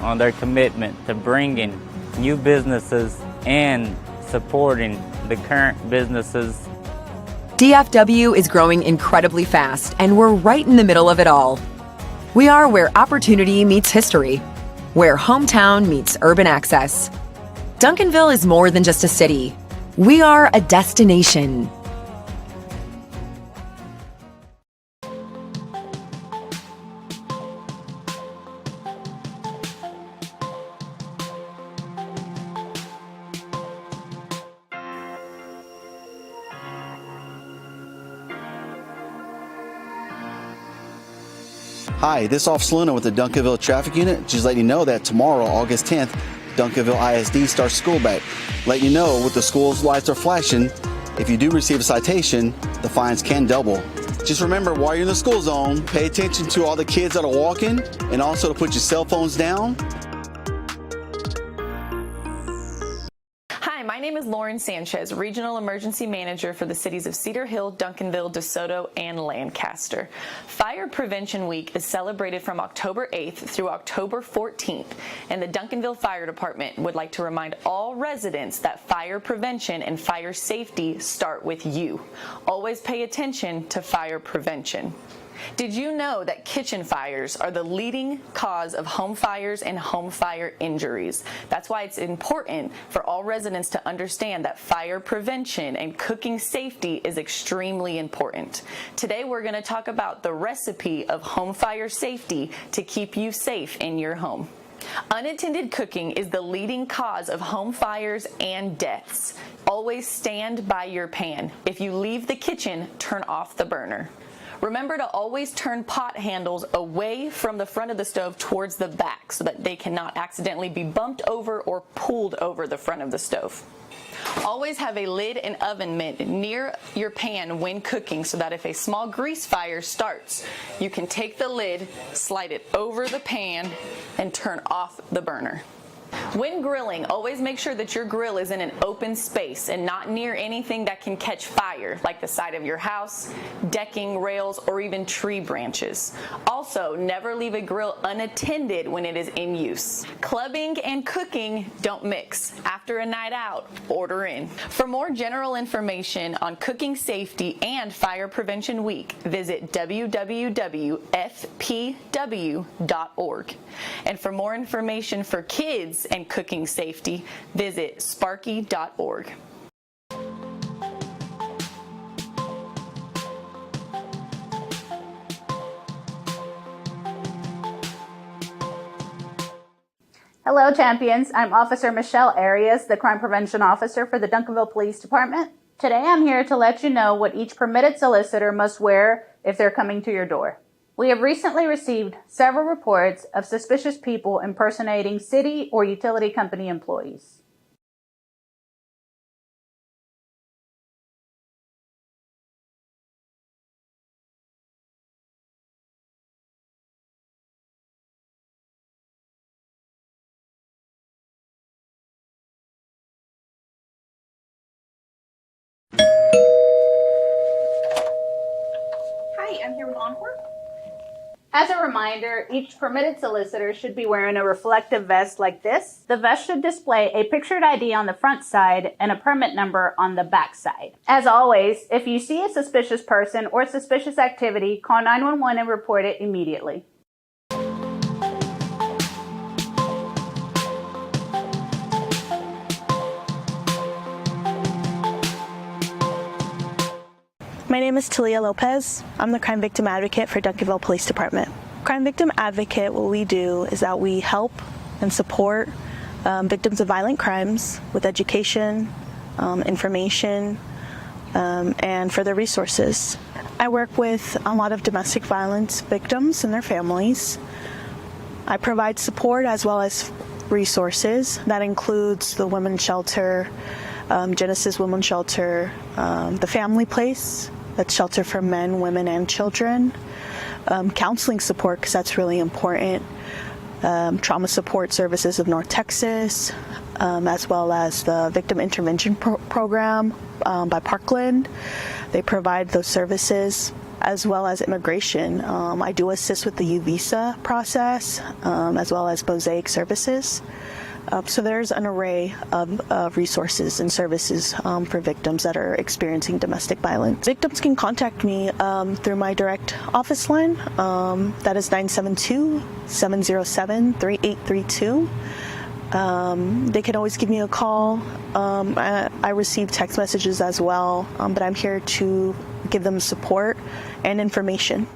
on their commitment to bringing new businesses and supporting the current businesses. DFW is growing incredibly fast, and we're right in the middle of it all. We are where opportunity meets history, where hometown meets urban access. Duncanville is more than just a city. We are a destination. Hi, this is Officer Luna with the Duncanville Traffic Unit. Just letting you know that tomorrow, August 10th, Duncanville ISD starts school back. Letting you know, with the school's lights are flashing, if you do receive a citation, the fines can double. Just remember, while you're in the school zone, pay attention to all the kids that are walking, and also to put your cell phones down. Hi, my name is Lauren Sanchez, Regional Emergency Manager for the cities of Cedar Hill, Duncanville, DeSoto, and Lancaster. Fire Prevention Week is celebrated from October 8th through October 14th, and the Duncanville Fire Department would like to remind all residents that fire prevention and fire safety start with you. Always pay attention to fire prevention. Did you know that kitchen fires are the leading cause of home fires and home fire injuries? That's why it's important for all residents to understand that fire prevention and cooking safety is extremely important. Today we're going to talk about the recipe of home fire safety to keep you safe in your home. Unattended cooking is the leading cause of home fires and deaths. Always stand by your pan. If you leave the kitchen, turn off the burner. Remember to always turn pot handles away from the front of the stove towards the back so that they cannot accidentally be bumped over or pulled over the front of the stove. Always have a lid and oven mitt near your pan when cooking so that if a small grease fire starts, you can take the lid, slide it over the pan, and turn off the burner. When grilling, always make sure that your grill is in an open space and not near anything that can catch fire, like the side of your house, decking, rails, or even tree branches. Also, never leave a grill unattended when it is in use. Clubbing and cooking don't mix. After a night out, order in. For more general information on cooking safety and Fire Prevention Week, visit www.fpw.org. And for more information for kids and cooking safety, visit sparky.org. Hello, champions. I'm Officer Michelle Arias, the Crime Prevention Officer for the Duncanville Police Department. Today I'm here to let you know what each permitted solicitor must wear if they're coming to your door. We have recently received several reports of suspicious people impersonating city or utility company employees. Hi, I'm here with Encore. As a reminder, each permitted solicitor should be wearing a reflective vest like this. The vest should display a pictured ID on the front side and a permit number on the back side. As always, if you see a suspicious person or suspicious activity, call 911 and report it immediately. My name is Talia Lopez. I'm the Crime Victim Advocate for Duncanville Police Department. Crime Victim Advocate, what we do is that we help and support victims of violent crimes with education, information, and further resources. I work with a lot of domestic violence victims and their families. I provide support as well as resources. That includes the Women's Shelter, Genesis Women's Shelter, the Family Place, that's shelter for men, women, and children, counseling support, because that's really important, trauma support services of North Texas, as well as the Victim Intervention Program by Parkland. They provide those services. as well as immigration. I do assist with the U visa process, as well as mosaic services. So there's an array of resources and services for victims that are experiencing domestic violence. Victims can contact me through my direct office line. That is 972-707-3832. They can always give me a call. I receive text messages as well, but I'm here to give them support and information.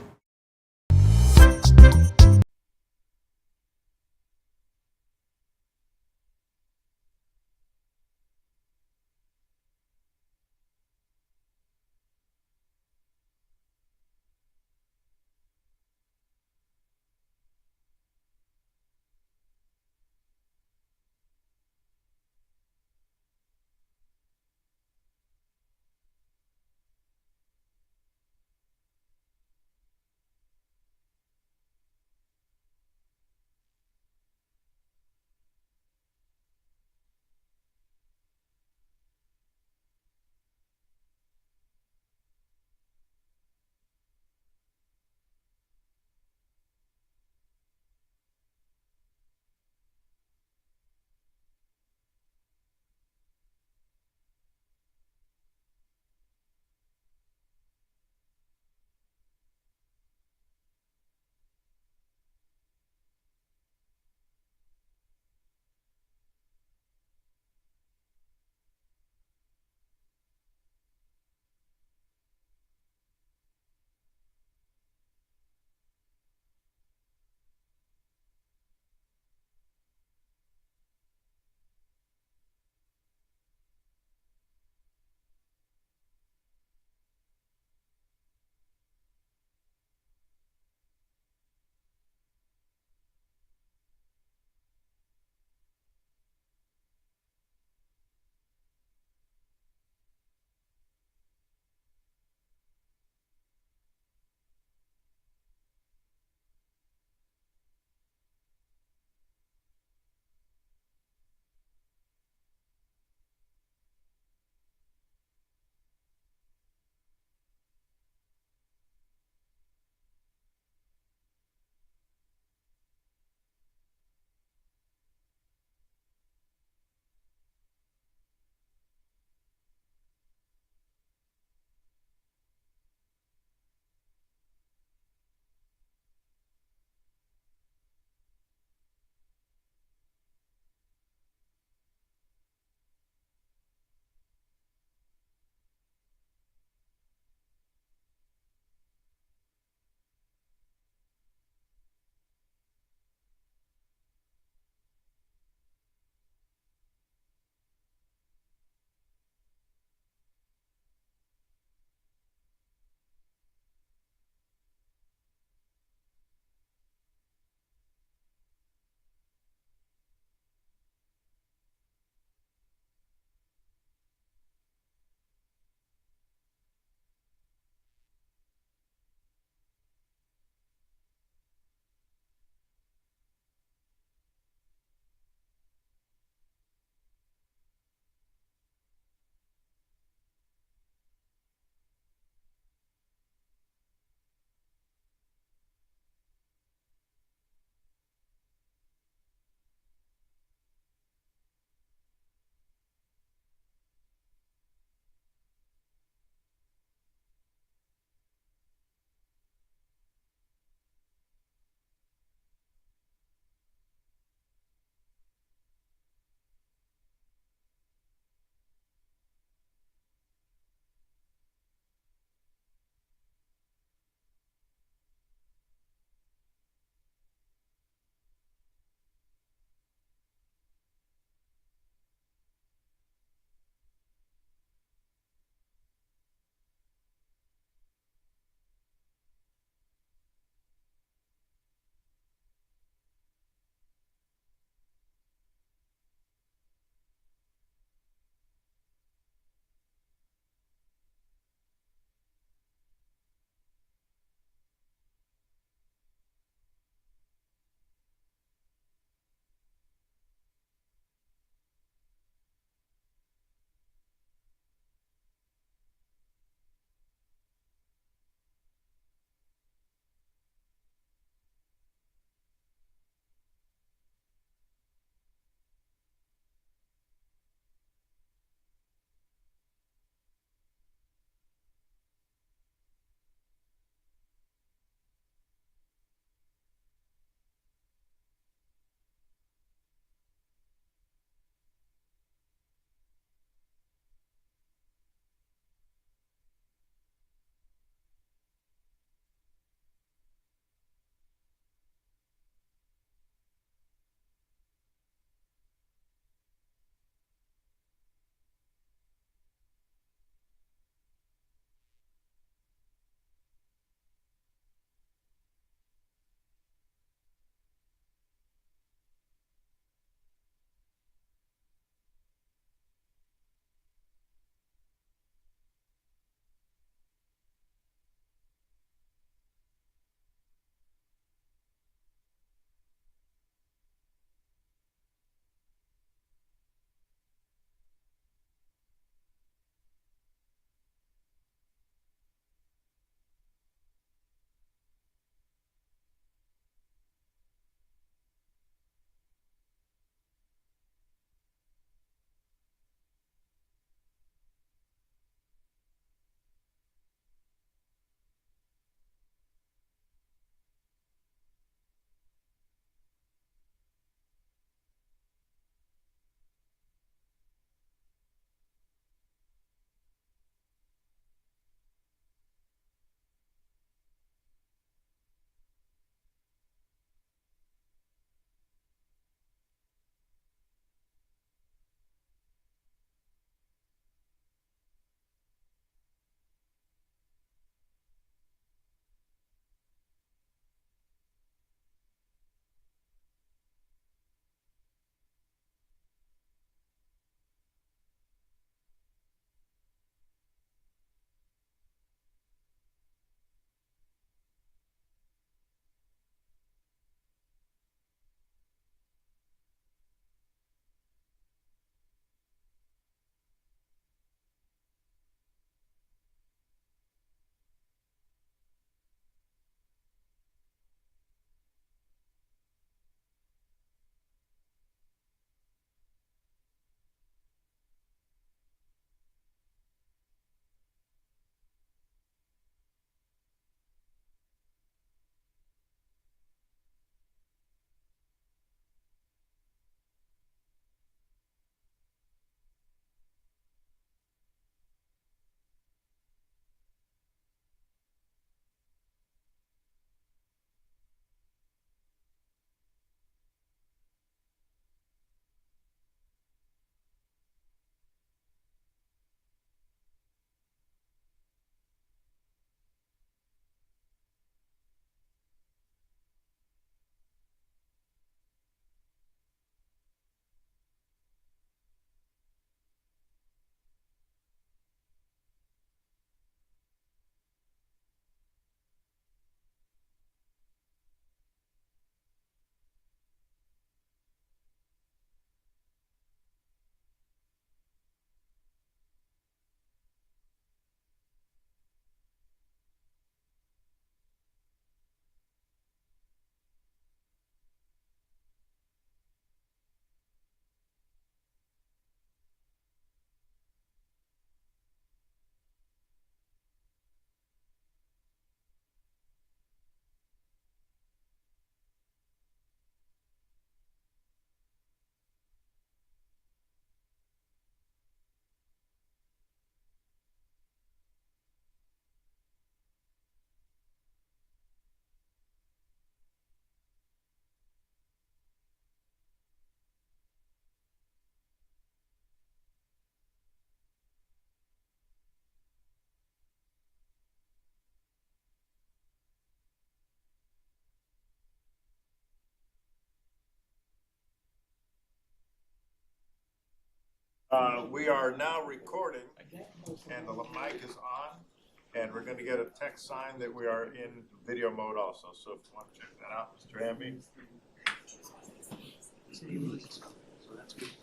We are now recording, and the mic is on, and we're going to get a text sign that we are in video mode also. So if you want to check that out, Mr. Hamby. So that's a good thing.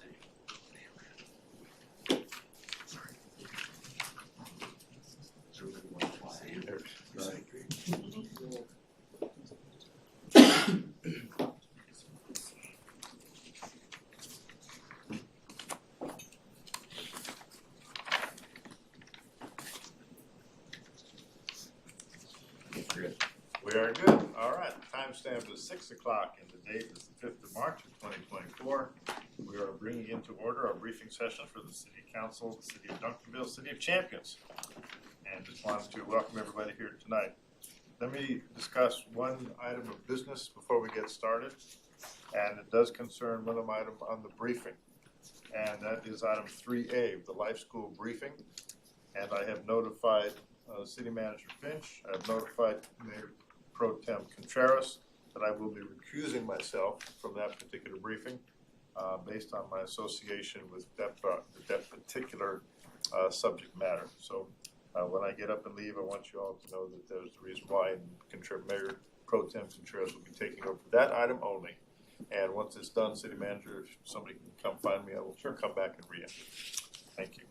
We are good. All right. The timestamp is 6 o'clock, and the date is the 5th of March of 2024. We are bringing into order our briefing session for the City Council, the City of Duncanville, City of Champions. And just wanted to welcome everybody here tonight. Let me discuss one item of business before we get started, and it does concern one of the items on the briefing, and that is item 3A, the Life School briefing. And I have notified City Manager Finch, I have notified Mayor Pro Tem Contreras that I will be recusing myself from that particular briefing based on my association with that particular subject matter. So when I get up and leave, I want you all to know that there's the reason why, and Mayor Pro Tem Contreras will be taking over for that item only. And once it's done, City Manager, if somebody can come find me, I will sure come back and re-enter. Thank you.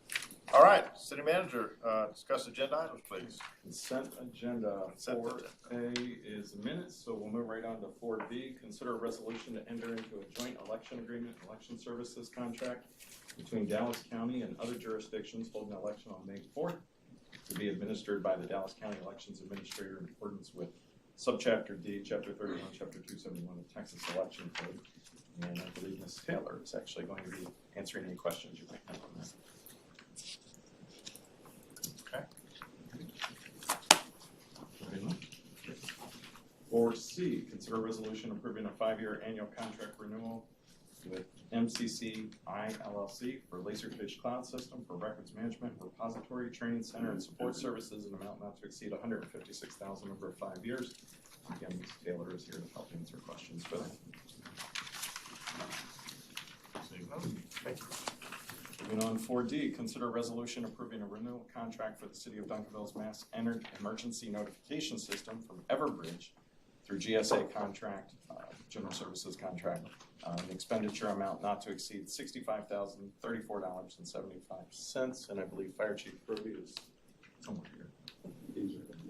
All right, City Manager, discuss agenda items, please. Consent agenda. 4A is minutes, so we'll move right on to 4B. Consider a resolution to enter into a joint election agreement, election services contract between Dallas County and other jurisdictions holding an election on May 4th to be administered by the Dallas County Elections Administrator in accordance with Subchapter D, Chapter 31, Chapter 271 of Texas Election Code. And I believe Ms. Taylor is actually going to be answering any questions you might have on that. Okay. 4C, consider a resolution approving a 5-year annual contract renewal with MCCI LLC for Laserfish Cloud System for records management, repository, training center, and support services in an amount not to exceed $156,000 over 5 years. Again, Ms. Taylor is here to help answer questions for that. Thank you. Moving on, 4D, consider a resolution approving a renewal contract for the City of Duncanville's mass emergency notification system from Everbridge through GSA contract, general services contract, an expenditure amount not to exceed $65,034.75. And I believe Fire Chief Brody is somewhere here.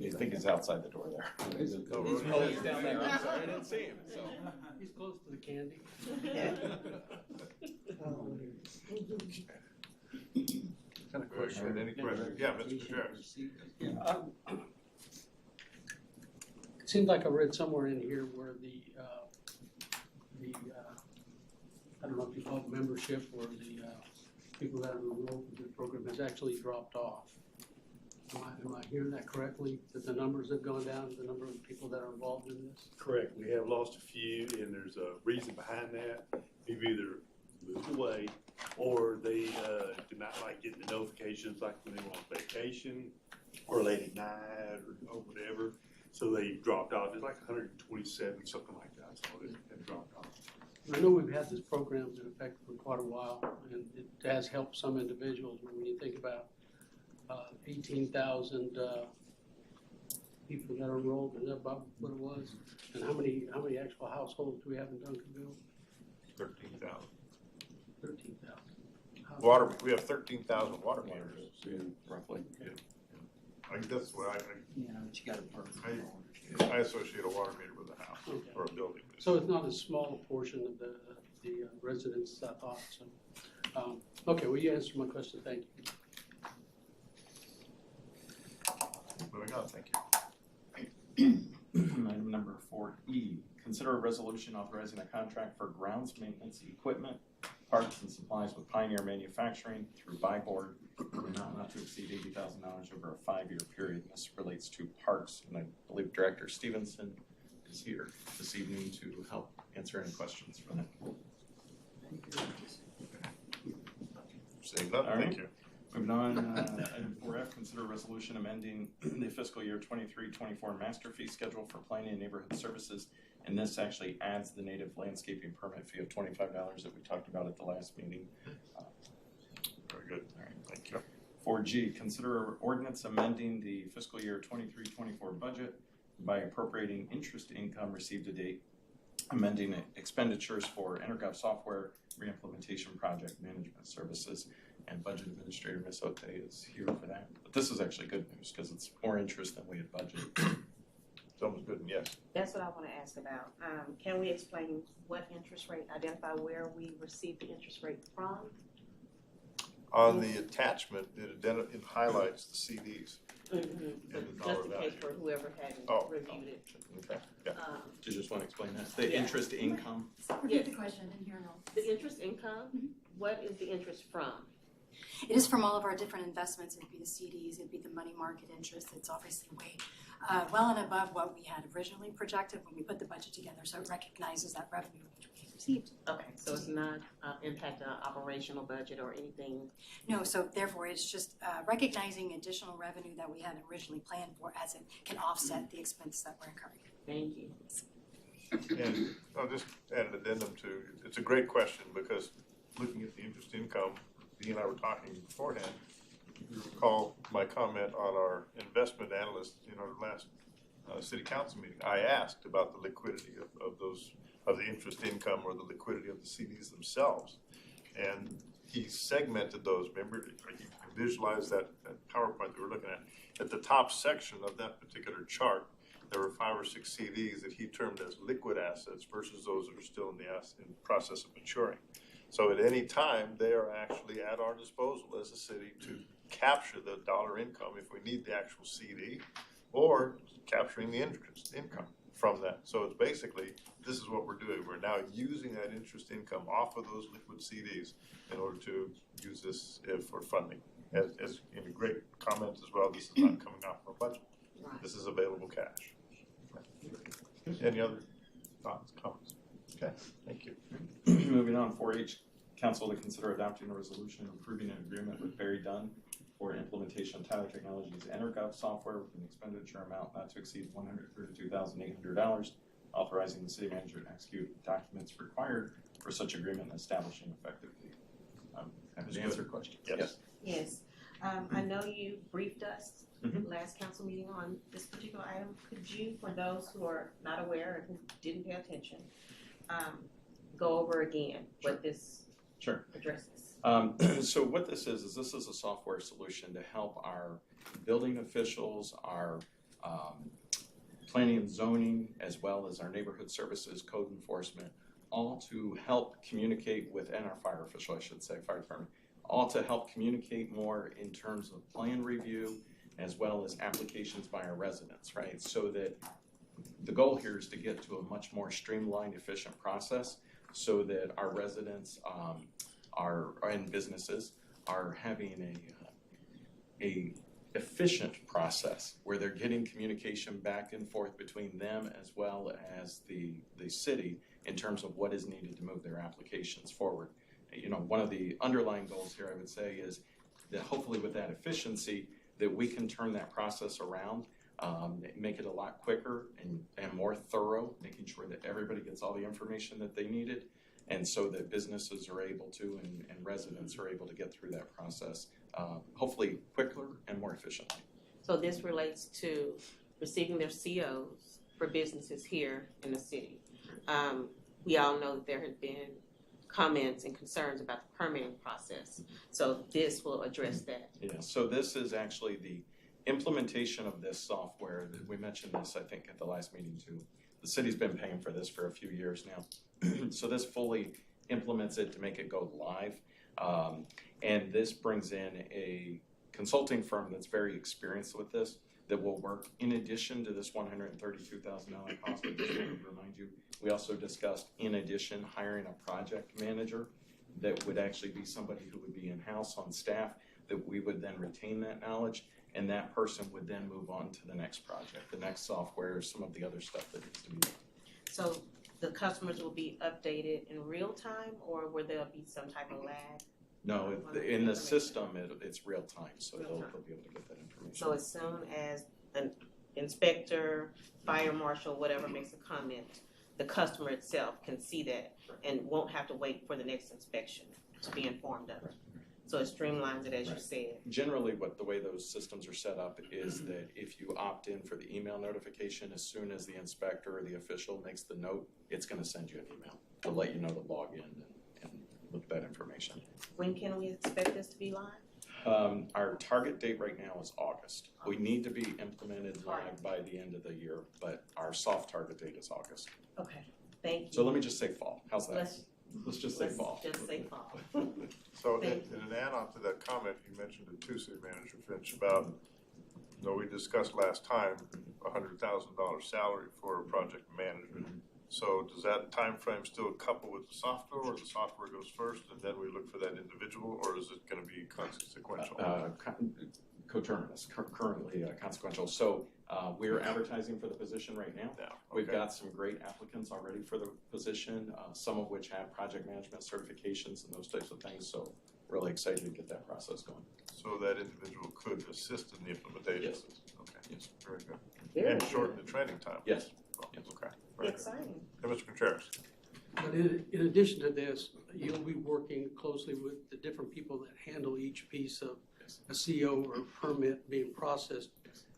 I think he's outside the door there. He's down there. I'm sorry, I didn't see him. So. He's close to the candy. Kind of question. Any questions? Yeah, Mr. Sheriff. It seems like I read somewhere in here where the I don't know if you call it membership or the people that are enrolled in the program has actually dropped off. Am I hearing that correctly? That the numbers have gone down, the number of people that are involved in this? Correct. We have lost a few, and there's a reason behind that. They've either moved away or they do not like getting the notifications like when they were on vacation or late at night or whatever. So they dropped off. It's like 127, something like that. So they have dropped off. I know we've had this program in effect for quite a while, and it has helped some individuals. When you think about 18,000 people that are enrolled, is that about what it was? And how many actual households do we have in Duncanville? 13,000. 13,000. Water. We have 13,000 water meters. Roughly. Yeah. I think that's what but you got I associate a water meter with a house or a building. So it's not a small portion of the residents, I thought. So, okay, well, you answered my question. Thank you. Moving on, thank you. Item number 4E, consider a resolution authorizing a contract for grounds maintenance equipment, parts, and supplies with Pioneer Manufacturing through Buy Board, amount not to exceed $80,000 over a 5-year period. This relates to parks, and I believe Director Stevenson is here this evening to help answer any questions for that. Saying nothing, thank you. Moving on, item 4F, consider a resolution amending the fiscal year 23-24 master fee schedule for planning and neighborhood services. And this actually adds the native landscaping permit fee of $25 that we talked about at the last meeting. Very good. All right. Thank you. 4G, consider ordinance amending the fiscal year 23-24 budget by appropriating interest income received to date, amending expenditures for EnerGov software reimplementation project management services, and Budget Administrator Ms. Ote is here for that. But this is actually good news because it's more interest than we had budgeted. Sounds good. Yes. That's what I want to ask about. Can we explain what interest rate, identify where we received the interest rate from? On the attachment, it highlights the CDs. Mm-hmm. And the Just dollar in value. case for whoever hadn't reviewed it. Okay. Yeah. Do you just want to explain that? The Yeah. interest income? Yes. The question, I didn't hear it all. The interest income, what is the interest from? It is from all of our different investments. It'd be the CDs, it'd be the money market interest. It's obviously way well and above what we had originally projected when we put the budget together. So it recognizes that revenue which we received. Okay, so it's not impact on operational budget or anything? No, so therefore it's just recognizing additional revenue that we had originally planned for as it can offset the expense that we're incurring. Thank you. And I'll just add an addendum to, it's a great question because looking at the interest income, Dee and I were talking beforehand, you recall my comment on our investment analyst in our last city council meeting. I asked about the liquidity of the interest income or the liquidity of the CDs themselves. And he segmented those. Remember, you visualize that PowerPoint that we're looking at. At the top section of that particular chart, there were 5 or 6 CDs that he termed as liquid assets versus those that are still in the process of maturing. So at any time, they are actually at our disposal as a city to capture the dollar income if we need the actual CD, or capturing the interest income from that. So it's basically, this is what we're doing. We're now using that interest income off of those liquid CDs in order to use this for funding. As in a great comment as well, this is not coming off our budget. Right. This is available cash. Any other thoughts, comments? Okay, thank you. Moving on, 4H, council to consider adopting a resolution approving an agreement with Barry Dunn for implementation of Tyler Technologies EnerGov software with an expenditure amount not to exceed $132,800, authorizing the city manager to execute documents required for such agreement and establishing effective date. Have you answered questions? Yes. Yes. I know you briefed us last council meeting on this particular item. Could you, for those who are not aware and who didn't pay attention, go over again what this addresses? So what this is this is a software solution to help our building officials, our planning and zoning, as well as our neighborhood services, code enforcement, all to help communicate with, and our fire official, I should say, fire department, all to help communicate more in terms of plan review as well as applications by our residents, right? So that the goal here is to get to a much more streamlined, efficient process so that our residents and businesses are having a efficient process where they're getting communication back and forth between them as well as the city in terms of what is needed to move their applications forward. You know, one of the underlying goals here, I would say, is that hopefully with that efficiency that we can turn that process around, make it a lot quicker and more thorough, making sure that everybody gets all the information that they needed, and so that businesses are able to and residents are able to get through that process hopefully quicker and more efficiently. So this relates to receiving their COs for businesses here in the city. We all know that there have been comments and concerns about the permitting process. So this will address that. Yeah, so this is actually the implementation of this software. We mentioned this, I think, at the last meeting too. The city's been paying for this for a few years now. So this fully implements it to make it go live. And this brings in a consulting firm that's very experienced with this that will work in addition to this $132,000 cost. I just want to remind you, we also discussed in addition hiring a project manager that would actually be somebody who would be in-house on staff, that we would then retain that knowledge, and that person would then move on to the next project, the next software, some of the other stuff that needs to be done. So the customers will be updated in real time, or will there be some type of lag? No, in the system, it's real time, so they'll be able to get that information. So as soon as an inspector, fire marshal, whatever makes a comment, the customer itself can see that and won't have to wait for the next inspection to be informed of it. So it streamlines it, as you said. Generally, the way those systems are set up is that if you opt in for the email notification, as soon as the inspector or the official makes the note, it's going to send you an email to let you know to log in and look at that information. When can we expect this to be live? Our target date right now is August. We need to be implemented live by the end of the year, but our soft target date is August. Okay, thank you. So let me just say fall. How's that? Let's just say fall. Just say fall. So in an add-on to that comment, you mentioned it too, City Manager Finch, about, we discussed last time, $100,000 salary for a project management. So does that time frame still couple with the software, or the software goes first and then we look for that individual, or is it going to be consequential? Coterminous, currently consequential. So we're advertising for the position right now. Yeah, okay. We've got some great applicants already for the position, some of which have project management certifications and those types of things. So really excited to get that process going. So that individual could assist in the implementation? Yes. Okay, Yes. very good. Very And good. shorten the training time? Yes. Yes. Okay. Very good. Exciting. Hey, Mr. Contreras. But in addition to this, you'll be working closely with the different people that handle each piece of a CO or permit being processed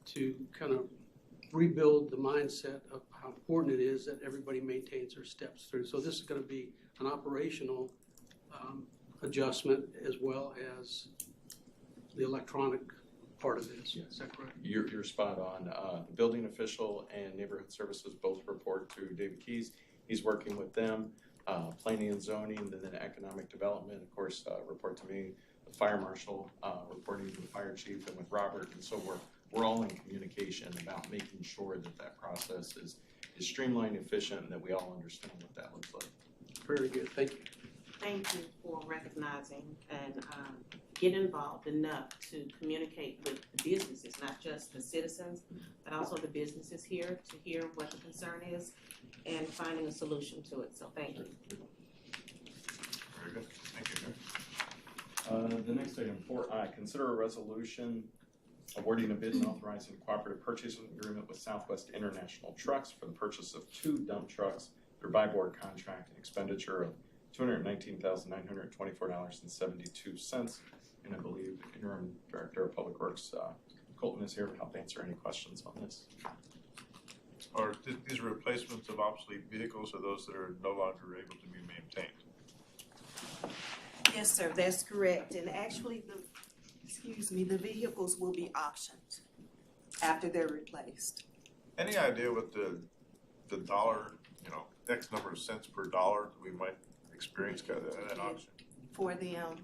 to kind of rebuild the mindset of how important it is that everybody maintains their steps through. So this is going to be an operational adjustment as well as the electronic part of this. Is that correct? You're spot on. The building official and neighborhood services both report to David Keys. He's working with them. Planning and zoning, and then economic development, of course, report to me. The fire marshal reporting to the fire chief, and with Robert. And so we're all in communication about making sure that that process is streamlined, efficient, and that we all understand what that looks like. Very good. Thank you. Thank you for recognizing and get involved enough to communicate with the businesses, not just the citizens, but also the businesses here to hear what the concern is and finding a solution to it. So thank you. Very good. Thank you. The next item, 4I, consider a resolution awarding a bid and authorizing a cooperative purchasing agreement with Southwest International Trucks for the purchase of 2 dump trucks through by-board contract and expenditure of $219,924.72. And I believe the interim director of Public Works, Colton, is here to help answer any questions on this. Are these replacements of obsolete vehicles, or those that are no longer able to be maintained? Yes, sir, that's correct. And actually, the vehicles will be auctioned after they're replaced. Any idea what the dollar, X number of cents per dollar we might experience at an auction? For them,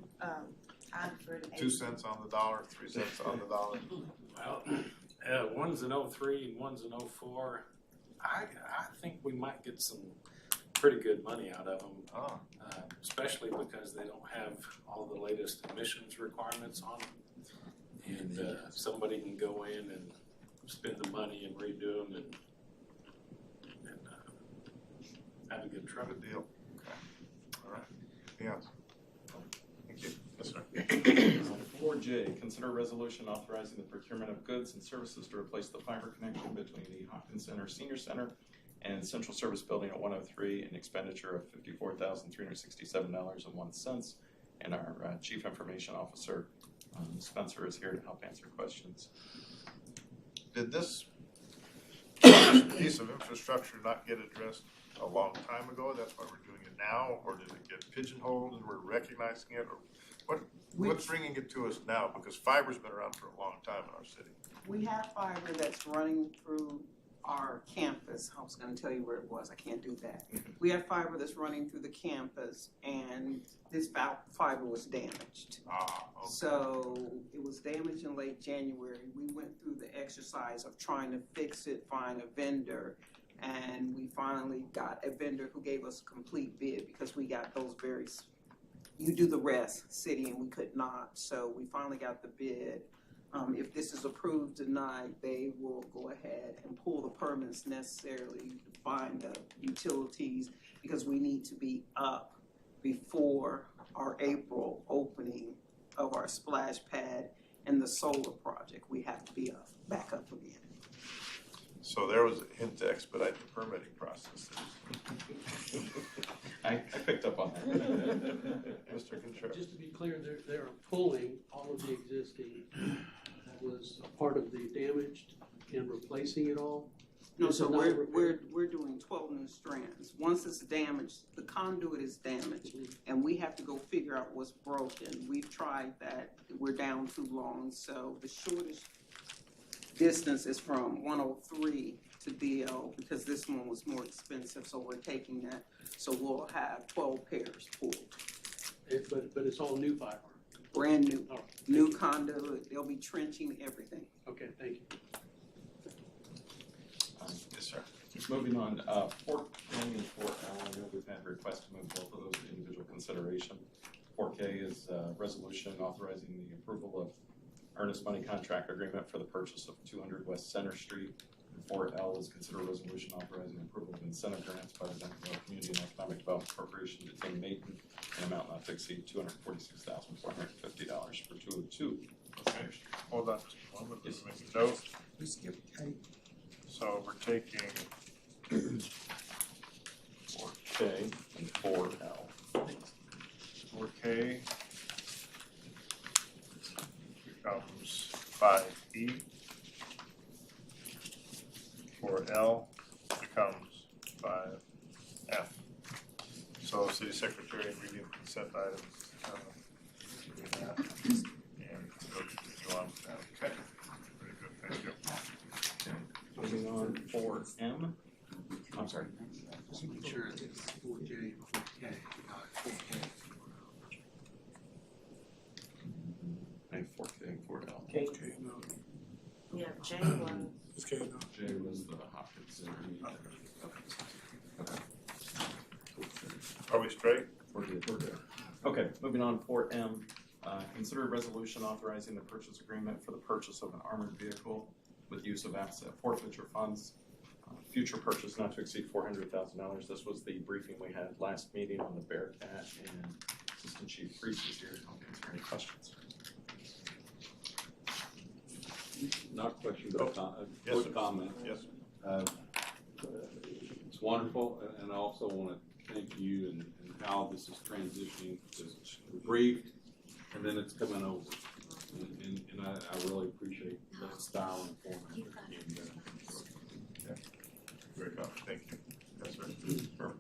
for 2 cents on the dollar, 3 cents on the dollar? Well, one's an 03 and one's an 04. I think we might get some pretty good money out of them, especially because they don't have all the latest emissions requirements on them. And somebody can go in and spend the money and redo them and have a good truck. Good deal. Okay. All right. Anything else? Thank you. Yes, sir. 4J, consider a resolution authorizing the procurement of goods and services to replace the fiber connection between the Hopkins Center Senior Center and Central Service Building at 103, an expenditure of $54,367.01. And our Chief Information Officer, Spencer, is here to help answer questions. Did this piece of infrastructure not get addressed a long time ago? That's why we're doing it now, or did it get pigeonholed and we're recognizing it, or what's bringing it to us now? Because fiber's been around for a long time in our city. we have fiber that's running through our campus. I was going to tell you where it was. I can't do that. We have fiber that's running through the campus, and this fiber was damaged. Okay. So it was damaged in late January. We went through the exercise of trying to fix it, find a vendor, and we finally got a vendor who gave us a complete bid because we got those you do the rest, city, and we could not. So we finally got the bid. If this is approved tonight, they will go ahead and pull the permits necessarily to find the utilities, because we need to be up before our April opening of our splash pad and the solar project. We have to be back up again. So there was a hint to expedite the permitting process. I picked up on that. Mr. Contreras. Just to be clear, they're pulling all of the existing that was a part of the damaged and replacing it all? No, This so is not repaired? we're doing 12 new strands. Once it's damaged, the conduit is damaged, and we have to go figure out what's broken. We've tried that. We're down too long, so the shortest distance is from 103 to DL because this one was more expensive, so we're taking that. So we'll have 12 pairs pulled. But it's all new fiber? Brand new. All right. New conduit. They'll be trenching everything. Okay, thank you. Yes, sir. Moving on, Fort K and Fort L, I know we've had requests to move both of those to individual consideration. Fort K is a resolution authorizing the approval of earnest money contract agreement for the purchase of 200 West Center Street. And Fort L is considered a resolution auzing approval of incentive grants by the Duncanville Community and Economic Development Corporation to Tim Maton, an amount not to exceed $246,450 for 202 West Center Street. Hold on just a moment, let's make a note. We skipped K. So we're taking 4K and 4L. 4K becomes 5E. 4L becomes 5F. So City Secretary reading the consent items. Doing that. And go on with that. Okay. Very good, thank you. Moving on, 4M. I'm sorry. Just make sure it's 4J and 4K, not 4K. And 4K and 4L. K, no. Yeah, J1. It's K, no. J was the Hopkins Center. Are we straight? We're good. Okay, moving on, 4M. Consider a resolution authorizing the purchase agreement for the purchase of an armored vehicle with use of asset forfeiture funds. Future purchase not to exceed $400,000. This was the briefing we had last meeting on the Bearcat, and Assistant Chief Priest is here to help answer any questions. Not question, but Yes, quick sir. comment. Yes. It's wonderful, and I also want to thank you and how this is transitioning. It's briefed, and then it's coming over. And I really appreciate that style and format. Very good, thank you. Yes, sir. Sure.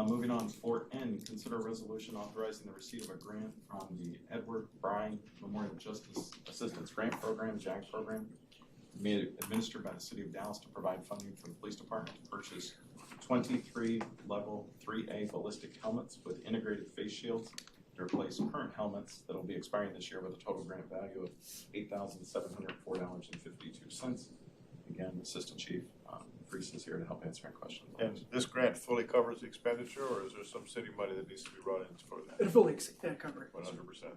Moving on, 4N, consider a resolution authorizing the receipt of a grant from the Edward Bryan Memorial Justice Assistance Grant Program, JAG program, administered by the City of Dallas to provide funding for the police department to purchase 23 level 3A ballistic helmets with integrated face shields to replace current helmets that will be expiring this year with a total grant value of $8,704.52. Again, Assistant Chief Priest is here to help answer any questions. And this grant fully covers the expenditure, or is there some city money that needs to be brought in for that? It'll fully cover it. 100%.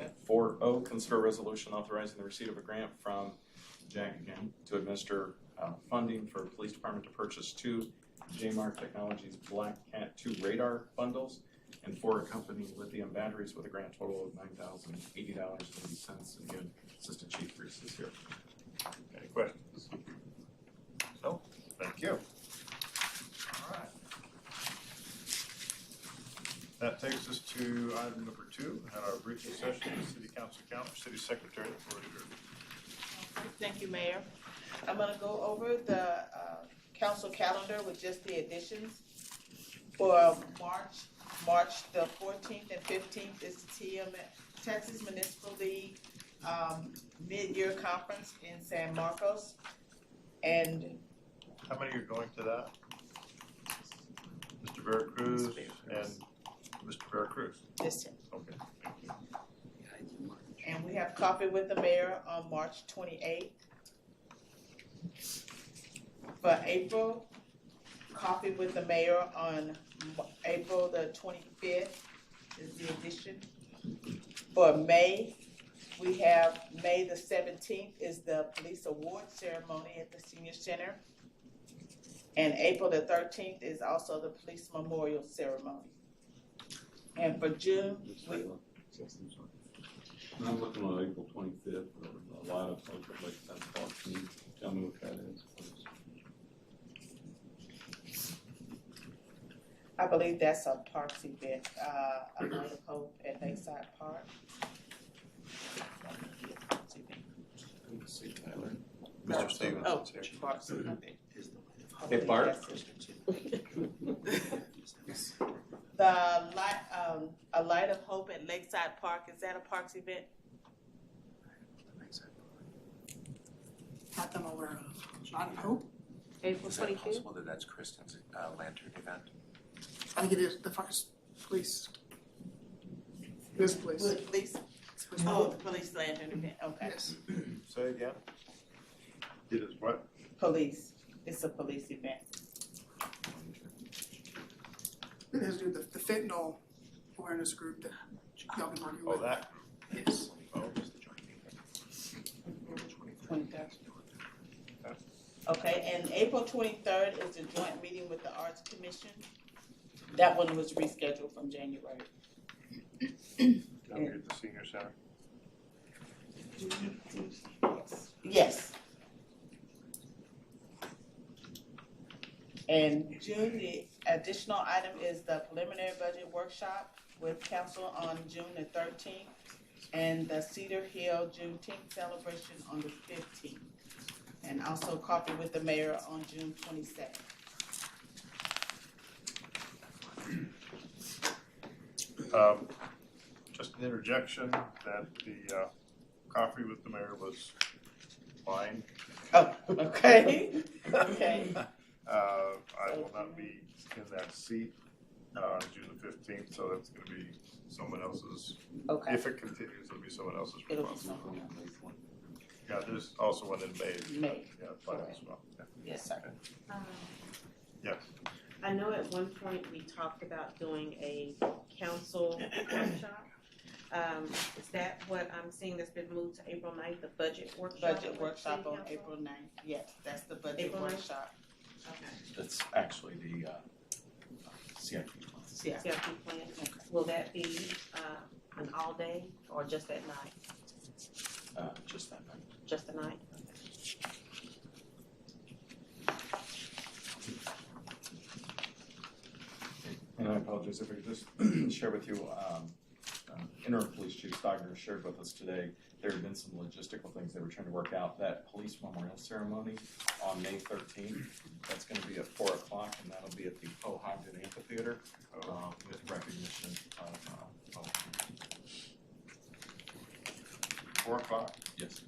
At 4O, consider a resolution authorizing the receipt of a grant from JAG again to administer funding for the police department to purchase 2 JMAR Technologies Black Cat 2 radar bundles and 4 accompanying lithium batteries with a grant total of $9,080.80. Again, Assistant Chief Priest is here. Any questions? No? Thank you. All right. That takes us to item number 2, and our briefing session with City Council Calendar, City Secretary for your. Thank you, Mayor. I'm gonna go over the council calendar with just the additions. For March the 14th and 15th is the Texas Municipal League mid-year conference in San Marcos. And How many are going to that? Mr. Veracruz and Mr. Veracruz? this Okay, thank you. and we have coffee with the mayor on March 28th. For April, coffee with the mayor on April the 25th is the addition. For May, we have May the 17th is the police award ceremony at the senior center. And April the 13th is also the police memorial ceremony. And for June, I'm looking on April 25th, a lot of folks would like that part. Can you tell me what that is? I believe that's a parks event, a night of hope at Lakeside Park. Mr. Stevens. Oh, parks, okay. Hey, Bart. The light, a light of hope at Lakeside Park, is that a parks event? Not that I'm aware of. Light of Hope? April Is that 25th? possible that that's Kristen's lantern event? I think it is the first police. This police. Police? Oh, the police lantern event, okay. Yes. Say again? It is what? Police, it's a police event. It has to do with the fentanyl awareness group that y'all been working with. Oh, that group. Yes. Oh. 23rd. Okay, and April 23rd is the joint meeting with the Arts Commission. That one was rescheduled from January. That'll be at the senior center. Yes. And June, the additional item is the preliminary budget workshop with council on June the 13th and the Cedar Hill Juneteenth celebration on the 15th. And also coffee with the mayor on June 22nd. Just an interjection that the coffee with the mayor was fine. Oh, okay, okay. I will not be in that seat on June the 15th, so that's gonna be someone else's. Okay. If it continues, it'll be someone else's It'll be responsibility. someone Yeah, there's also one in May. May. Yeah, fine as well. Yeah. Yes, sir. Yes. I know at one point we talked about doing a council workshop. Is that what I'm seeing that's been moved to April 9th, the budget workshop? Budget workshop on April 9th. Yes, that's the budget April 9th? workshop. Okay. That's actually the CIP plan. Yeah. CIP plan. Will that be an all day or just at night? Just that night. Just the night? And I apologize if I could just share with you, Interim Police Chief Stogner shared with us today, there have been some logistical things they were trying to work out. That police memorial ceremony on May 13th, that's going to be at 4 o'clock, and that'll be at the Ohogden Amphitheater with recognition of 4 o'clock? Yes.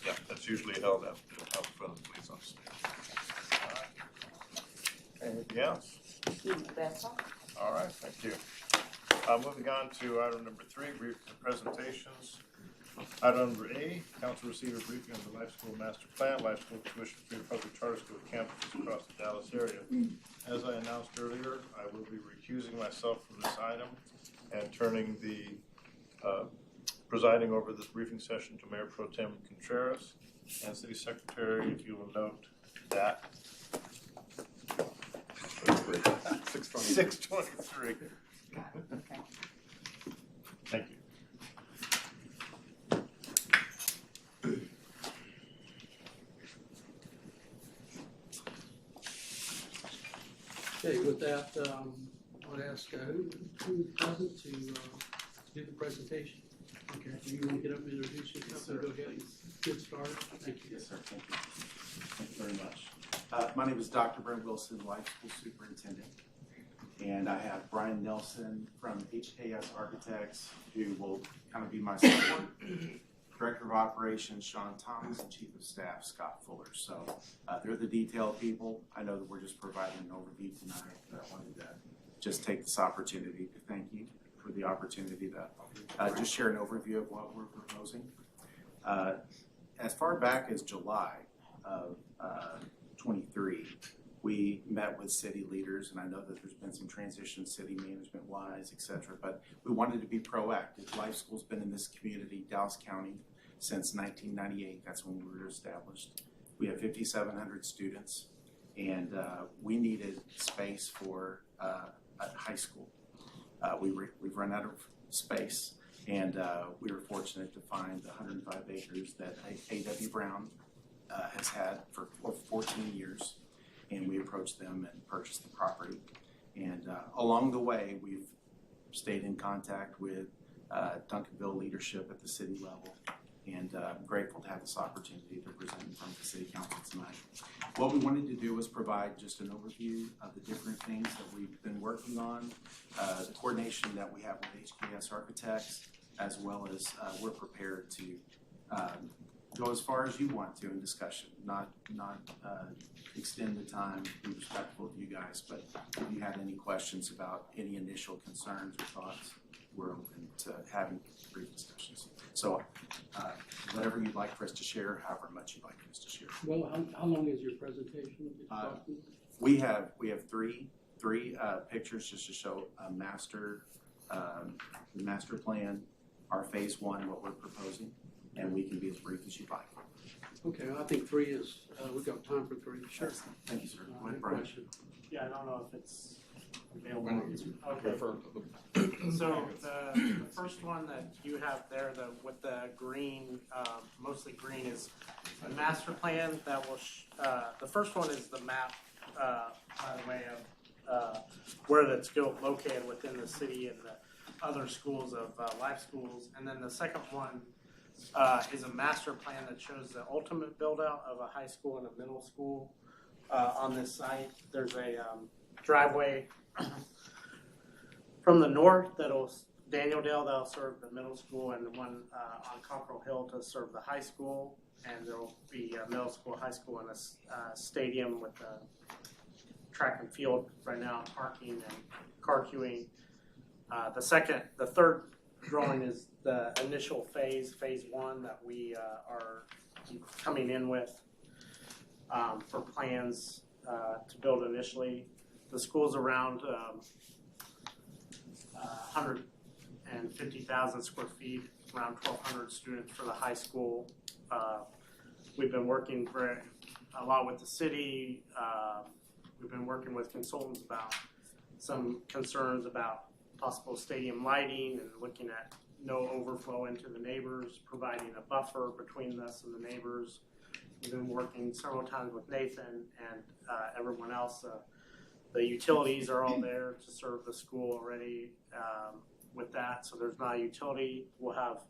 Yeah, that's usually held out for the police officers. All right. Anything else? That's all. All right, thank you. Moving on to item number 3, brief presentations. Item number A, council receive a briefing on the Life School Master Plan, Life School tuition-free public charter school campuses across the Dallas area. As I announced earlier, I will be recusing myself from this item and turning the presiding over this briefing session to Mayor Pro Tem Contreras and City Secretary, if you will note that. 623. Okay. Thank you. Okay, with that, I would ask who's present to do the presentation. Okay, you want to get up and introduce yourself and go ahead and get started? Thank you. Yes, sir. Thank you. Thank you very much. My name is Dr. Brent Wilson, Life School Superintendent. And I have Brian Nelson from HKS Architects, who will kind of be my support. Director of Operations, Sean Thomas, and Chief of Staff, Scott Fuller. So they're the detail people. I know that we're just providing an overview tonight, but I wanted to just take this opportunity to thank you for the opportunity to just share an overview of what we're proposing. As far back as July of 23, we met with city leaders, and I know that there's been some transition city management wise, et cetera, but we wanted to be proactive. Life School's been in this community, Dallas County, since 1998. That's when we were established. We have 5,700 students, and we needed space for a high school. We've run out of space, And we were fortunate to find the 105 acres that A.W. Brown has had for 14 years. And we approached them and purchased the property. And along the way, we've stayed in contact with Duncanville leadership at the city level. And I'm grateful to have this opportunity to present in front of the City Council tonight. What we wanted to do was provide just an overview of the different things that we've been working on, the coordination that we have with HKS Architects, as well as we're prepared to go as far as you want to in discussion, not extend the time, be respectful of you guys, but if you had any questions about any initial concerns or thoughts, we're open to having brief discussions. So whatever you'd like for us to share, however much you'd like for us to share. Well, how long is your presentation? We have three pictures just to show a master plan, our phase one, what we're proposing, and we can be as brief as you'd like. Okay, I think 3 is, we've got time for 3. Sure. Thank you, sir. Go ahead, Any Brian. question? Yeah, I don't know if it's available. Okay. So the first one that you have there, with the green, mostly green, is a master plan that will. The first one is the map, by the way, of where that's located within the city and the other schools of life schools, and then the second one is a master plan that shows the ultimate build out of a high school and a middle school on this site. There's a driveway from the north Daniel-Dale, that'll serve the middle school, and the one on Cockrell Hill to serve the high school. And there will be a middle school, high school, and a stadium with a track and field right now, parking and car queuing. The third drawing is the initial phase 1 that we are coming in with for plans to build initially. The school's around 150,000 square feet, around 1,200 students for the high school. We've been working a lot with the city. We've been working with consultants about some concerns about possible stadium lighting and looking at no overflow into the neighbors, providing a buffer between us and the neighbors. We've been working several times with Nathan and everyone else. The utilities are all there to serve the school already with that, so there's not a utility. We'll have,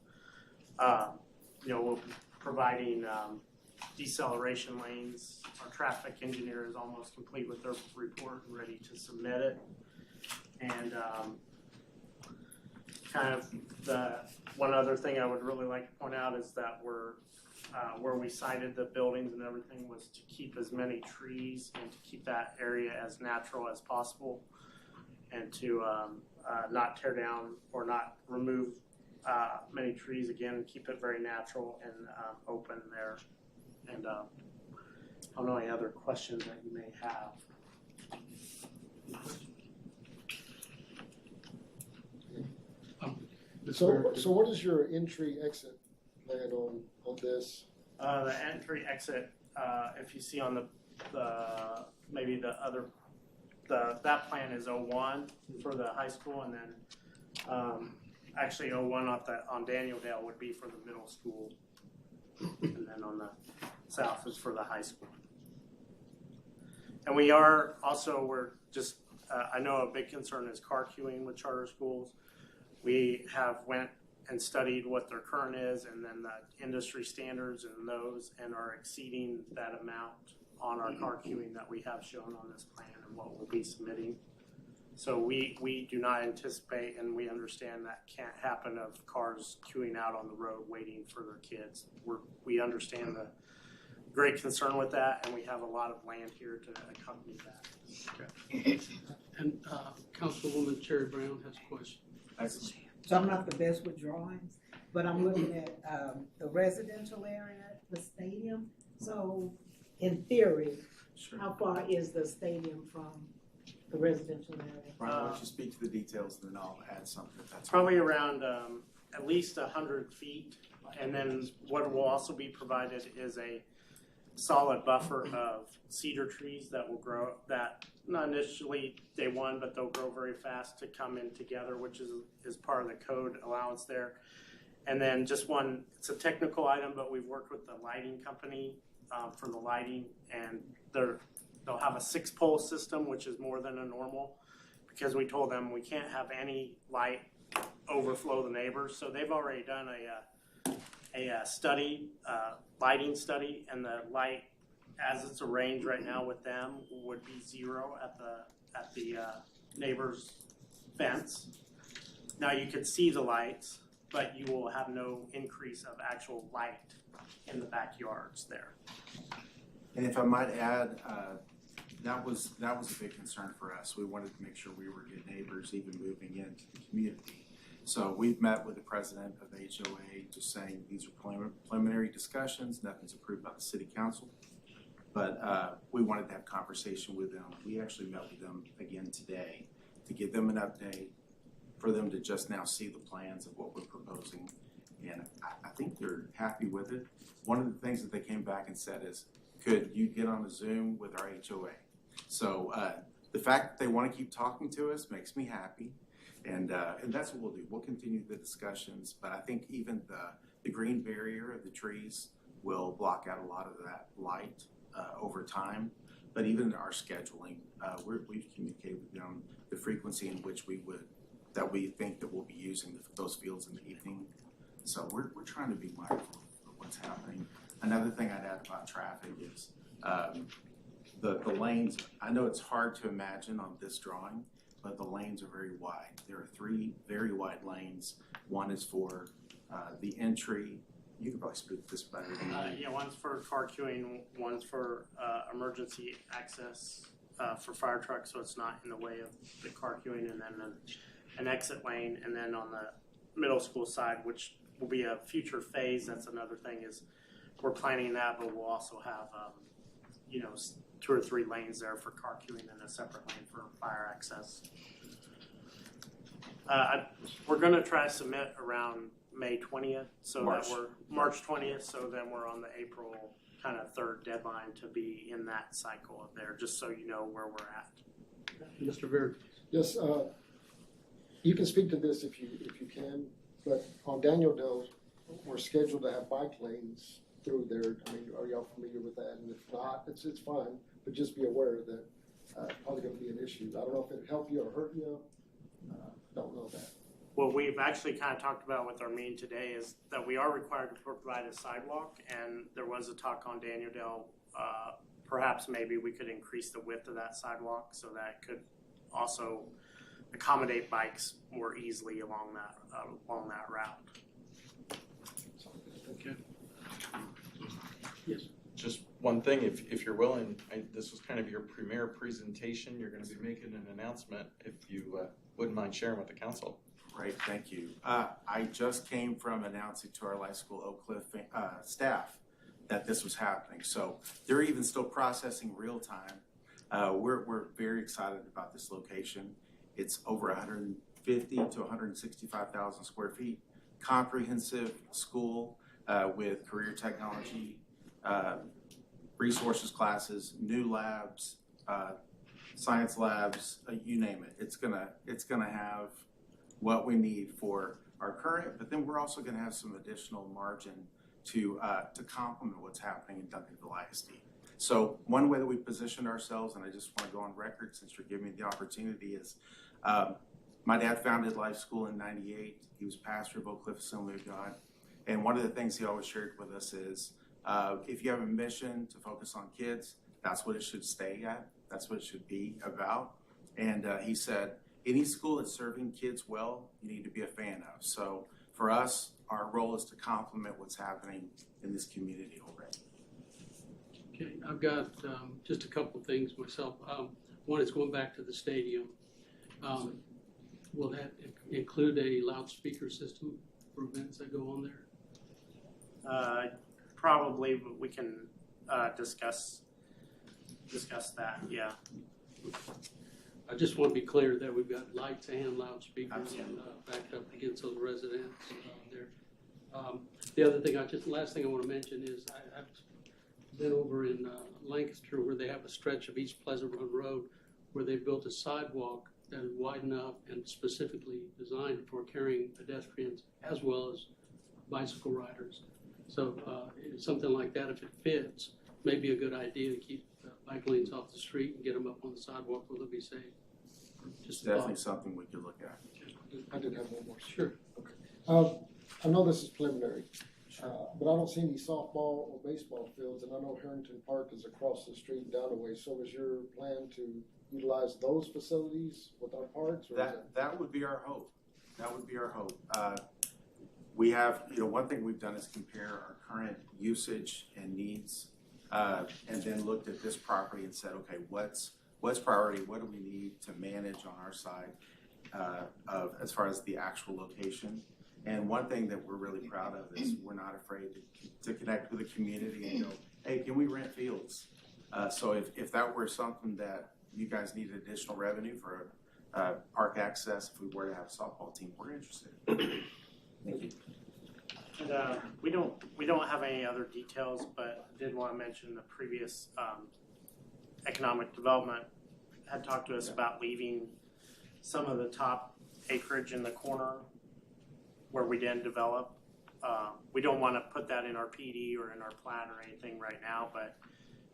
we'll be providing deceleration lanes. Our traffic engineer is almost complete with their report and ready to submit it. And kind of the one other thing I would really like to point out is that where we sited the buildings and everything was to keep as many trees and to keep that area as natural as possible, and to not tear down or not remove many trees again, and keep it very natural and open there. And I don't know any other questions that you may have. So what is your entry exit plan on this? The entry exit, if you see on maybe that plan is 01 for the high school, and then actually 01 on Daniel-Dale would be for the middle school, and then on the south is for the high school. And we're just, I know a big concern is car queuing with charter schools. We have went and studied what their current is and then the industry standards and those, and are exceeding that amount on our car queuing that we have shown on this plan and what we'll be submitting. So we do not anticipate, and we understand that can't happen, of cars queuing out on the road waiting for their kids. We understand the great concern with that, and we have a lot of land here to accompany that. And Councilwoman Cherry Brown has a question. Excellent. So I'm not the best with drawings, but I'm looking at the residential area, the stadium. So in theory, how far is the stadium from the residential area? Brian, why don't you speak to the details, and then I'll add something if that's probably around at least 100 feet. And then what will also be provided is solid buffer of cedar trees that will grow, that not initially day one, but they'll grow very fast to come in together, which is part of the code allowance there. And then just one, it's a technical item, but we've worked with the lighting company for the lighting, and they'll have a 6-pole system, which is more than a normal, because we told them we can't have any light overflow the neighbors. So they've already done a study, lighting study, and the light as it's arranged right now with them would be 0 at the neighbor's fence. Now you could see the lights, but you will have no increase of actual light in the backyards there. And if I might add, that was a big concern for us. We wanted to make sure we were good neighbors, even moving into the community. So we've met with the president of the HOA, just saying these are preliminary discussions. Nothing's approved by the city council, but we wanted to have conversation with them. We actually met with them again today to give them an update, for them to just now see the plans of what we're proposing. And I think they're happy with it. One of the things that they came back and said is, could you get on a Zoom with our HOA? So the fact that they want to keep talking to us makes me happy. And that's what we'll do. We'll continue the discussions, but I think even the green barrier of the trees will block out a lot of that light over time. But even our scheduling, we've communicated with them the frequency in which we think that we'll be using those fields in the evening. So we're trying to be mindful of what's happening. Another thing I'd add about traffic is the lanes. I know it's hard to imagine on this drawing, but the lanes are very wide. There are 3 very wide lanes. One is for the entry. You could probably speak this better than me. Yeah, one's for car queuing, one's for emergency access for fire trucks, so it's not in the way of the car queuing, and then an exit lane. And then on the middle school side, which will be a future phase, that's another thing, is we're planning that, but we'll also have 2 or 3 lanes there for car queuing and a separate lane for fire access. We're going to try to submit around May 20th, so that we're March 20th, so then we're on the April kind of 3rd deadline to be in that cycle of there, just so you know where we're at. Mr. Beard. Yes, you can speak to this if you can, but on Daniel Dale, we're scheduled to have bike lanes through there. I mean, are y'all familiar with that? And if not, it's fine, but just be aware that it's probably going to be an issue. I don't know if it helped you or hurt you. Don't know that. What we've actually kind of talked about with our meeting today is that we are required to provide a sidewalk, and there was a talk on Daniel Dale. Perhaps maybe we could increase the width of that sidewalk so that it could also accommodate bikes more easily along that route. Okay. Yes. Just one thing, if you're willing, this was kind of your premiere presentation. You're going to be making an announcement. If you wouldn't mind sharing with the council. Great, thank you. I just came from announcing to our Life School Oak Cliff staff that this was happening. So they're even still processing real time. We're very excited about this location. It's over 150 to 165,000 square feet. Comprehensive school with career technology, resources classes, new labs, science labs, you name it. It's gonna have what we need for our current, but then we're also gonna have some additional margin to complement what's happening in Duncanville ISD. So one way that we positioned ourselves, and I just want to go on record since you're giving me the opportunity, is my dad founded Life School in '98. He was pastor of Oak Cliff Assembly of God. And one of the things he always shared with us is, if you have a mission to focus on kids, that's what it should stay at. That's what it should be about. And he said, any school that's serving kids well, you need to be a fan of. So for us, our role is to complement what's happening in this community already. Okay, I've got just a couple of things myself. One is going back to the stadium. Will that include a loudspeaker system for events that go on there? Probably, but we can discuss that. Yeah. I just want to be clear that we've got lights and loudspeakers backed up against those residents there. The other thing, last thing I want to mention is I've Then over in Lancaster, where they have a stretch of East Pleasant Run Road, where they built a sidewalk that is wide enough and specifically designed for carrying pedestrians as well as bicycle riders. So something like that, if it fits, may be a good idea to keep bike lanes off the street and get them up on the sidewalk where they'll be safe. Just definitely something we could look at. I did have one more. Sure. Okay. I know this is preliminary, but I don't see any softball or baseball fields, and I know Harrington Park is across the street and down the way. So is your plan to utilize those facilities with our parks? Or That would be our hope. That would be our hope. We have, one thing we've done is compare our current usage and needs, and then looked at this property and said, okay, what's priority? What do we need to manage on our side of as far as the actual location? And one thing that we're really proud of is we're not afraid to connect with the community and go, hey, can we rent fields? So if that were something that you guys needed additional revenue for park access, if we were to have a softball team, we're interested. Thank you. And we don't have any other details, but I did want to mention the previous economic development had talked to us about leaving some of the top acreage in the corner where we didn't develop. We don't want to put that in our PD or in our plan or anything right now, but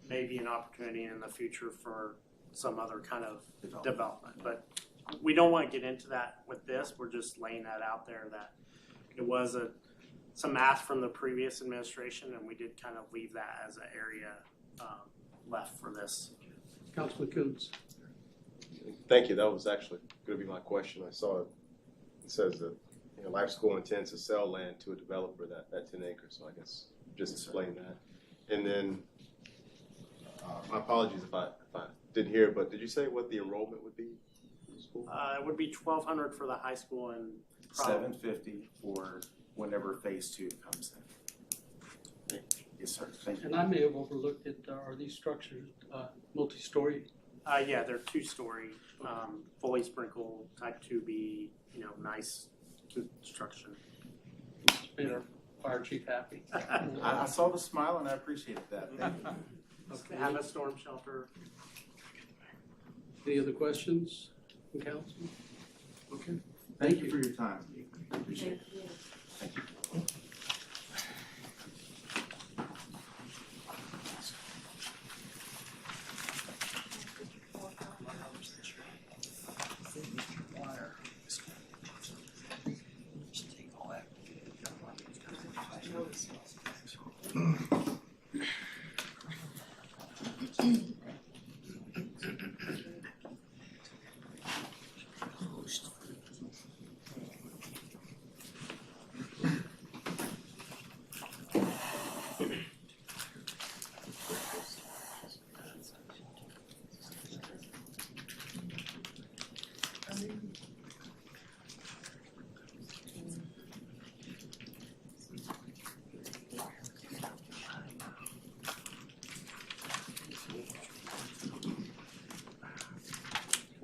maybe an opportunity in the future for some other kind of development. But we don't want to get into that with this. We're just laying that out there that it was some ask from the previous administration, and we did kind of leave that as an area left for this. Councilman Coons. Thank you. That was actually going to be my question. I saw it says that Life School intends to sell land to a developer that 10 acres. So I guess just explain that. And then my apologies if I didn't hear, but did you say what the enrollment would be for the school? It would be $1,200 for the high school and $750 for whenever phase 2 comes in. Yes, sir. Thank you. And I may have overlooked it. Are these structures multi-story? Yeah, they're 2-story, fully sprinkled, type 2B, nice construction. Made our fire chief happy. I saw the smile and I appreciated that. Thank you. Okay. Have a storm shelter. Any other questions from council? Okay. Thank you for your time. I appreciate it. Thank you.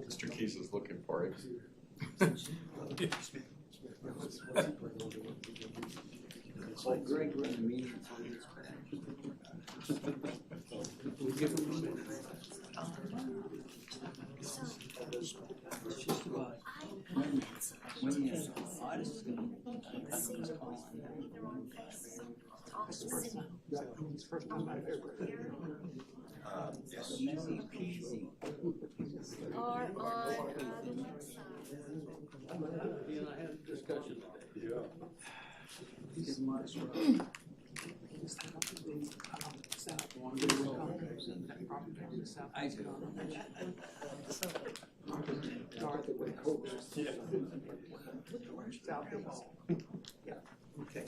Mr. Keys is looking for it. Like Greg in the meeting. We give him a minute. And I had a discussion today. Yeah. Okay.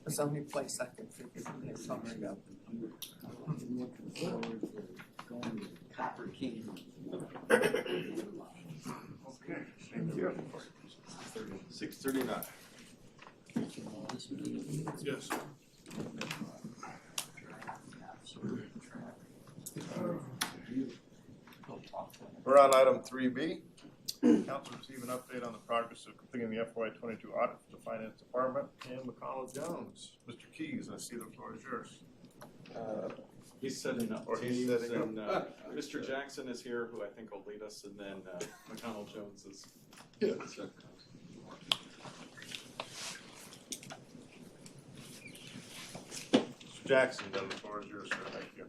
That's the only place I can figure something out. Copper King. Okay, thank you. 6:39. Yes. We're on item 3B. Council receive an update on the progress of completing the FY22 audit for the Finance Department, and McConnell Jones. Mr. Keys, I see the floor is yours. He's setting up Or he's teams, setting and up. Mr. Jackson is here, who I think will lead us, and then McConnell Jones is. Yeah. So, Mr. Jackson, then the floor is yours, sir. Thank you.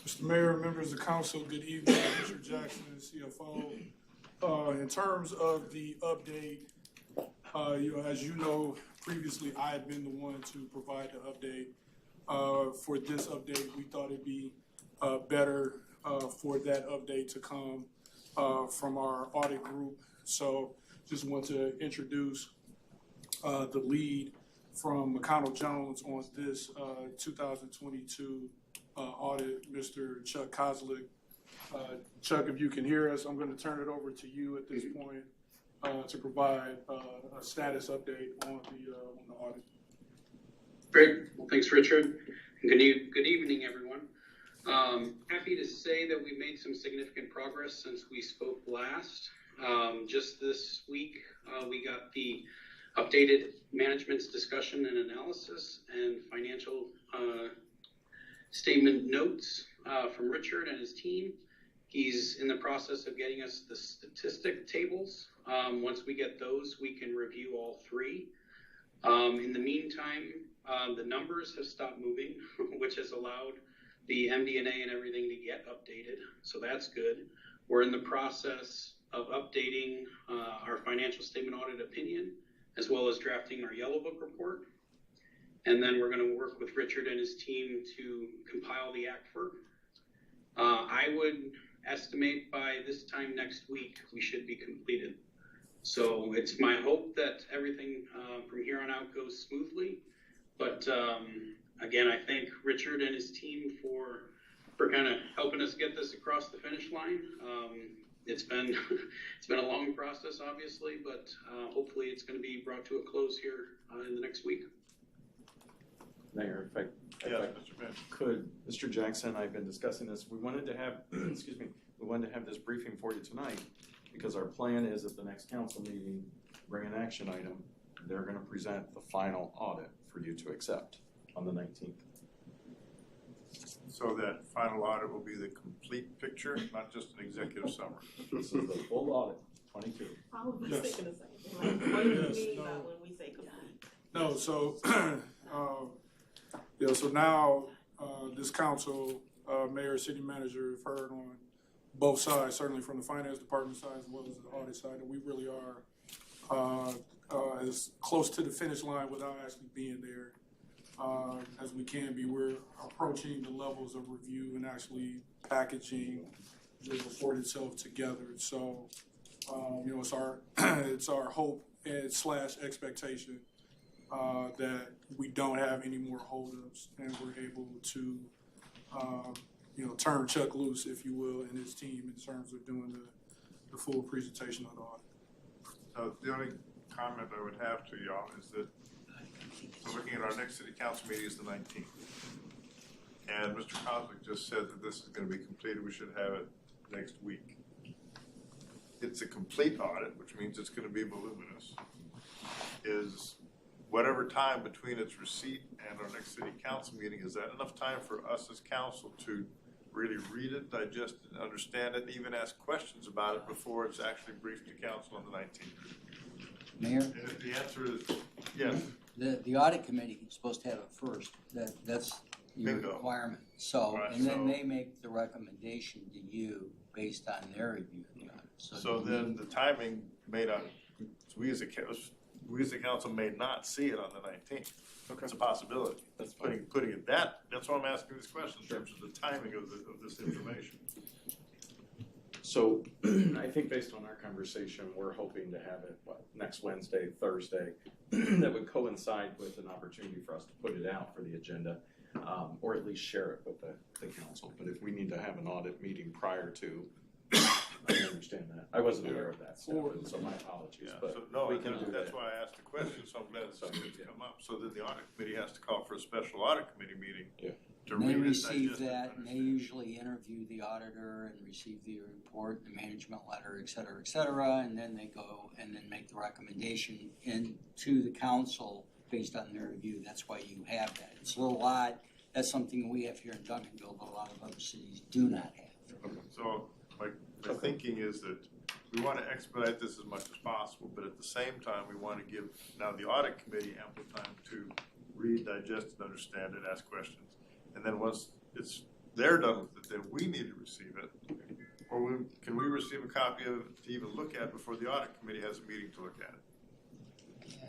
Mr. Mayor, members of council, good evening. Mr. Jackson, CFO. In terms of the update, as you know, previously I had been the one to provide the update. For this update, we thought it'd be better for that update to come from our audit group. So just want to introduce the lead from McConnell Jones on this 2022 audit, Mr. Chuck Kozlik. Chuck, if you can hear us, I'm going to turn it over to you at this point to provide a status update on the audit. Great. Well, thanks, Richard. Good evening, everyone. Happy to say that we made some significant progress since we spoke last. Just this week, we got the updated management's discussion and analysis and financial statement notes from Richard and his team. He's in the process of getting us the statistic tables. Once we get those, we can review all three. In the meantime, the numbers have stopped moving, which has allowed the MD&A and everything to get updated. So that's good. We're in the process of updating our financial statement audit opinion, as well as drafting our Yellow Book report. And then we're going to work with Richard and his team to compile the ACFR. I would estimate by this time next week, we should be completed. So it's my hope that everything from here on out goes smoothly. But again, I thank Richard and his team for kind of helping us get this across the finish line. It's been a long process, obviously, but hopefully it's going to be brought to a close here in the next week. Mayor, if I could, Mr. Jackson, I've been discussing this. We wanted to have, excuse me, we wanted to have this briefing for you tonight because our plan is at the next council meeting, bring an action item. They're going to present the final audit for you to accept on the 19th. So that final audit will be the complete picture, not just an executive summary. This is the full audit, 22. All of us Yes. thinking the same thing. Like, what do you Yes, mean no. by when we say complete? No, so, so now this council, mayor, city manager have heard on both sides, certainly from the finance department side as well as the audit side, that we really are as close to the finish line without actually being there as we can be. We're approaching the levels of review and actually packaging the report itself together. So, it's our hope and / expectation that we don't have any more holdups and we're able to, turn Chuck loose, if you will, and his team in terms of doing the full presentation of the audit. The only comment I would have to y'all is that we're looking at our next city council meeting is the 19th. And Mr. Kozlik just said that this is going to be completed. We should have it next week. It's a complete audit, which means it's going to be voluminous. Is whatever time between its receipt and our next city council meeting, is that enough time for us as council to really read it, digest it, and understand it, and even ask questions about it before it's actually briefed to council on the 19th? Mayor? And if the answer is yes. The audit committee is supposed to have it first. That's your Bingo. requirement. So, Right, and then so- they make the recommendation to you based on their review of the audit. So then the timing may not, we as a council may not see it on the 19th. Okay. It's a possibility. That's Putting it that's why I'm asking this question in terms of the timing of this information. So I think based on our conversation, we're hoping to have it, next Wednesday, Thursday, that would coincide with an opportunity for us to put it out for the agenda, or at least share it with the council. But if we need to have an audit meeting prior to, I understand that. I wasn't aware of that, so my apologies. Yeah, But so no, we can do that's that. why I asked the question, so I'm glad it's come up. So then the audit committee has to call for a special audit committee meeting to They read it, receive digest it, that, and they understand. usually interview the auditor and receive the report, the management letter, et cetera, and then they go and then make the recommendation to the council based on their review. That's why you have that. It's a little odd. That's something we have here in Duncanville, but a lot of other cities do not have. So my thinking is that we want to expedite this as much as possible, but at the same time, we want to give now the audit committee ample time to read, digest, and understand it, ask questions. And then once they're done with it, then we need to receive it. Or can we receive a copy of it to even look at before the audit committee has a meeting to look at it?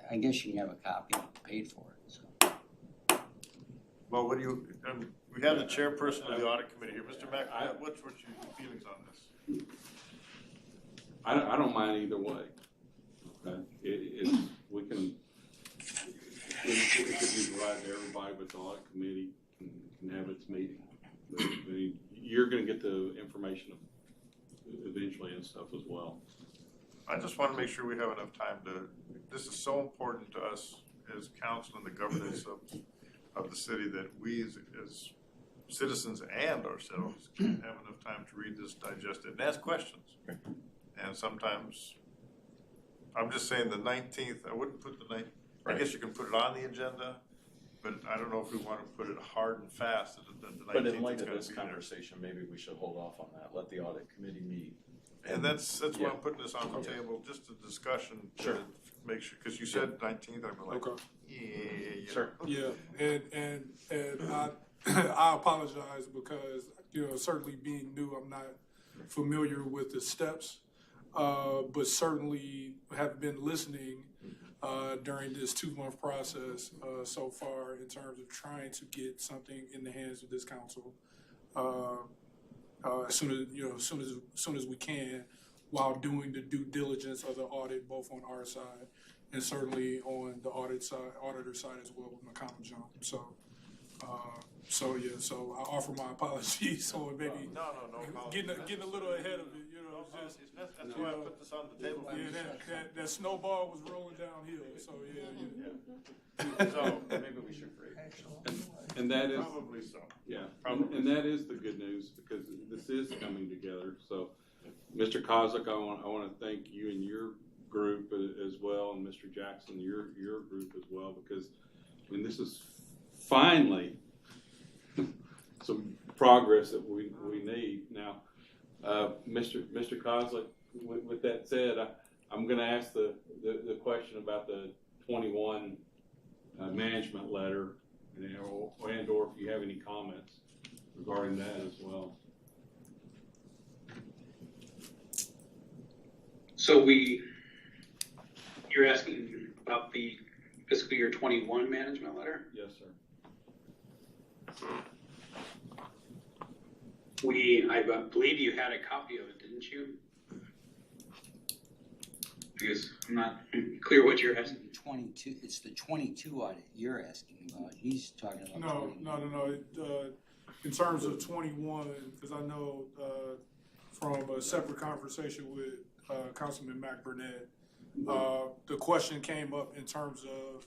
I guess you can have a copy paid for it. So. Well, what do you, we have the chairperson of the audit committee here. Mr. Mack, what's your feelings on this? I don't mind either way. Okay, we can it could be provided to everybody, but the audit committee can have its meeting. But, you're going to get the information eventually and stuff as well. I just want to make sure we have enough time this is so important to us as council and the governance of the city that we as citizens and ourselves can have enough time to read this, digest it, and ask questions. And sometimes, I'm just saying the 19th, I wouldn't put the 19th, I guess you can put it on the agenda, but I don't know if we want to put it hard and fast that the 19th But in light is of gonna this be there. conversation, maybe we should hold off on that, let the audit committee meet. And that's why Yeah. I'm putting this on the Okay. table, just a discussion Sure. to make sure, because you said 19th, I'm like, Okay. yeah, you Sure. know. Yeah, and I I apologize because, you know, certainly being new, I'm not familiar with the steps, but certainly have been listening during this 2-month process so far in terms of trying to get something in the hands of this council as soon as we can, while doing the due diligence of the audit, both on our side and certainly on the auditor side as well with McConnell John. So I offer my apologies on maybe No getting a little ahead of it. You know, it's just that's why I put this on the table. yeah, that snowball was rolling downhill. So So maybe we should break. And that is Probably so. Yeah, Probably and that is the good news because this is coming together. So, Mr. Kozlik, I want to thank you and your group as well, and Mr. Jackson, your group as well, because I mean this is finally some progress that we need now. Mr. Kozlik, with that said, I'm going to ask the question about the 21 management letter. And or if you have any comments regarding that as well. So you're asking about the fiscal year 21 management letter? Yes, sir. I believe you had a copy of it, didn't you? Because I'm not clear what you're asking. 22. It's the 22 audit you're asking about. He's talking about. No. In terms of 21, because I know from a separate conversation with Councilman Mac Burnett, the question came up in terms of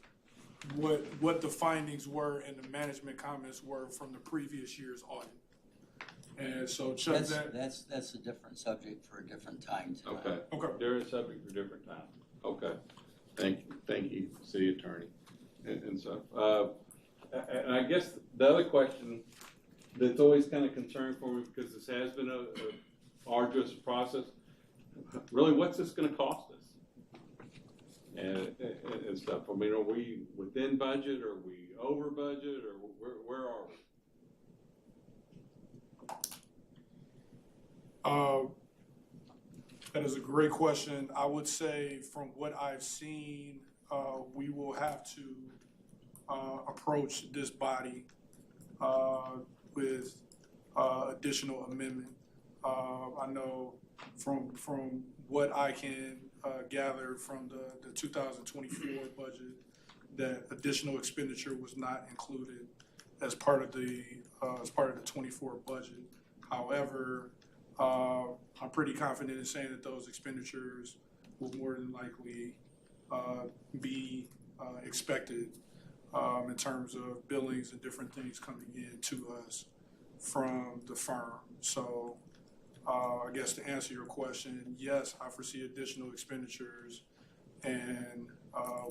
what the findings were and the management comments were from the previous year's audit. And so that's a different subject for a different time tonight. Okay. They're a subject for a different time. Okay. Thank you, City Attorney, and so. And I guess the other question that's always kind of concerning for me, because this has been a arduous process. Really, what's this going to cost us? And stuff. I mean, are we within budget? Are we over budget? Or where are we? That is a great question. I would say from what I've seen, we will have to approach this body with additional amendment. I know from what I can gather from the 2024 budget that additional expenditure was not included as part of the 24 budget. However, I'm pretty confident in saying that those expenditures will more than likely be expected in terms of billings and different things coming in to us from the firm. So I guess to answer your question, yes, I foresee additional expenditures and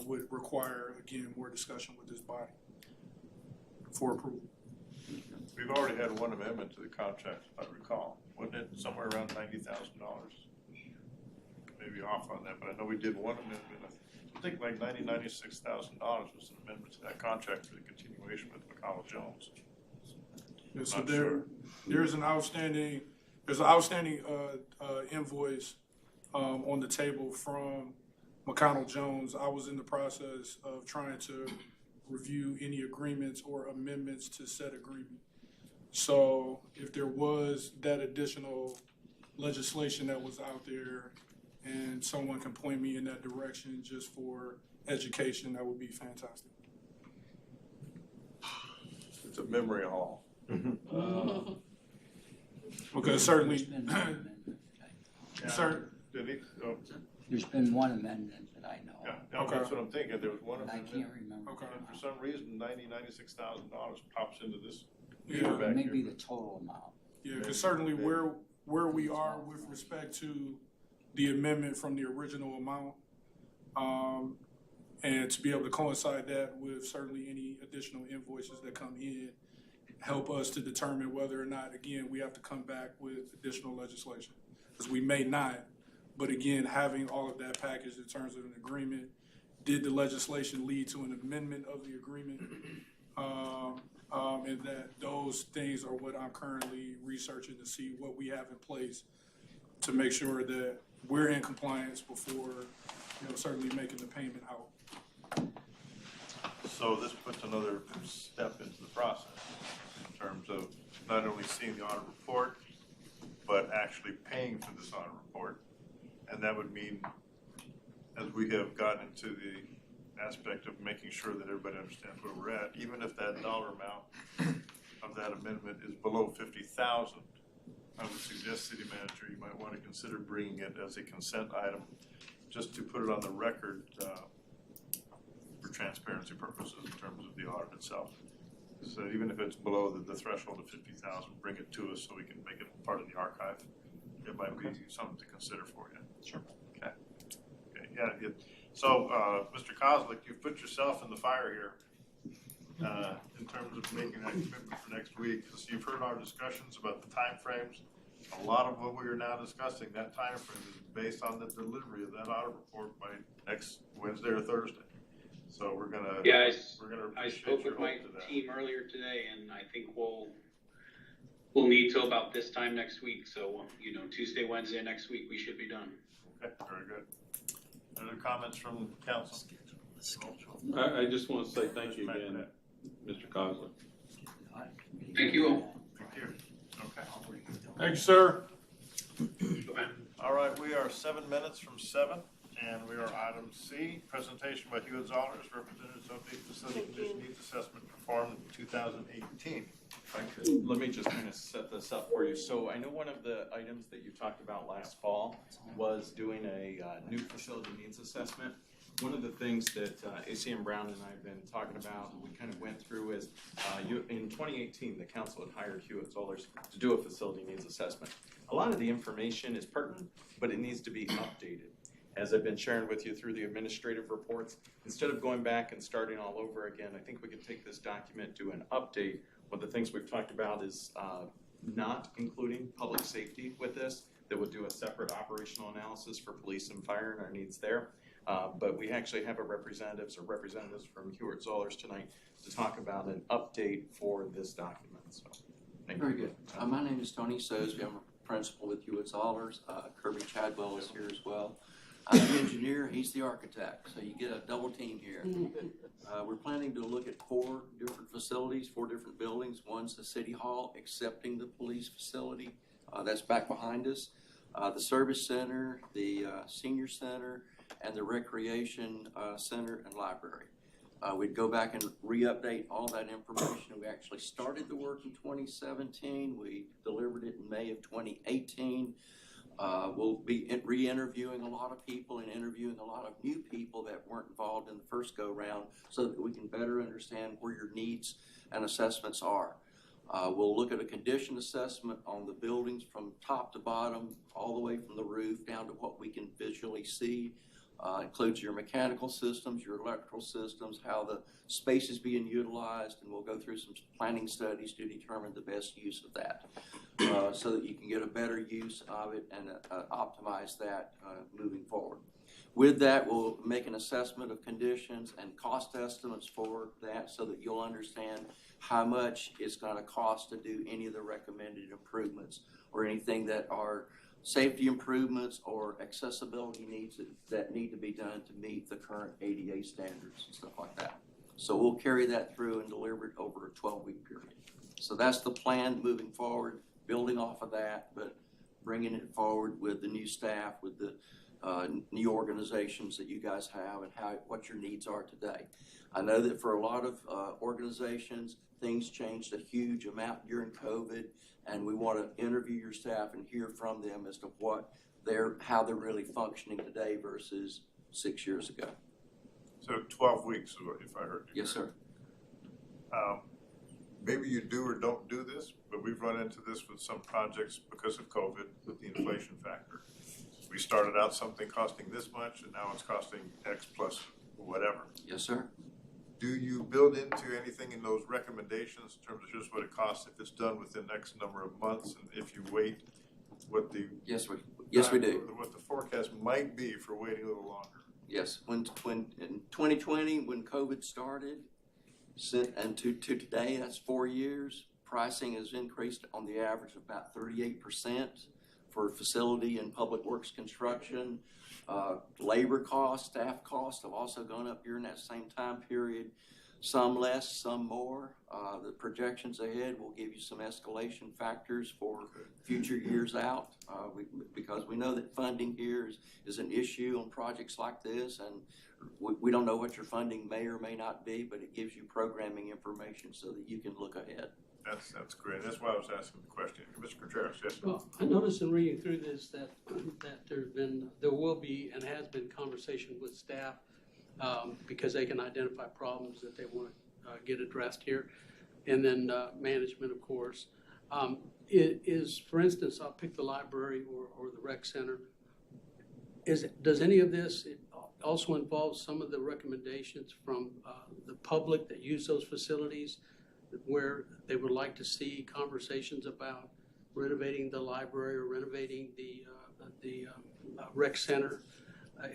would require, again, more discussion with this body for approval. We've already had one amendment to the contract, if I recall. Wasn't it somewhere around $90,000? Maybe off on that, but I know we did one amendment. I think like $96,000 was an amendment to that contract for the continuation with McConnell Jones. Yeah, so Not sure. there's an outstanding invoice on the table from McConnell Jones. I was in the process of trying to review any agreements or amendments to said agreement. So if there was that additional legislation that was out there and someone can point me in that direction just for education, that would be fantastic. It's a memory hall. Because certainly, Did he? Oh. There's been one amendment that I know of. Yeah, that's what I'm thinking. There was one I amendment. can't remember. And for some reason, $96,000 pops into this. Yeah, back Maybe here. the total amount. yeah, because certainly where we are with respect to the amendment from the original amount, and to be able to coincide that with certainly any additional invoices that come in, help us to determine whether or not, again, we have to come back with additional legislation. Because we may not, but again, having all of that packaged in terms of an agreement, did the legislation lead to an amendment of the agreement? And that those things are what I'm currently researching to see what we have in place to make sure that we're in compliance before, certainly making the payment out. So this puts another step into the process in terms of not only seeing the audit report, but actually paying for this audit report. And that would mean, as we have gotten into the aspect of making sure that everybody understands where we're at, even if that dollar amount of that amendment is below $50,000, I would suggest, City Manager, you might want to consider bringing it as a consent item, just to put it on the record for transparency purposes in terms of the audit itself. So even if it's below the threshold of $50,000, bring it to us so we can make it part of the archive. It might be something to consider for you. Sure. Okay. Yeah. So, Mr. Kozlik, you've put yourself in the fire here in terms of making that commitment for next week. So you've heard our discussions about the timeframes. A lot of what we are now discussing, that timeframe is based on the delivery of that audit report by next Wednesday or Thursday. So we're gonna I spoke with my team earlier today, and I think we'll need till about this time next week. So Tuesday, Wednesday next week, we should be done. Okay, very good. Other comments from council? I just want to say thank you again, Mr. Kozlik. Thank you all. Thank you. Okay. Thank you, sir. All right, we are 7 minutes from 7, and we are item C, presentation by Hewitt Zollers, representatives of the Facility Condition Needs Assessment performed in 2018. If I could, let me just kind of set this up for you. So I know one of the items that you talked about last fall was doing a new facility needs assessment. One of the things that ACM Brown and I have been talking about, and we kind of went through, is in 2018, the council had hired Hewitt Zollers to do a facility needs assessment. A lot of the information is pertinent, but it needs to be updated. As I've been sharing with you through the administrative reports, instead of going back and starting all over again, I think we could take this document, do an update. One of the things we've talked about is not including public safety with this, that would do a separate operational analysis for police and fire and our needs there. But we actually have representatives from Hewitt Zollers tonight to talk about an update for this document. So, very good. My name is Tony Sosby. I'm a principal with Hewitt Zollers. Kirby Chadwell is here as well. I'm the engineer, he's the architect, so you get a double team here. We're planning to look at 4 different facilities, 4 different buildings. One's the City Hall, accepting the police facility. That's back behind us. The Service Center, the Senior Center, and the Recreation Center and Library. We'd go back and re-update all that information. We actually started the work in 2017. We delivered it in May of 2018. We'll be re-interviewing a lot of people and interviewing a lot of new people that weren't involved in the first go-round so that we can better understand where your needs and assessments are. We'll look at a condition assessment on the buildings from top to bottom, all the way from the roof down to what we can visually see. Includes your mechanical systems, your electrical systems, how the space is being utilized, and we'll go through some planning studies to determine the best use of that so that you can get a better use of it and optimize that moving forward. With that, we'll make an assessment of conditions and cost estimates for that so that you'll understand how much it's going to cost to do any of the recommended improvements or anything that are safety improvements or accessibility needs that need to be done to meet the current ADA standards and stuff like that. So we'll carry that through and deliver it over a 12-week period. So that's the plan moving forward, building off of that, but bringing it forward with the new staff, with the new organizations that you guys have and what your needs are today. I know that for a lot of organizations, things changed a huge amount during COVID, and we want to interview your staff and hear from them as to how they're really functioning today versus 6 years ago. So 12 weeks, if I heard you. Yes, sir. Maybe you do or don't do this, but we've run into this with some projects because of COVID with the inflation factor. We started out something costing this much, and now it's costing X plus whatever. Yes, sir. Do you build into anything in those recommendations in terms of just what it costs if it's done within X number of months, and if you wait, what the yes we do. What the forecast might be for waiting a little longer? Yes, when in 2020 when COVID started, and to today, that's 4 years. Pricing has increased on the average of about 38% for facility and public works construction. Labor costs, staff costs have also gone up during that same time period. Some less, some more. The projections ahead will give you some escalation factors for future years out because we know that funding here is an issue on projects like this, and we don't know what your funding may or may not be, but it gives you programming information so that you can look ahead. That's great. That's why I was asking the question. Mr. Contreras, yes? Well, I noticed in reading through this that there will be and has been conversation with staff because they can identify problems that they want to get addressed here, and then management, of course. For instance, I'll pick the library or the rec center. Does any of this also involve some of the recommendations from the public that use those facilities, where they would like to see conversations about renovating the library or renovating the rec center?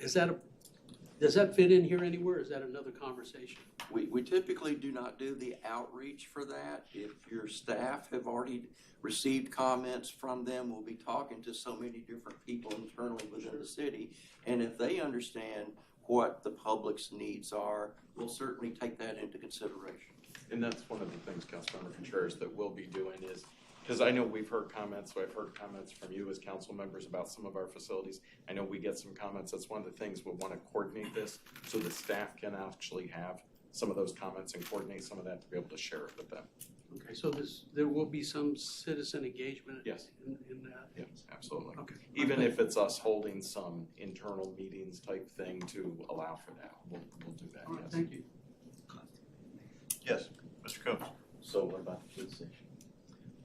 Does that fit in here anywhere, or is that another conversation? We typically do not do the outreach for that. If your staff have already received comments from them, we'll be talking to so many different people internally within the city, and if they understand what the public's needs are, we'll certainly take that into consideration. And that's one of the things, Councilmember Contreras, that we'll be doing is, because I know we've heard comments, so I've heard comments from you as council members about some of our facilities. I know we get some comments. That's one of the things we'll want to coordinate this so the staff can actually have some of those comments and coordinate some of that to be able to share it with them. Okay, so there will be some citizen engagement yes. in that? Yes, absolutely. Okay. Even if it's us holding some internal meetings type thing to allow for that, we'll do that, All right, yes. thank you. Yes, Mr. Combs. So what about the police station?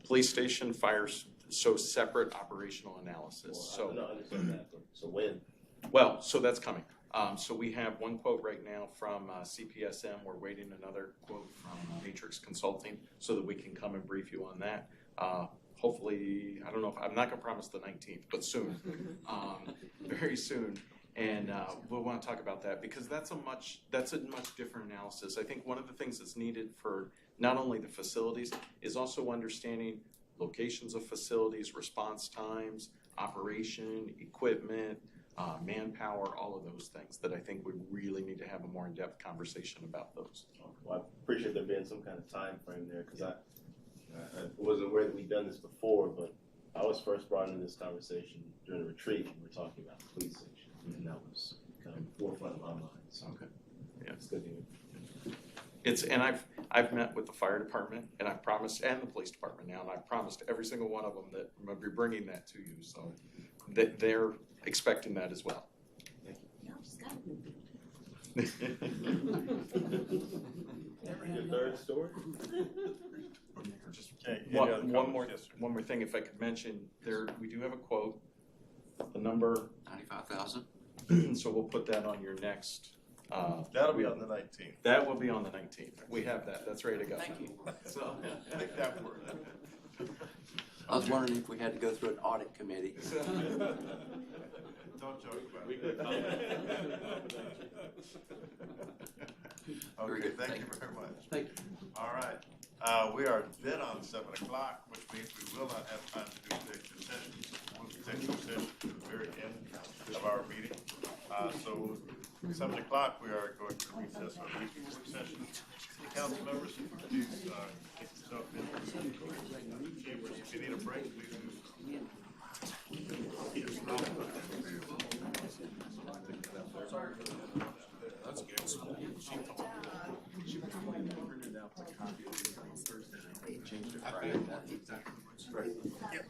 Police station fires, so separate operational analysis. Well, I don't understand that, but so when? Well, so that's coming. So we have one quote right now from CPSM. We're waiting another quote from Matrix Consulting so that we can come and brief you on that. Hopefully, I don't know if I'm not going to promise the 19th, but soon, very soon. And we'll want to talk about that because that's a much different analysis. I think one of the things that's needed for not only the facilities is also understanding locations of facilities, response times, operation, equipment, manpower, all of those things that I think we really need to have a more in-depth conversation about those. Well, I appreciate there being some kind of time frame there because I wasn't aware that we'd done this before, but I was first brought into this conversation during a retreat when we were talking about the police station. And that was kind of forefront of my mind. So okay, yeah, it's good to hear. And I've met with the fire department, and I've promised, and the police department now, and I've promised every single one of them that I'm going to be bringing that to you. So they're expecting that as well. Y'all just got a new Your third story? Okay, any other comments? One more thing, if I could mention, we do have a quote, the number. 95,000. So we'll put that on your next. That'll be on the 19th. That will be on the 19th. We have that. That's ready to go. Thank you. So, take that word. I was wondering if we had to go through an audit committee. Don't joke about We it. could come. Okay, thank you very much. Thank you. All right, we are dead on 7 o'clock, which means we will not have time to do executive sessions. We'll move executive session to the very end of our meeting. So 7 o'clock, we are going to recess our briefing work session. Council members, please get yourself in chambers. If you need a break, please do. That's good. She printed out the copy on Thursday night. They changed it Friday. That's exactly right. Yep.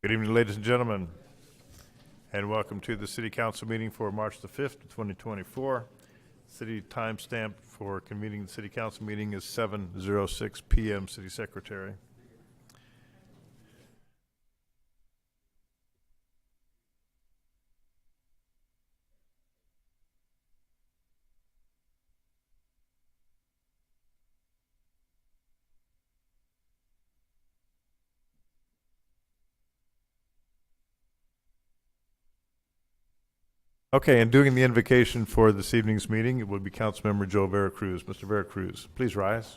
Good evening, ladies and gentlemen, and welcome to the City Council meeting for March the 5th, 2024. City timestamp for convening the City Council meeting is 7:06 p.m. City Secretary. Okay, and doing the invocation for this evening's meeting, it will be Councilmember Joe Veracruz. Mr. Veracruz, please rise.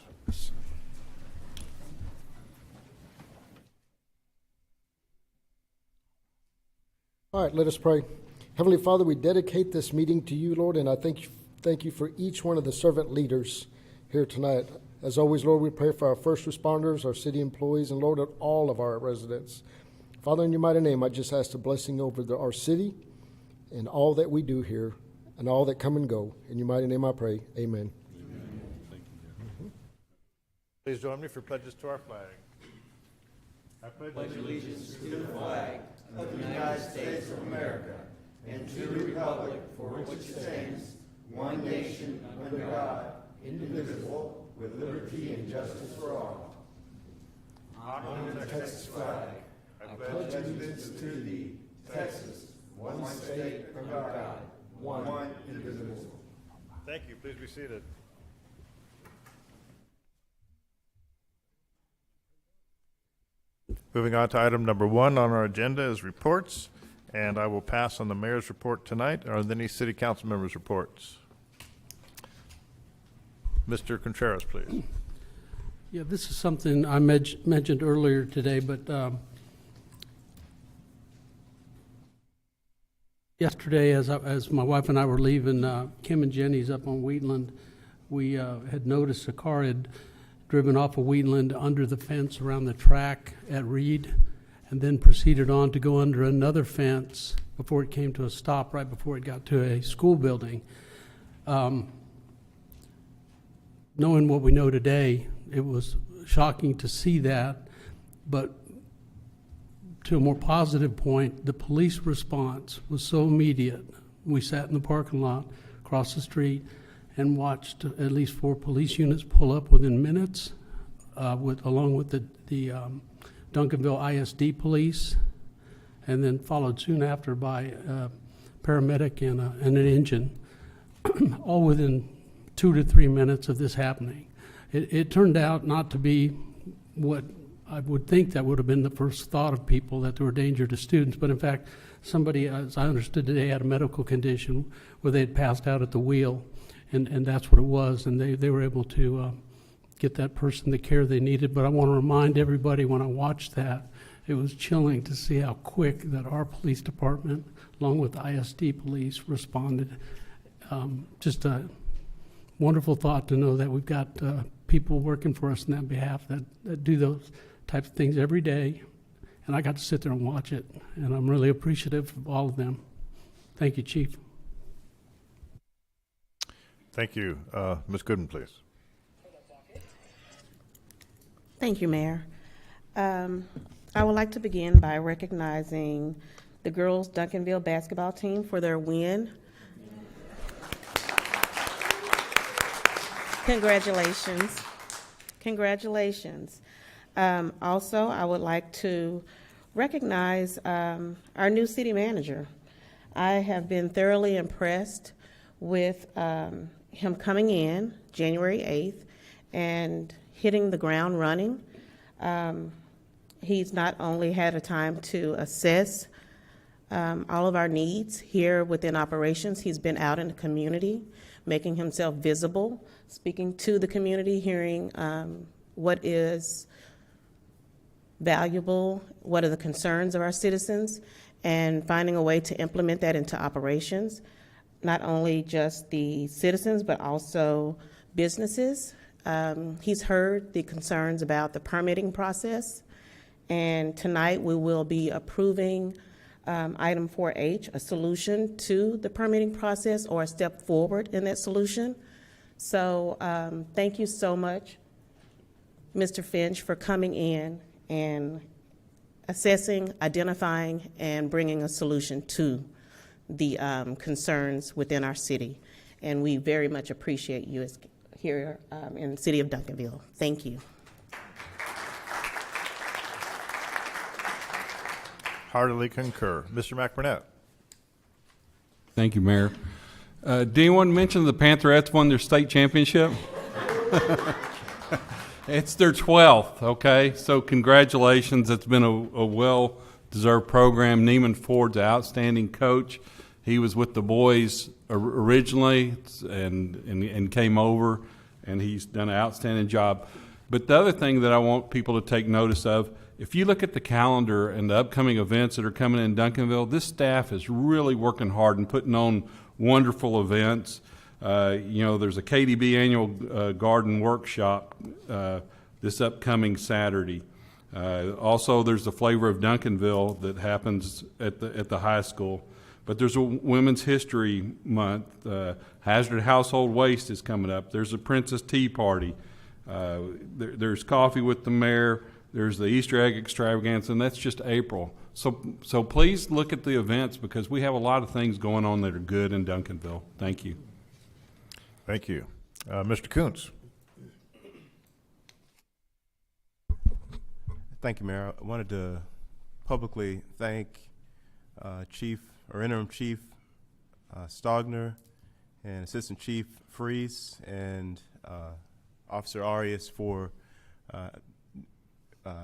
All right, let us pray. Heavenly Father, we dedicate this meeting to you, Lord, and I thank you for each one of the servant leaders here tonight. As always, Lord, we pray for our first responders, our city employees, and Lord, all of our residents. Father, in your mighty name, I just ask a blessing over our city and all that we do here and all that come and go. In your mighty name I pray, amen. Amen. Thank you. Please join me for pledges to our flag. I pledge allegiance to the flag of the United States of America and to the republic for which it stands, one nation under God, indivisible, with liberty and justice for all. Honor the Texas flag. I pledge allegiance to thee, Texas, one state under God, one indivisible. Thank you. Please be seated. Moving on to item number 1 on our agenda is reports, and I will pass on the mayor's report tonight. Are there any city council members' reports? Mr. Contreras, please. Yeah, this is something I mentioned earlier today, but yesterday, as my wife and I were leaving Kim and Jenny's up on Wheatland, we had noticed a car had driven off of Wheatland under the fence around the track at Reed, and then proceeded on to go under another fence before it came to a stop right before it got to a school building. Knowing what we know today, it was shocking to see that, but to a more positive point, the police response was so immediate. We sat in the parking lot across the street and watched at least 4 police units pull up within minutes, along with the Duncanville ISD police, and then followed soon after by a paramedic and an engine, all within 2 to 3 minutes of this happening. It turned out not to be what I would think that would have been the first thought of people, that there were danger to students, but in fact, somebody, as I understood today, had a medical condition where they had passed out at the wheel, and that's what it was, and they were able to get that person the care they needed. But I want to remind everybody, when I watched that, it was chilling to see how quick that our police department, along with the ISD police, responded. Just a wonderful thought to know that we've got people working for us on that behalf that do those types of things every day, and I got to sit there and watch it, and I'm really appreciative of all of them. Thank you, Chief. Thank you. Ms. Gooden, please. Thank you, Mayor. I would like to begin by recognizing the girls' Duncanville basketball team for their win. Congratulations. Congratulations. Also, I would like to recognize our new city manager. I have been thoroughly impressed with him coming in January 8th and hitting the ground running. He's not only had a time to assess all of our needs here within operations, he's been out in the community, making himself visible, speaking to the community, hearing what is valuable, what are the concerns of our citizens, and finding a way to implement that into operations. Not only just the citizens, but also businesses. He's heard the concerns about the permitting process, and tonight we will be approving item 4H, a solution to the permitting process or a step forward in that solution. So thank you so much, Mr. Finch, for coming in and assessing, identifying, and bringing a solution to the concerns within our city. And we very much appreciate you here in the city of Duncanville. Thank you. Heartily concur. Mr. McBurnett. Thank you, Mayor. Did anyone mention the Pantherettes won their state championship? It's their 12th, okay? So congratulations. It's been a well-deserved program. Neiman Ford's an outstanding coach. He was with the boys originally and came over, and he's done an outstanding job. But the other thing that I want people to take notice of, if you look at the calendar and the upcoming events that are coming in Duncanville, this staff is really working hard and putting on wonderful events. There's a KDB annual garden workshop this upcoming Saturday. Also, there's the Flavor of Duncanville that happens at the high school. But there's a Women's History Month. Hazard Household Waste is coming up. There's a Princess Tea Party. There's Coffee with the Mayor. There's the Easter Egg Extravaganza, and that's just April. So please look at the events because we have a lot of things going on that are good in Duncanville. Thank you. Thank you. Mr. Kuntz. Thank you, Mayor. I wanted to publicly thank Interim Chief Stogner and Assistant Chief Fries and Officer Arias for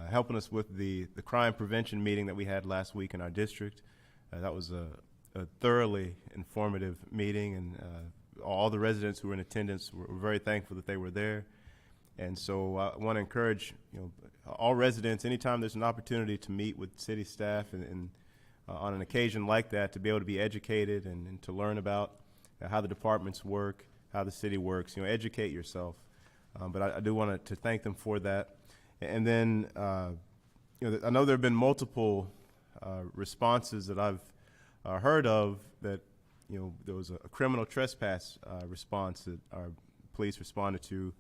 helping us with the crime prevention meeting that we had last week in our district. That was a thoroughly informative meeting, and all the residents who were in attendance were very thankful that they were there. And so I want to encourage all residents, anytime there's an opportunity to meet with city staff and on an occasion like that, to be able to be educated and to learn about how the departments work, how the city works. Educate yourself. But I do want to thank them for that. And then, I know there have been multiple responses that I've heard of that, there was a criminal trespass response that our police responded to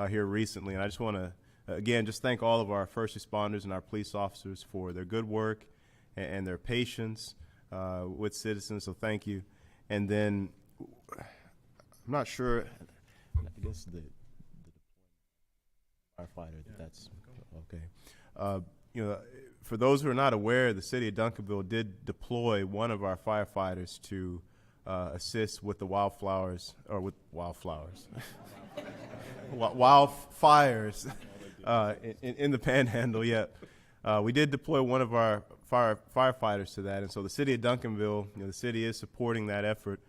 here recently. And I just want to, again, just thank all of our first responders and our police officers for their good work and their patience with citizens. So thank you. And then, I'm not sure, I guess the firefighter, that's okay. For those who are not aware, the city of Duncanville did deploy one of our firefighters to assist with the wildfires in the Panhandle. Yeah, we did deploy one of our firefighters to that, and so the city of Duncanville, the city is supporting that effort,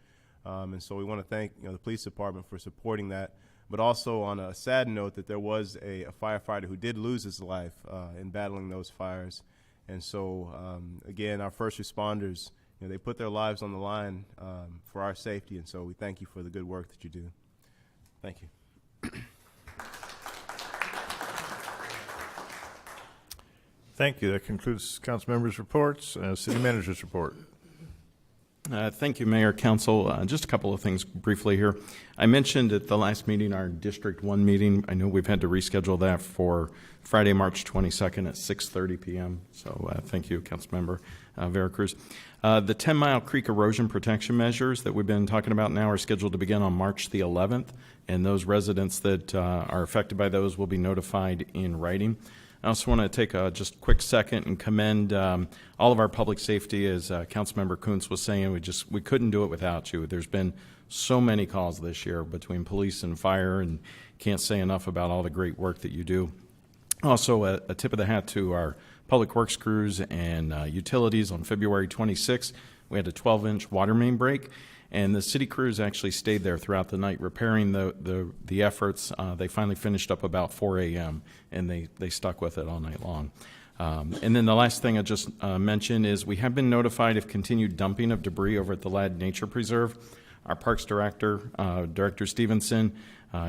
and so we want to thank the police department for supporting that. But also on a sad note that there was a firefighter who did lose his life in battling those fires. And so, again, our first responders, they put their lives on the line for our safety. And so we thank you for the good work that you do. Thank you. Thank you. That concludes council members' reports. City manager's report. Thank you, Mayor, Council. Just a couple of things briefly here. I mentioned at the last meeting, our District 1 meeting. I know we've had to reschedule that for Friday, March 22nd at 6:30 p.m. So thank you, Councilmember Veracruz. The 10 Mile Creek erosion protection measures that we've been talking about now are scheduled to begin on March the 11th, and those residents that are affected by those will be notified in writing. I also want to take just a quick second and commend all of our public safety. As Councilmember Kuntz was saying, we couldn't do it without you. There's been so many calls this year between police and fire, and can't say enough about all the great work that you do. Also, a tip of the hat to our public works crews and utilities. On February 26th, we had a 12-inch water main break, and the city crews actually stayed there throughout the night repairing the efforts. They finally finished up about 4 a.m., and they stuck with it all night long. And then the last thing I just mentioned is we have been notified of continued dumping of debris over at the Ladd Nature Preserve. Our Parks Director, Director Stevenson,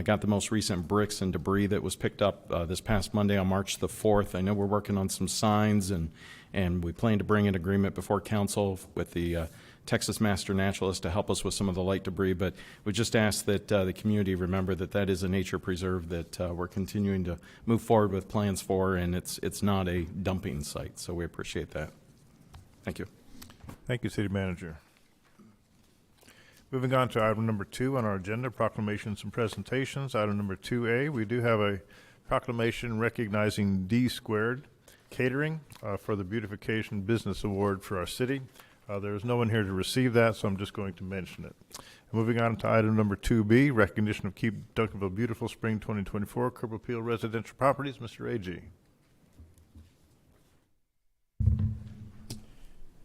got the most recent bricks and debris that was picked up this past Monday on March the 4th. I know we're working on some signs, and we plan to bring an agreement before council with the Texas master naturalist to help us with some of the light debris, but we just ask that the community remember that that is a nature preserve that we're continuing to move forward with plans for, and it's not a dumping site, so we appreciate that. Thank you. Thank you, City Manager. Moving on to item number 2 on our agenda, proclamations and presentations. Item number 2A, we do have a proclamation recognizing D Squared Catering for the Beautification Business Award for our city. There is no one here to receive that, so I'm just going to mention it. Moving on to item number 2B, recognition of Keep Duncanville Beautiful Spring 2024 Curb Appeal Residential Properties. Mr. A.G.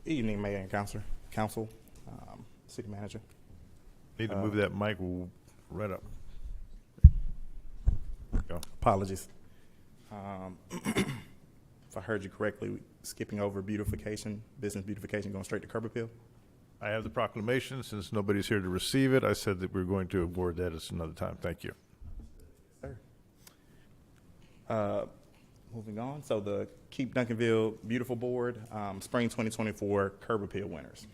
Evening, Mayor and Council, City Manager. Need to move that mic right up. Go. Apologies. If I heard you correctly, skipping over beautification, business beautification, going straight to curb appeal? I have the proclamation. Since nobody's here to receive it, I said that we're going to award that at another time. Thank you. Sir. Moving on, so the Keep Duncanville Beautiful Board, Spring 2024 curb appeal winners.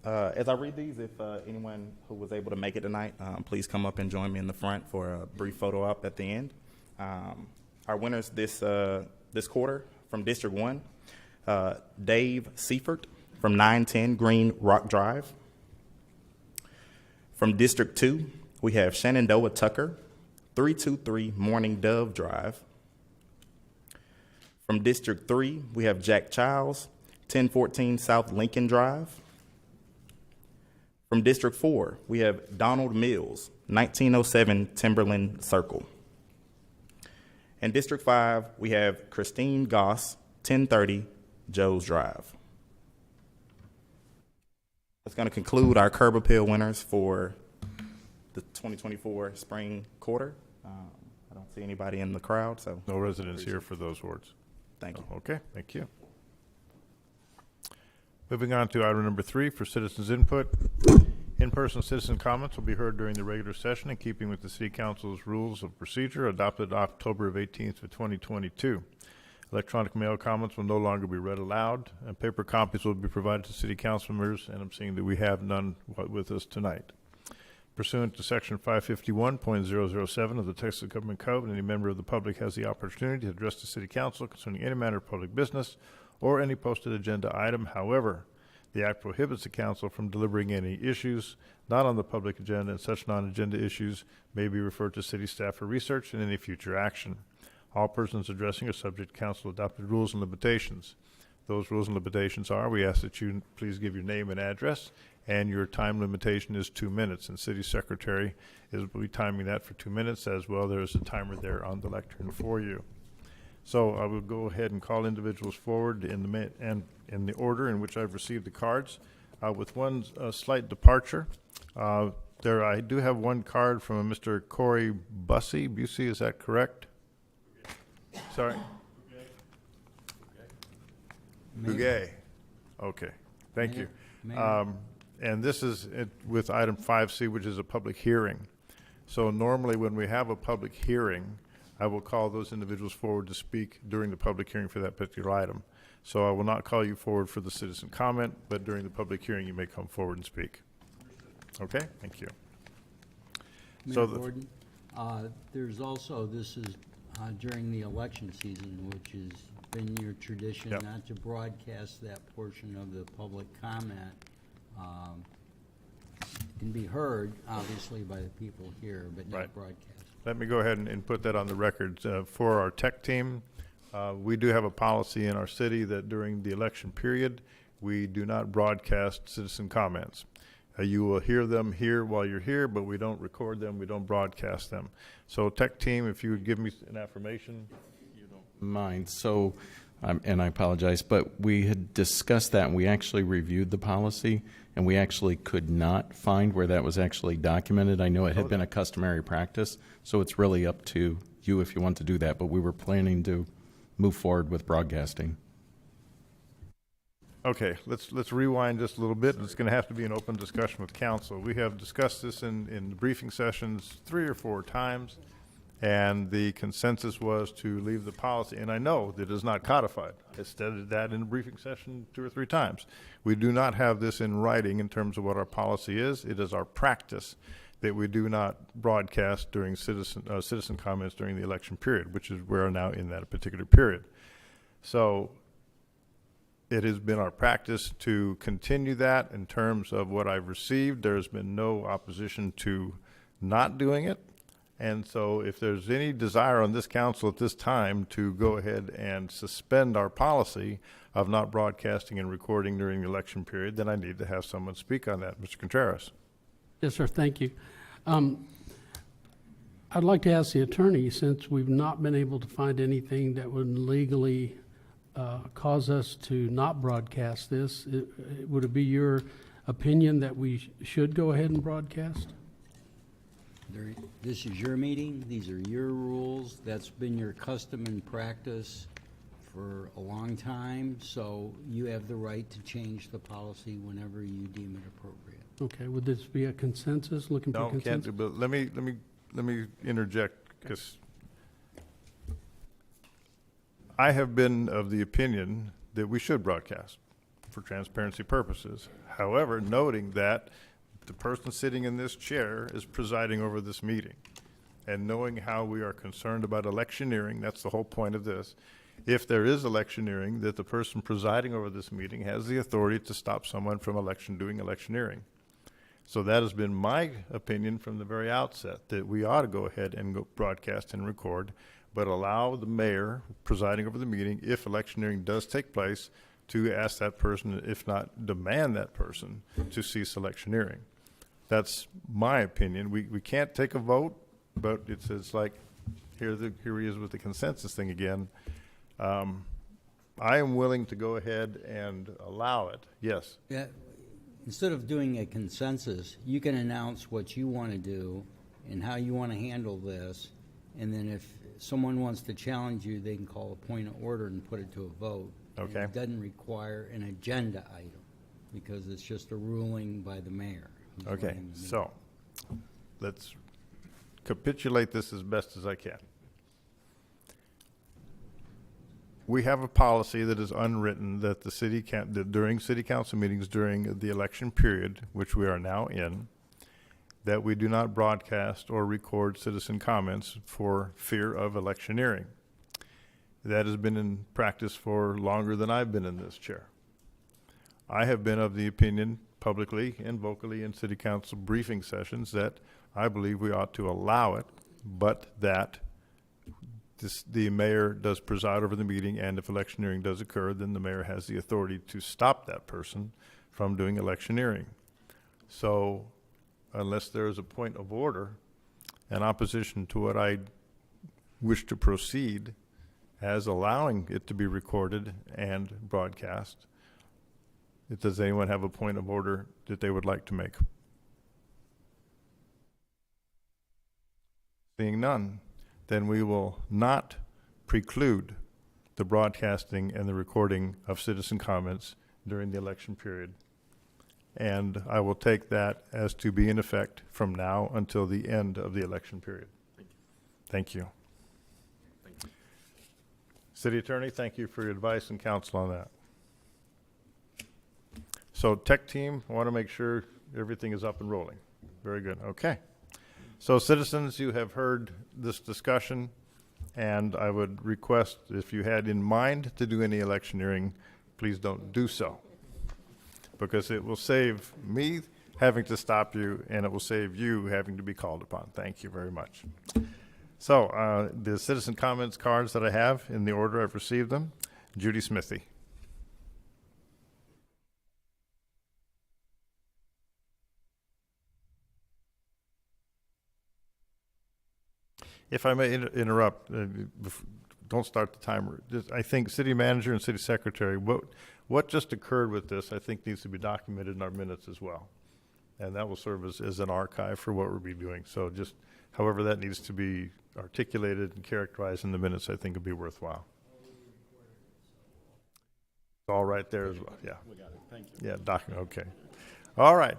As I read these, if anyone who was able to make it tonight, please come up and join me in the front for a brief photo op at the end. Our winners this quarter from District 1, Dave Seifert from 910 Green Rock Drive. From District 2, we have Shenandoah Tucker, 323 Morning Dove Drive. From District 3, we have Jack Childs, 1014 South Lincoln Drive. From District 4, we have Donald Mills, 1907 Timberland Circle. In District 5, we have Christine Goss, 1030 Joe's Drive. That's going to conclude our curb appeal winners for the 2024 spring quarter. I don't see anybody in the crowd, so. No residents here for those awards. Thank you. Okay, thank you. Moving on to item number 3 for citizens input. In-person citizen comments will be heard during the regular session in keeping with the City Council's rules of procedure adopted October 18th of 2022. Electronic mail comments will no longer be read aloud, and paper copies will be provided to City Council members, and I'm seeing that we have none with us tonight. Pursuant to Section 551.007 of the Texas Government Code, any member of the public has the opportunity to address the City Council concerning any matter of public business or any posted agenda item. However, the Act prohibits the Council from deliberating any issues not on the public agenda, and such non-agenda issues may be referred to City staff for research and any future action. All persons addressing are subject to Council-adopted rules and limitations. Those rules and limitations are, we ask that you please give your name and address, and your time limitation is 2 minutes, and City Secretary will be timing that for 2 minutes as well. There is a timer there on the lectern for you. So I will go ahead and call individuals forward in the order in which I've received the cards, with one slight departure. I do have one card from a Mr. Corey Busey, is that correct? Sorry? Bugay. Okay, thank you. And this is with item 5C, which is a public hearing. So normally when we have a public hearing, I will call those individuals forward to speak during the public hearing for that particular item. So I will not call you forward for the citizen comment, but during the public hearing, you may come forward and speak. Okay, thank you. Mayor Gordon, there's also, this is during the election season, which has been your tradition not to broadcast that portion of the public comment. Can be heard, obviously, by the people here, but not broadcast. Let me go ahead and put that on the record. For our tech team, we do have a policy in our city that during the election period, we do not broadcast citizen comments. You will hear them here while you're here, but we don't record them, we don't broadcast them. So tech team, if you would give me an affirmation. You don't mind. So, and I apologize, but we had discussed that and we actually reviewed the policy and we actually could not find where that was actually documented. I know it had been a customary practice, so it's really up to you if you want to do that, but we were planning to move forward with broadcasting. Okay, let's rewind just a little bit. It's going to have to be an open discussion with council. We have discussed this in the briefing sessions 3 or 4 times. And the consensus was to leave the policy, and I know that it is not codified. I stated that in the briefing session 2 or 3 times. We do not have this in writing in terms of what our policy is. It is our practice that we do not broadcast during citizen comments during the election period, which is we're now in that particular period. So it has been our practice to continue that. In terms of what I've received, there's been no opposition to not doing it. And so if there's any desire on this council at this time to go ahead and suspend our policy of not broadcasting and recording during the election period, then I need to have someone speak on that. Mr. Contreras. Yes, sir, thank you. I'd like to ask the attorney, since we've not been able to find anything that would legally cause us to not broadcast this, would it be your opinion that we should go ahead and broadcast? This is your meeting, these are your rules, that's been your custom and practice for a long time, so you have the right to change the policy whenever you deem it appropriate. Okay, would this be a consensus, looking for No, consensus? can't do, but let me interject, because I have been of the opinion that we should broadcast for transparency purposes. However, noting that the person sitting in this chair is presiding over this meeting, and knowing how we are concerned about electioneering, that's the whole point of this. If there is electioneering, that the person presiding over this meeting has the authority to stop someone from doing electioneering. So that has been my opinion from the very outset, that we ought to go ahead and go broadcast and record, but allow the mayor presiding over the meeting, if electioneering does take place, to ask that person, if not demand that person, to cease electioneering. That's my opinion. We can't take a vote, but it's like, here he is with the consensus thing again. I am willing to go ahead and allow it. Yes. Yeah. Instead of doing a consensus, you can announce what you want to do and how you want to handle this, and then if someone wants to challenge you, they can call a point of order and put it to a vote. Okay. And it doesn't require an agenda item, because it's just a ruling by the mayor. Okay, so let's capitulate this as best as I can. We have a policy that is unwritten that the city that during city council meetings during the election period, which we are now in, that we do not broadcast or record citizen comments for fear of electioneering. That has been in practice for longer than I've been in this chair. I have been of the opinion, publicly and vocally in city council briefing sessions, that I believe we ought to allow it, but that the mayor does preside over the meeting, and if electioneering does occur, then the mayor has the authority to stop that person from doing electioneering. So unless there is a point of order in opposition to what I wish to proceed as allowing it to be recorded and broadcast, does anyone have a point of order that they would like to make? Seeing none, then we will not preclude the broadcasting and the recording of citizen comments during the election period. And I will take that as to be in effect from now until the end of the election period. Thank you. Thank you. City Attorney, thank you for your advice and counsel on that. So tech team, I want to make sure everything is up and rolling. Very good. Okay. So citizens, you have heard this discussion, and I would request, if you had in mind to do any electioneering, please don't do so, because it will save me having to stop you, and it will save you having to be called upon. Thank you very much. So the citizen comments cards that I have in the order I've received them. Judy Smithy. If I may interrupt, don't start the timer. I think city manager and city secretary, what just occurred with this, I think needs to be documented in our minutes as well. And that will serve as an archive for what we'll be doing. So just however that needs to be articulated and characterized in the minutes, I think would be worthwhile. It's all right there as well. Yeah. We got it. Thank you. Yeah, document. Okay. All right.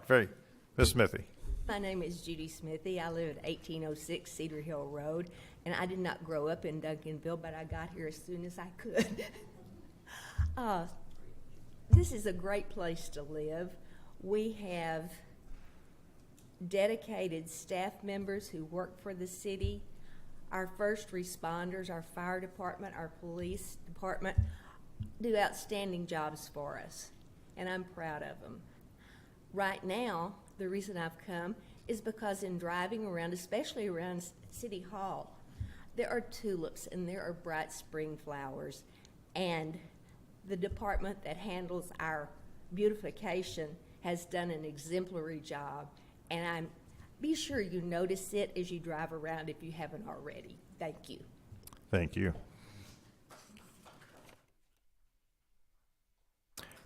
Ms. Smithy. My name is Judy Smithy. I live at 1806 Cedar Hill Road, and I did not grow up in Duncanville, but I got here as soon as I could. This is a great place to live. We have dedicated staff members who work for the city. Our first responders, our fire department, our police department do outstanding jobs for us, and I'm proud of them. Right now, the reason I've come is because in driving around, especially around City Hall, there are tulips and there are bright spring flowers, and the department that handles our beautification has done an exemplary job, and be sure you notice it as you drive around if you haven't already. Thank you. Thank you.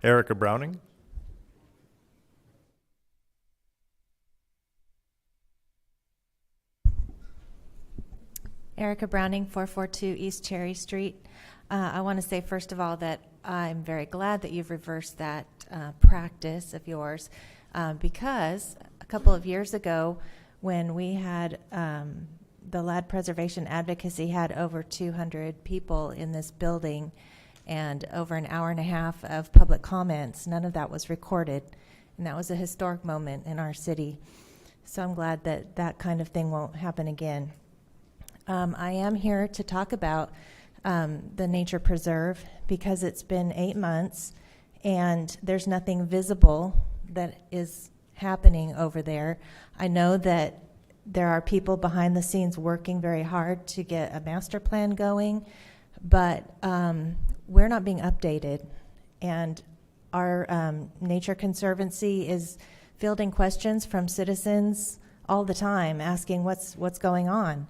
Erica Browning. Erica Browning, 442 East Cherry Street. I want to say, first of all, that I'm very glad that you've reversed that practice of yours, because a couple of years ago, when we had the Land Preservation Advocacy had over 200 people in this building and over an hour and a half of public comments, none of that was recorded, and that was a historic moment in our city. So I'm glad that that kind of thing won't happen again. I am here to talk about the nature preserve because it's been 8 months and there's nothing visible that is happening over there. I know that there are people behind the scenes working very hard to get a master plan going, but we're not being updated. And our Nature Conservancy is fielding questions from citizens all the time asking what's going on.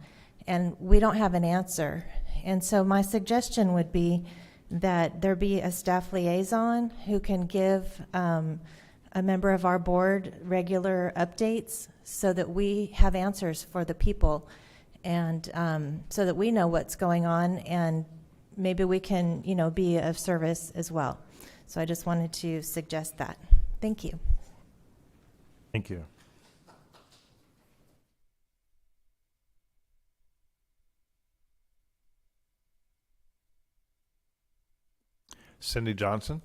And we don't have an answer. And so my suggestion would be that there be a staff liaison who can give a member of our board regular updates so that we have answers for the people and so that we know what's going on and maybe we can, be of service as well. So I just wanted to suggest that. Thank you. Thank you. Cindy Johnson.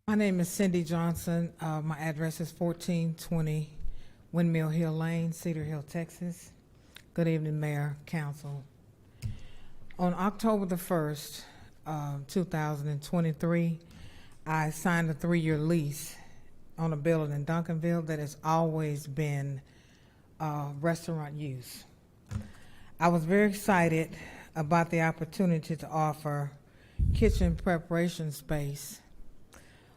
My name is Cindy Johnson. My address is 1420 Windmill Hill Lane, Cedar Hill, Texas. Good evening, Mayor, Council. On October the 1st, 2023, I signed a 3-year lease on a building in Duncanville that has always been restaurant use. I was very excited about the opportunity to offer kitchen preparation space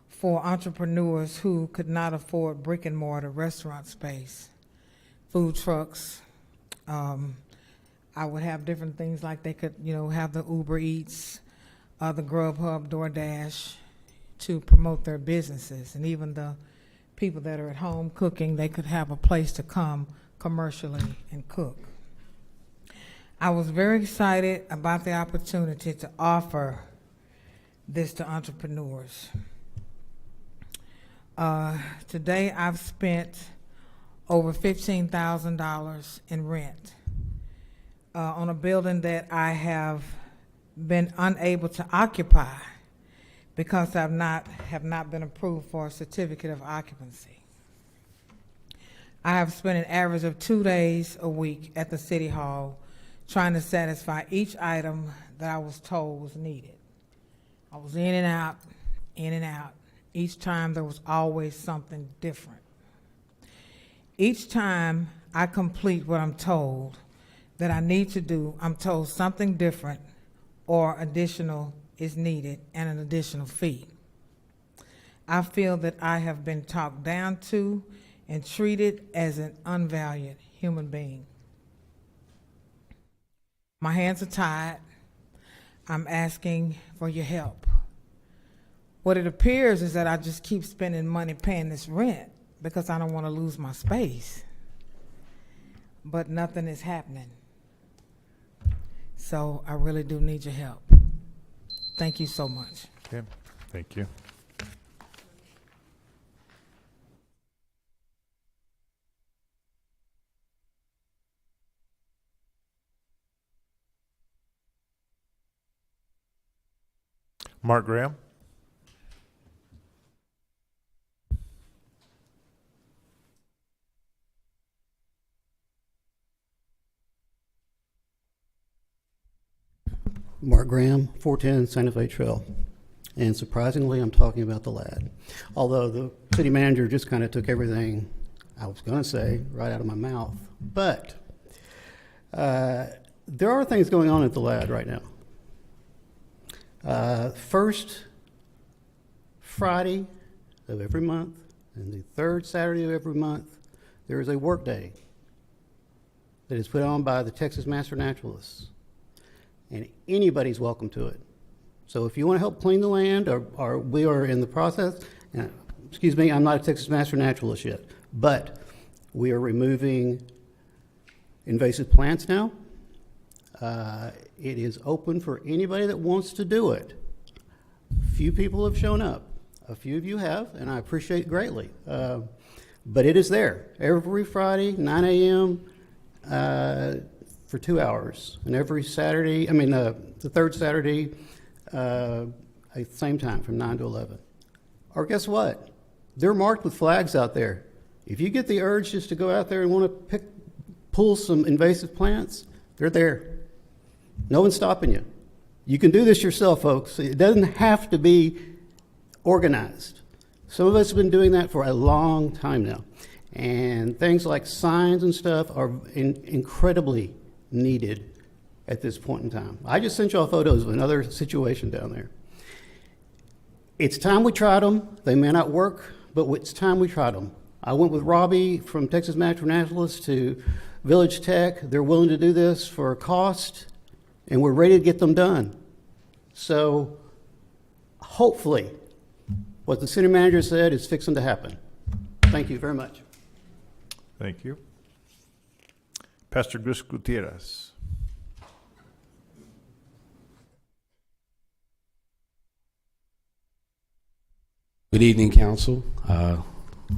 for entrepreneurs who could not afford brick and mortar restaurant space, food trucks. I would have different things like they could, have the Uber Eats, the Grubhub, DoorDash, to promote their businesses. And even the people that are at home cooking, they could have a place to come commercially and cook. I was very excited about the opportunity to offer this to entrepreneurs. Today I've spent over $15,000 in rent on a building that I have been unable to occupy because I have not been approved for a certificate of occupancy. I have spent an average of 2 days a week at the City Hall trying to satisfy each item that I was told was needed. I was in and out, in and out. Each time there was always something different. Each time I complete what I'm told that I need to do, I'm told something different or additional is needed and an additional fee. I feel that I have been talked down to and treated as an unvalued human being. My hands are tied. I'm asking for your help. What it appears is that I just keep spending money paying this rent because I don't want to lose my space. but nothing is happening. So I really do need your help. Thank you so much. Okay, thank you. Mark Graham? Mark Graham, 410 Santa Fe Trail. And surprisingly, I'm talking about the lad. Although the city manager just kind of took everything I was going to say right out of my mouth. But there are things going on at the lad right now. First Friday of every month and the third Saturday of every month, there is a work day that is put on by the Texas Master Naturalists. And anybody's welcome to it. So if you want to help clean the land, or we are in the process, excuse me, I'm not a Texas Master Naturalist yet, but we are removing invasive plants now. It is open for anybody that wants to do it. Few people have shown up. A few of you have, and I appreciate it greatly. But it is there every Friday, 9 a.m., for 2 hours, and every Saturday, the third Saturday, at the same time from 9 to 11. Or guess what? They're marked with flags out there. If you get the urge just to go out there and want to pull some invasive plants, they're there. No one's stopping you. You can do this yourself, folks. It doesn't have to be organized. Some of us have been doing that for a long time now. And things like signs and stuff are incredibly needed at this point in time. I just sent y'all photos of another situation down there. It's time we tried them. They may not work, but it's time we tried them. I went with Robbie from Texas Master Naturalists to Village Tech. They're willing to do this for a cost, and we're ready to get them done. So hopefully what the city manager said is fixing to happen. Thank you very much. Thank you. Pastor Chris Gutierrez. Good evening, Council.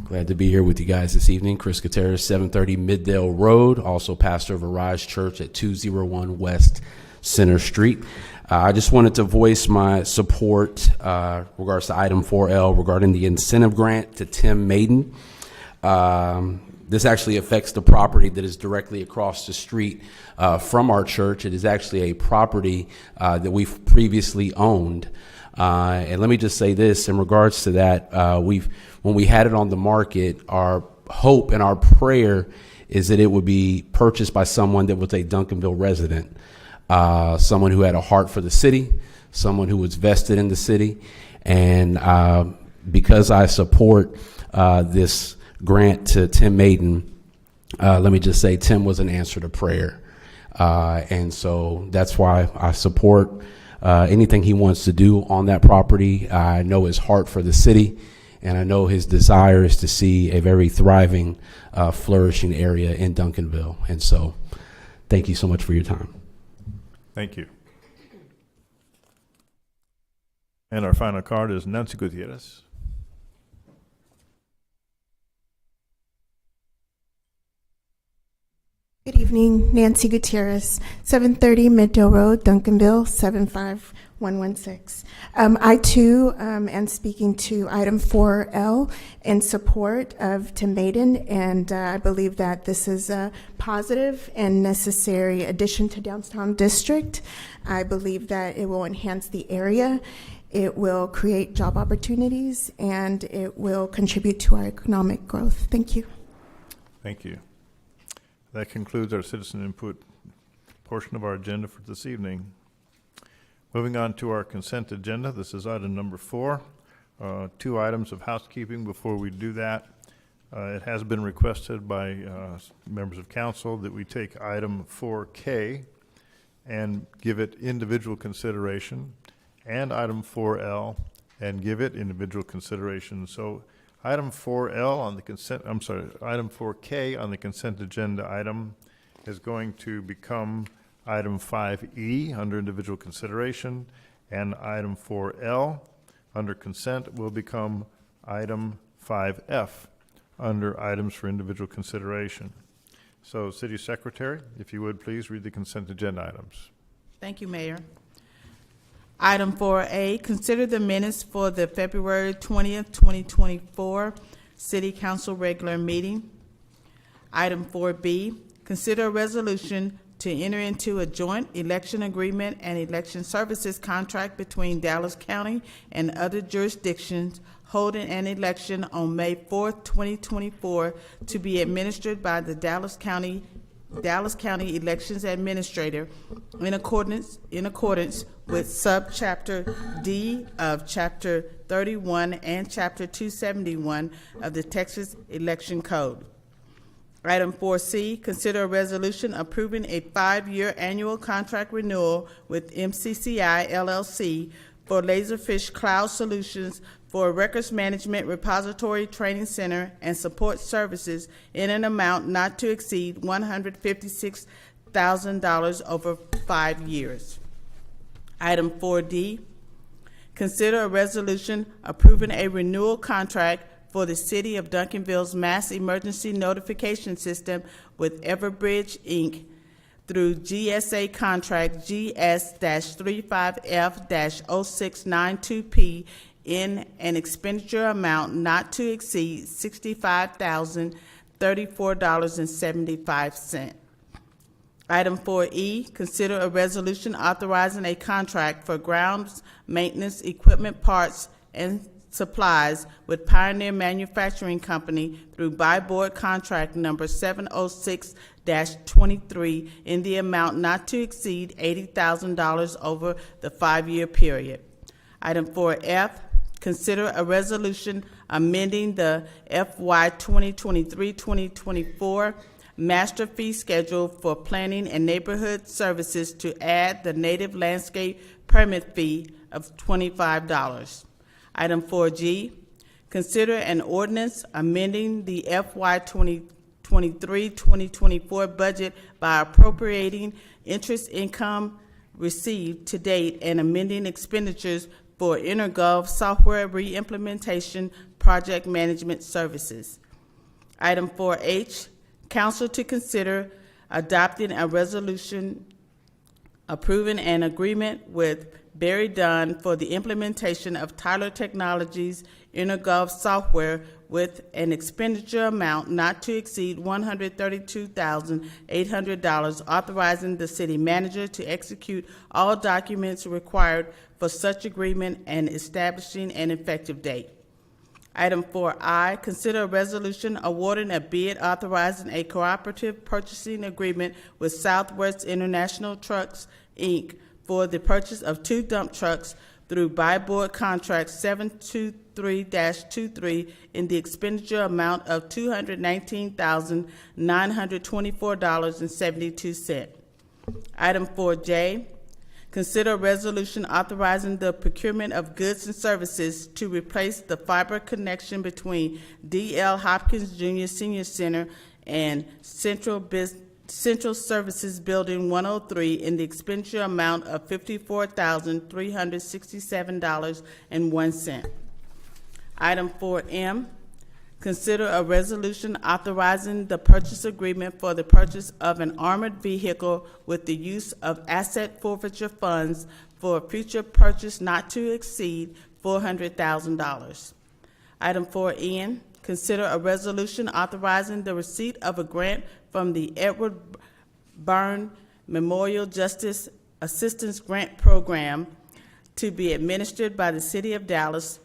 Glad to be here with you guys this evening. Chris Gutierrez, 730 Middale Road, also pastor of Arise Church at 201 West Center Street. I just wanted to voice my support regards to item 4L regarding the incentive grant to Tim Maiden. This actually affects the property that is directly across the street from our church. It is actually a property that we've previously owned. And let me just say this in regards to that, when we had it on the market, our hope and our prayer is that it would be purchased by someone that was a Duncanville resident, someone who had a heart for the city, someone who was vested in the city. And because I support this grant to Tim Maiden, let me just say Tim was an answer to prayer. And so that's why I support anything he wants to do on that property. I know his heart for the city, and I know his desire is to see a very thriving, flourishing area in Duncanville. And so thank you so much for your time. Thank you. And our final card is Nancy Gutierrez. Good evening, Nancy Gutierrez, 730 Middale Road, Duncanville, 75116. I too am speaking to item 4L in support of Tim Maiden, and I believe that this is a positive and necessary addition to downtown district. I believe that it will enhance the area, it will create job opportunities, and it will contribute to our economic growth. Thank you. Thank you. That concludes our citizen input portion of our agenda for this evening. Moving on to our consent agenda. This is item number 4. 2 items of housekeeping before we do that. It has been requested by members of council that we take item 4K and give it individual consideration, and item 4L and give it individual consideration. So item 4L on the consent, item 4K on the consent agenda item is going to become item 5E under individual consideration, and item 4L under consent will become item 5F under items for individual consideration. So, City Secretary, if you would please read the consent agenda items. Thank you, Mayor. Item 4A, consider the minutes for the February 20th, 2024 City Council regular meeting. Item 4B, consider a resolution to enter into a joint election agreement and election services contract between Dallas County and other jurisdictions holding an election on May 4th, 2024 to be administered by the Dallas County Elections Administrator in accordance with Subchapter D of Chapter 31 and Chapter 271 of the Texas Election Code. Item 4C, consider a resolution approving a 5-year annual contract renewal with MCCI LLC for Laserfish Cloud Solutions for records management repository training center and support services in an amount not to exceed $156,000 over 5 years. Item 4D, consider a resolution approving a renewal contract for the City of Duncanville's mass emergency notification system with Everbridge, Inc. through GSA contract GS-35F-0692P in an expenditure amount not to exceed $65,034.75. Item 4E, consider a resolution authorizing a contract for grounds maintenance equipment parts and supplies with Pioneer Manufacturing Company through buy board contract number 706-23 in the amount not to exceed $80,000 over the 5-year period. Item 4F, consider a resolution amending the FY 2023-2024 master fee schedule for planning and neighborhood services to add the native landscape permit fee of $25. Item 4G, consider an ordinance amending the FY 2023-2024 budget by appropriating interest income received to date and amending expenditures for InterGov software re-implementation project management services. Item 4H, Council to consider adopting a resolution approving an agreement with Barry Dunn for the implementation of Tyler Technologies InterGov software with an expenditure amount not to exceed $132,800, authorizing the city manager to execute all documents required for such agreement and establishing an effective date. Item 4I, consider a resolution awarding a bid authorizing a cooperative purchasing agreement with Southwest International Trucks, Inc. for the purchase of 2 dump trucks through buy board contract 723-23 in the expenditure amount of $219,924.72. Item 4J, consider a resolution authorizing the procurement of goods and services to replace the fiber connection between D.L. Hopkins Jr. Senior Center and Central Services Building 103 in the expenditure amount of $54,367.01. Item 4M, consider a resolution authorizing the purchase agreement for the purchase of an armored vehicle with the use of asset forfeiture funds for a future purchase not to exceed $400,000. Item 4N, consider a resolution authorizing the receipt of a grant from the Edward Byrne Memorial Justice Assistance Grant Program to be administered by the City of Dallas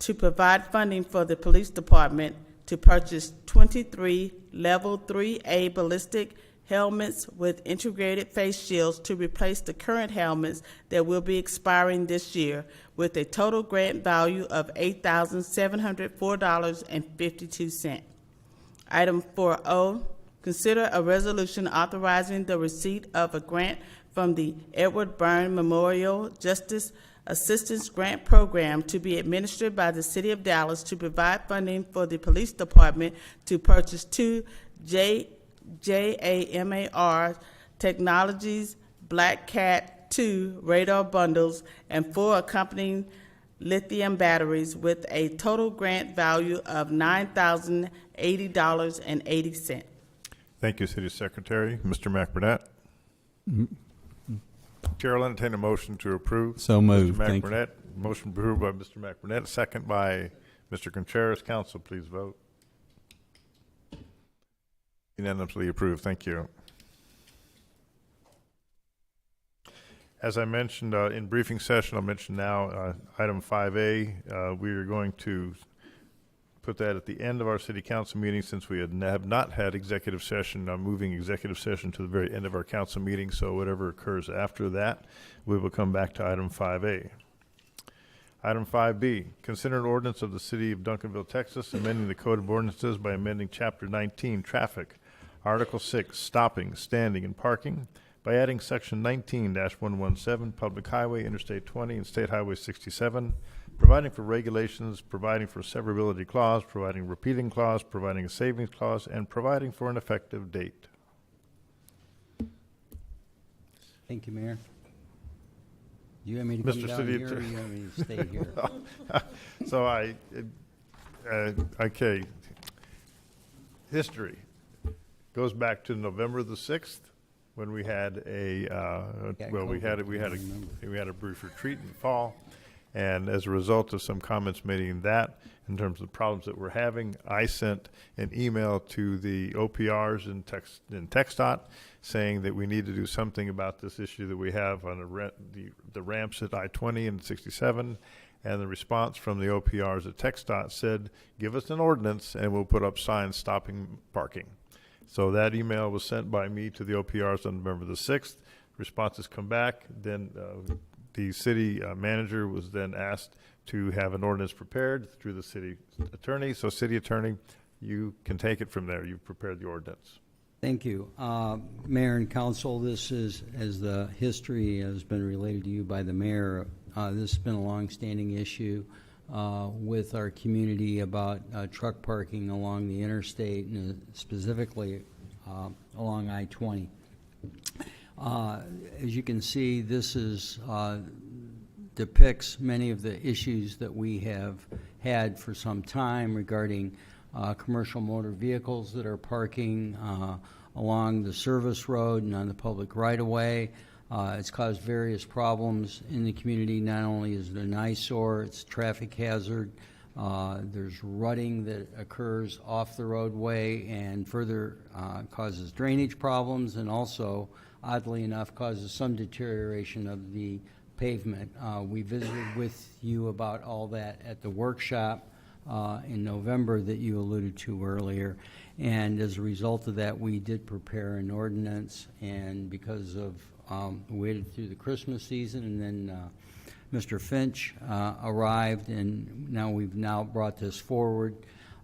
to provide funding for the police department to purchase 23 Level 3A ballistic helmets with integrated face shields to replace the current helmets that will be expiring this year, with a total grant value of $8,704.52. Item 4O, consider a resolution authorizing the receipt of a grant from the Edward Byrne Memorial Justice Assistance Grant Program to be administered by the City of Dallas to provide funding for the police department to purchase 2 JAMAR Technologies Black Cat 2 radar bundles and 4 accompanying lithium batteries with a total grant value of $9,080.80. Thank you, City Secretary. Mr. McBurnett? Chair will entertain a motion to approve. So moved. Mr. Thank you. McBurnett, motion approved by Mr. McBurnett, second by Mr. Contreras. Council, please vote. Unanimously approved. Thank you. As I mentioned in briefing session, I'll mention now item 5A. We are going to put that at the end of our city council meeting since we have not had executive session. I'm moving executive session to the very end of our council meeting, so whatever occurs after that, we will come back to item 5A. Item 5B, consider an ordinance of the City of Duncanville, Texas, amending the Code of Ordinances by amending Chapter 19, Traffic, Article 6, Stopping, Standing, and Parking, by adding Section 19-117, Public Highway, Interstate 20, and State Highway 67, providing for regulations, providing for a severability clause, providing a repeating clause, providing a savings clause, and providing for an effective date. Thank you, Mayor. Do you want me to Mr. come down City here or Attorney. you want me to stay here? So okay. History goes back to November the 6th when we had a we had a brief retreat in the fall, and as a result of some comments made in that, in terms of the problems that we're having, I sent an email to the OPRs in TxDOT saying that we need to do something about this issue that we have on the ramps at I-20 and 67. And the response from the OPRs at TxDOT said, give us an ordinance and we'll put up signs stopping parking. So that email was sent by me to the OPRs on November the 6th. Responses come back. Then the city manager was then asked to have an ordinance prepared through the city attorney. So city attorney, you can take it from there. You've prepared the ordinance. Thank you. Mayor and council, this is, as the history has been related to you by the mayor, this has been a long-standing issue with our community about truck parking along the interstate and specifically along I-20. As you can see, this is depicts many of the issues that we have had for some time regarding commercial motor vehicles that are parking along the service road and on the public right-of-way. It's caused various problems in the community. Not only is it an eyesore, it's a traffic hazard. There's rutting that occurs off the roadway and further causes drainage problems, and also, oddly enough, causes some deterioration of the pavement. We visited with you about all that at the workshop in November that you alluded to earlier, and as a result of that, we did prepare an ordinance, and because of we waited through the Christmas season, and then Mr. Finch arrived, and now we've brought this forward.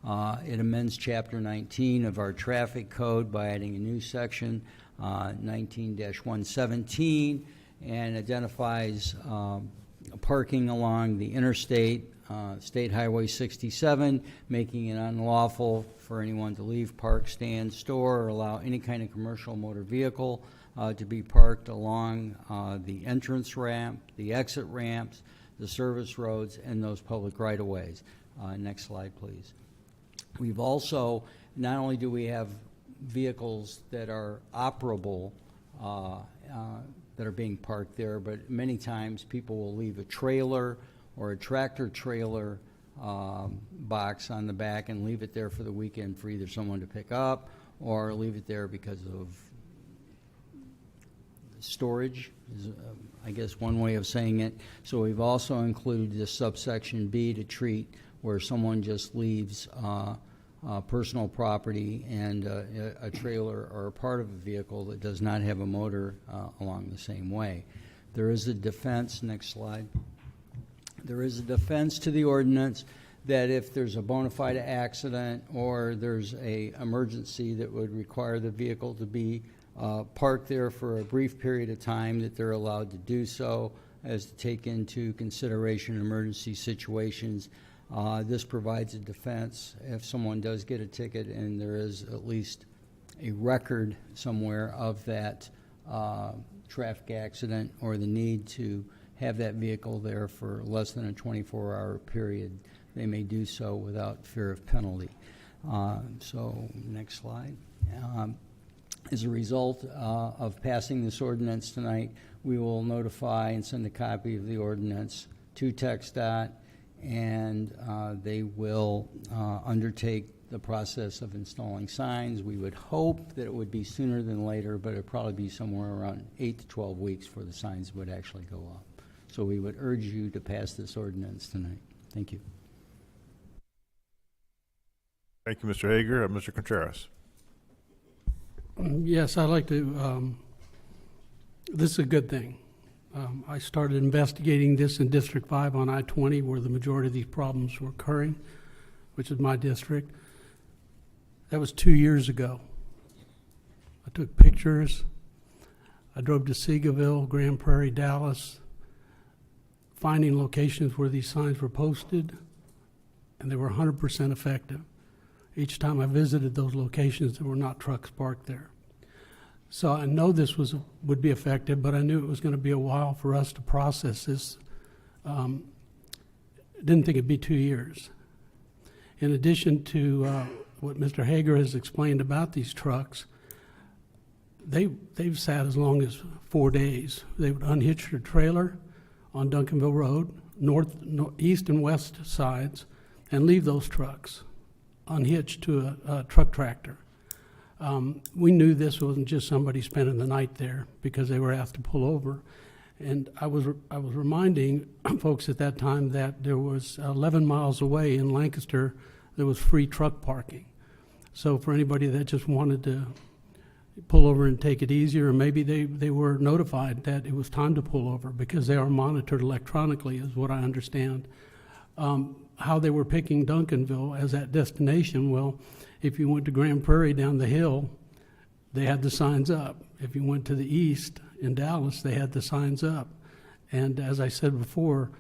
It amends Chapter 19 of our traffic code by adding a new section, 19-117, and identifies parking along the interstate, State Highway 67, making it unlawful for anyone to leave, park, stand, store, or allow any kind of commercial motor vehicle to be parked along the entrance ramp, the exit ramps, the service roads, and those public right-of-ways. Next slide, please. We've also, not only do we have vehicles that are operable that are being parked there, but many times people will leave a trailer or a tractor trailer box on the back and leave it there for the weekend for either someone to pick up or leave it there because of storage, is I guess one way of saying it. So we've also included this subsection B to treat where someone just leaves personal property and a trailer or a part of a vehicle that does not have a motor along the same way. There is a defense, next slide. There is a defense to the ordinance that if there's a bona fide accident or there's a emergency that would require the vehicle to be parked there for a brief period of time, that they're allowed to do so as to take into consideration emergency situations. This provides a defense if someone does get a ticket and there is at least a record somewhere of that traffic accident or the need to have that vehicle there for less than a 24-hour period, they may do so without fear of penalty. So next slide. As a result of passing this ordinance tonight, we will notify and send a copy of the ordinance to TxDOT, and they will undertake the process of installing signs. We would hope that it would be sooner than later, but it would probably be somewhere around 8 to 12 weeks before the signs would actually go up. So we would urge you to pass this ordinance tonight. Thank you. Thank you, Mr. Hager. Mr. Contreras. Yes, I'd like to, this is a good thing. I started investigating this in District 5 on I-20 where the majority of these problems were occurring, which is my district. That was 2 years ago. I took pictures. I drove to Seagoville, Grand Prairie, Dallas, finding locations where these signs were posted, and they were 100% effective. Each time I visited those locations, there were not trucks parked there. So I know this would be effective, but I knew it was going to be a while for us to process this. Didn't think it'd be 2 years. In addition to what Mr. Hager has explained about these trucks, they've sat as long as 4 days. They would unhitch their trailer on Duncanville Road, east and west sides, and leave those trucks unhitched to a truck tractor. We knew this wasn't just somebody spending the night there because they were asked to pull over. And I was reminding folks at that time that there was 11 miles away in Lancaster, there was free truck parking. So for anybody that just wanted to pull over and take it easier, or maybe they were notified that it was time to pull over because they are monitored electronically, is what I understand. How they were picking Duncanville as that destination, well, if you went to Grand Prairie down the hill, they had the signs up. If you went to the east in Dallas, they had the signs up. And as I said before,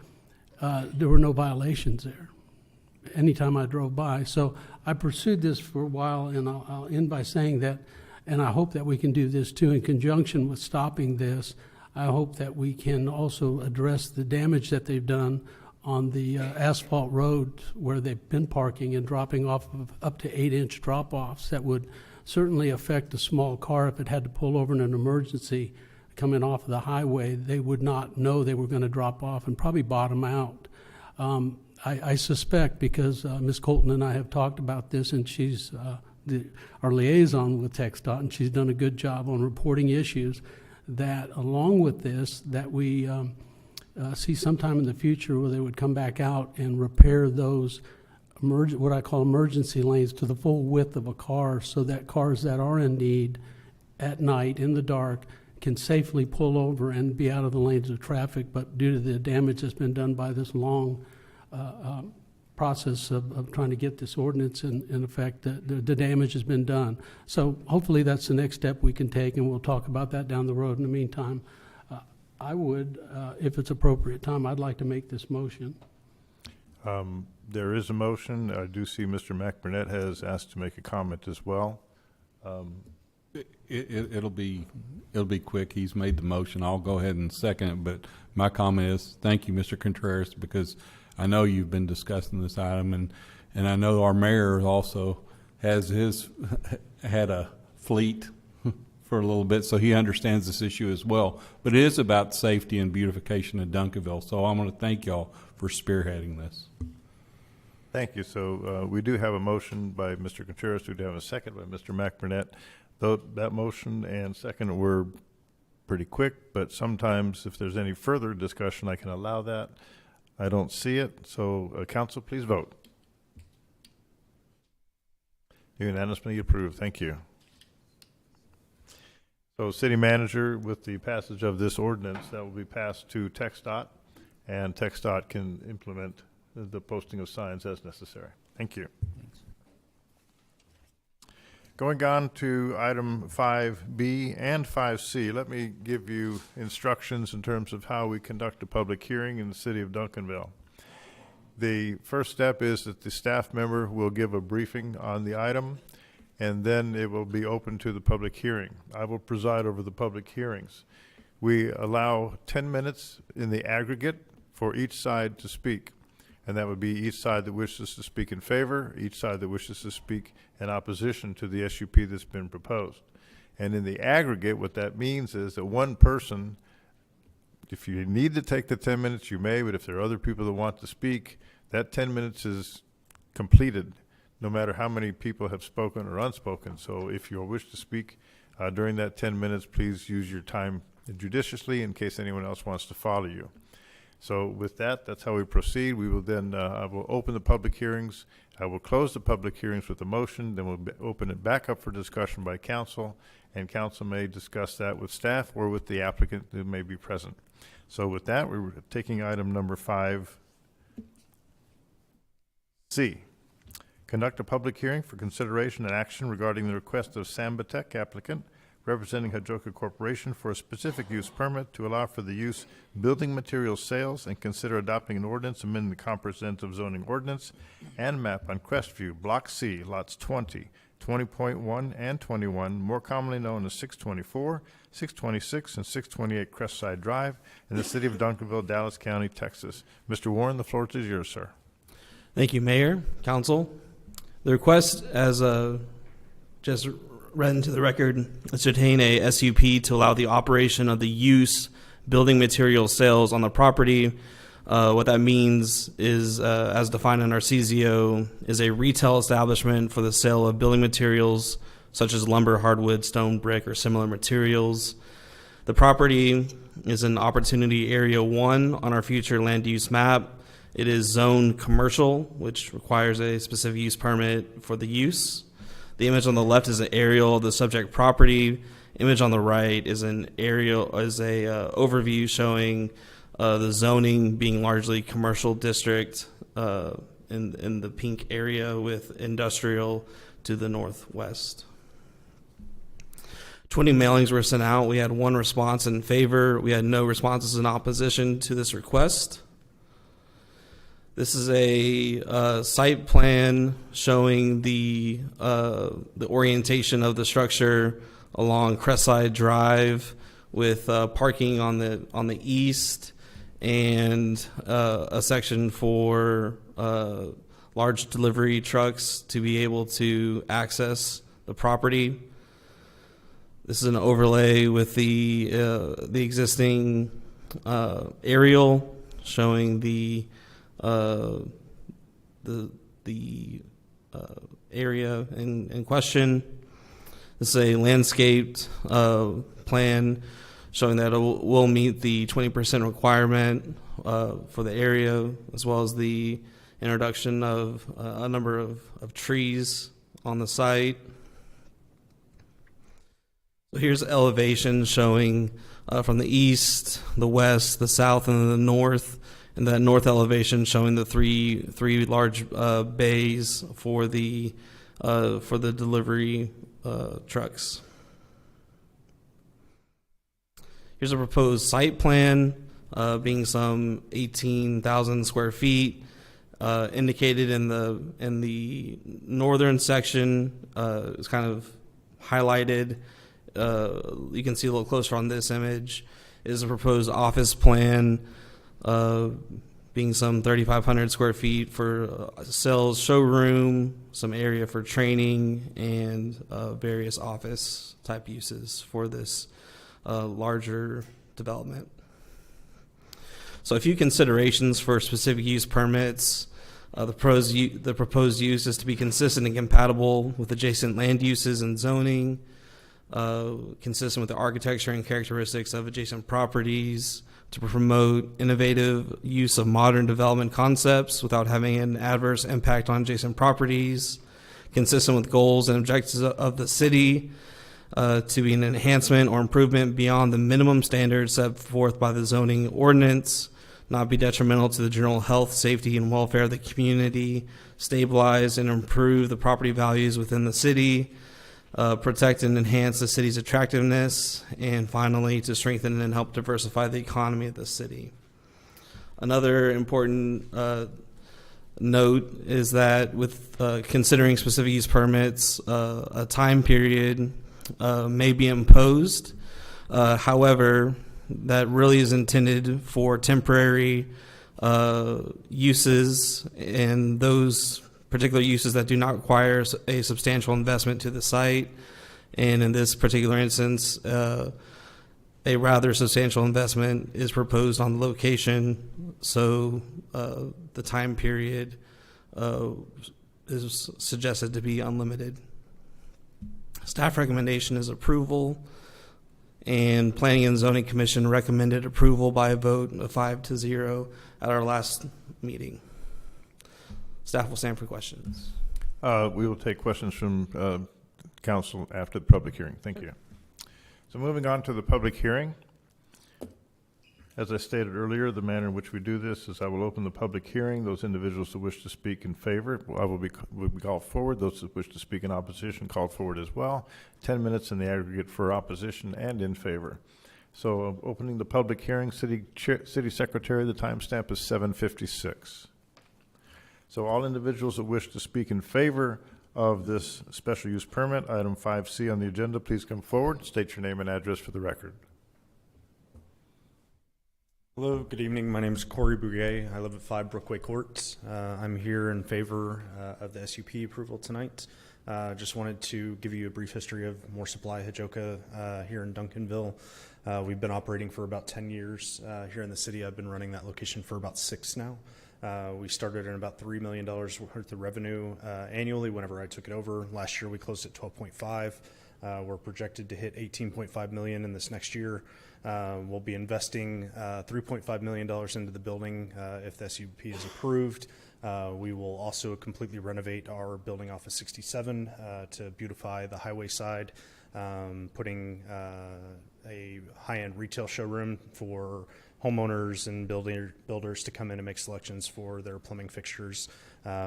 there were no violations there anytime I drove by. So I pursued this for a while, and I'll end by saying that, and I hope that we can do this too in conjunction with stopping this. I hope that we can also address the damage that they've done on the asphalt road where they've been parking and dropping off of up to 8-inch drop-offs that would certainly affect a small car if it had to pull over in an emergency coming off of the highway. They would not know they were going to drop off and probably bottom out. I suspect, because Ms. Colton and I have talked about this, and she's our liaison with TxDOT, and she's done a good job on reporting issues, that along with this, that we see sometime in the future where they would come back out and repair those what I call emergency lanes to the full width of a car, so that cars that are in need at night in the dark can safely pull over and be out of the lanes of traffic. But due to the damage that's been done by this long process of trying to get this ordinance in effect, the damage has been done. So hopefully that's the next step we can take, and we'll talk about that down the road. In the meantime, I would, if it's appropriate time, I'd like to make this motion. There is a motion. I do see Mr. McBurnett has asked to make a comment as well. It'll be quick. He's made the motion. I'll go ahead and second it. But my comment is thank you, Mr. Contreras, because I know you've been discussing this item, and I know our mayor also has had a fleet for a little bit, so he understands this issue as well. But it is about safety and beautification of Duncanville. So I want to thank y'all for spearheading this. Thank you. So we do have a motion by Mr. Contreras. We do have a second by Mr. McBurnett. Though that motion and second were pretty quick, but sometimes if there's any further discussion, I can allow that. I don't see it. So council, please vote. Unanimously approved. Thank you. So city manager, with the passage of this ordinance, that will be passed to TxDOT, and TxDOT can implement the posting of signs as necessary. Thank you. Thanks. Going on to item 5B and 5C, let me give you instructions in terms of how we conduct a public hearing in the city of Duncanville. The first step is that the staff member will give a briefing on the item, and then it will be open to the public hearing. I will preside over the public hearings. We allow 10 minutes in the aggregate for each side to speak. And that would be each side that wishes to speak in favor, each side that wishes to speak in opposition to the SUP that's been proposed. And in the aggregate, what that means is that one person, if you need to take the 10 minutes, you may, but if there are other people that want to speak, that 10 minutes is completed, no matter how many people have spoken or unspoken. So if you wish to speak during that 10 minutes, please use your time judiciously in case anyone else wants to follow you. So with that, that's how we proceed. We will then, I will open the public hearings. I will close the public hearings with a motion, then we'll open it back up for discussion by council, and council may discuss that with staff or with the applicant who may be present. So with that, we're taking item number 5C. Conduct a public hearing for consideration and action regarding the request of Sambatech applicant representing Hajoka Corporation for a specific use permit to allow for the use building materials sales and consider adopting an ordinance amending the comprehensive zoning ordinance and map on Crestview, Block C, lots 20, 20.1 and 21, more commonly known as 624, 626, and 628 Crestside Drive in the city of Duncanville, Dallas County, Texas. Mr. Warren, the floor is yours, sir. Thank you, Mayor, Council. The request, as just read into the record, is to obtain a SUP to allow the operation of the use building material sales on the property. What that means is, as defined in our CZO, is a retail establishment for the sale of building materials such as lumber, hardwood, stone, brick, or similar materials. The property is in Opportunity Area 1 on our future land use map. It is zoned commercial, which requires a specific use permit for the use. The image on the left is an aerial of the subject property. Image on the right is an aerial, is a overview showing the zoning being largely commercial district in the pink area with industrial to the northwest. 20 mailings were sent out. We had 1 response in favor. We had no responses in opposition to this request. This is a site plan showing the orientation of the structure along Crestside Drive with parking on the east and a section for large delivery trucks to be able to access the property. This is an overlay with the existing aerial showing the area in question. This is a landscaped plan showing that it will meet the 20% requirement for the area, as well as the introduction of a number of trees on the site. So here's elevation showing from the east, the west, the south, and the north. And that north elevation showing the three large bays for the delivery trucks. Here's a proposed site plan, being some 18,000 square feet. Indicated in the northern section is kind of highlighted. You can see a little closer on this image. Is a proposed office plan. Being some 3,500 square feet for sales showroom, some area for training, and various office type uses for this larger development. So a few considerations for specific use permits. The proposed use is to be consistent and compatible with adjacent land uses and zoning, consistent with the architecture and characteristics of adjacent properties, to promote innovative use of modern development concepts without having an adverse impact on adjacent properties, consistent with goals and objectives of the city, to be an enhancement or improvement beyond the minimum standards set forth by the zoning ordinance, not be detrimental to the general health, safety, and welfare of the community, stabilize and improve the property values within the city, protect and enhance the city's attractiveness, and finally, to strengthen and help diversify the economy of the city. Another important note is that with considering specific use permits, a time period may be imposed. However, that really is intended for temporary uses, and those particular uses that do not require a substantial investment to the site. And in this particular instance, a rather substantial investment is proposed on the location, so the time period is suggested to be unlimited. Staff recommendation is approval, and Planning and Zoning Commission recommended approval by a vote of 5-0 at our last meeting. Staff will stand for questions. We will take questions from council after the public hearing. Thank you. So moving on to the public hearing. As I stated earlier, the manner in which we do this is I will open the public hearing. Those individuals who wish to speak in favor, will be called forward. Those who wish to speak in opposition, called forward as well. 10 minutes in the aggregate for opposition and in favor. So opening the public hearing, City Secretary, the timestamp is 7:56. So all individuals that wish to speak in favor of this special use permit, item 5C on the agenda, please come forward. State your name and address for the record. Hello, good evening. My name is Corey Bouguet. I live at 5 Brookway Court. I'm here in favor of the SUP approval tonight. Just wanted to give you a brief history of More Supply Hajoka here in Duncanville. We've been operating for about 10 years here in the city. I've been running that location for about 6 now. We started in about $3 million worth of revenue annually whenever I took it over. Last year we closed at 12.5. We're projected to hit 18.5 million in this next year. We'll be investing $3.5 million into the building if the SUP is approved. We will also completely renovate our building off of 67 to beautify the highway side, putting a high-end retail showroom for homeowners and builders to come in and make selections for their plumbing fixtures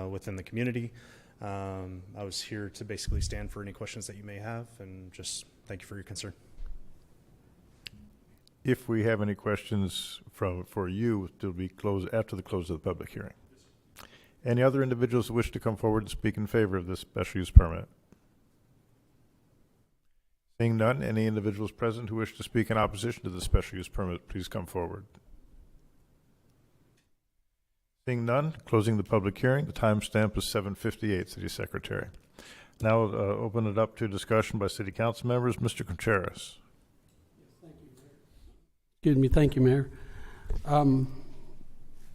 within the community. I was here to basically stand for any questions that you may have, and just thank you for your concern. If we have any questions for you, they'll be closed after the close of the public hearing. Any other individuals who wish to come forward and speak in favor of this special use permit? Seeing none, any individuals present who wish to speak in opposition to the special use permit, please come forward. Seeing none, closing the public hearing. The timestamp is 7:58, City Secretary. Now open it up to discussion by City Council members. Mr. Contreras. Excuse me. Thank you, Mayor.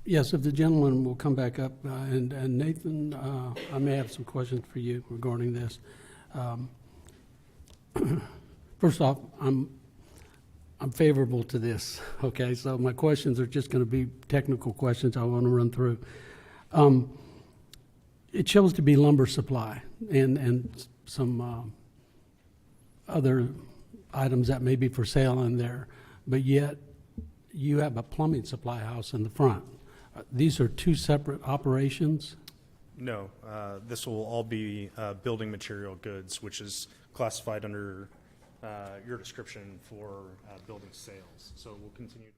Yes, if the gentleman will come back up, and Nathan, I may have some questions for you regarding this. First off, I'm favorable to this. Okay, so my questions are just going to be technical questions I want to run through. It shows to be lumber supply and some other items that may be for sale in there, but yet you have a plumbing supply house in the front. These are two separate operations? No, this will all be building material goods, which is classified under your description for building sales. So we'll continue.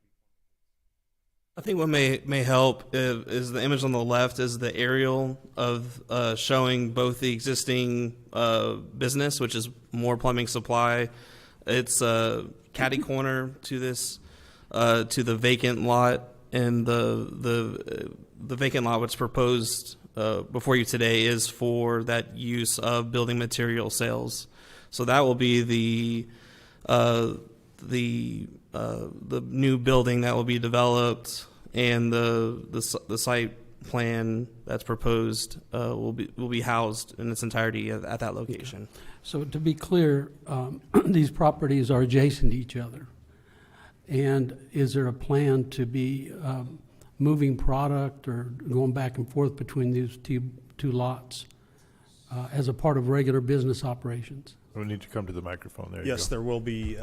I think what may help is the image on the left is the aerial of showing both the existing business, which is More Plumbing Supply. It's a catty corner to this, to the vacant lot, and the vacant lot what's proposed before you today is for that use of building material sales. So that will be the new building that will be developed, and the site plan that's proposed will be housed in its entirety at that location. So to be clear, these properties are adjacent to each other, and is there a plan to be moving product or going back and forth between these two lots as a part of regular business operations? We need to come to the microphone there. Yes, there will be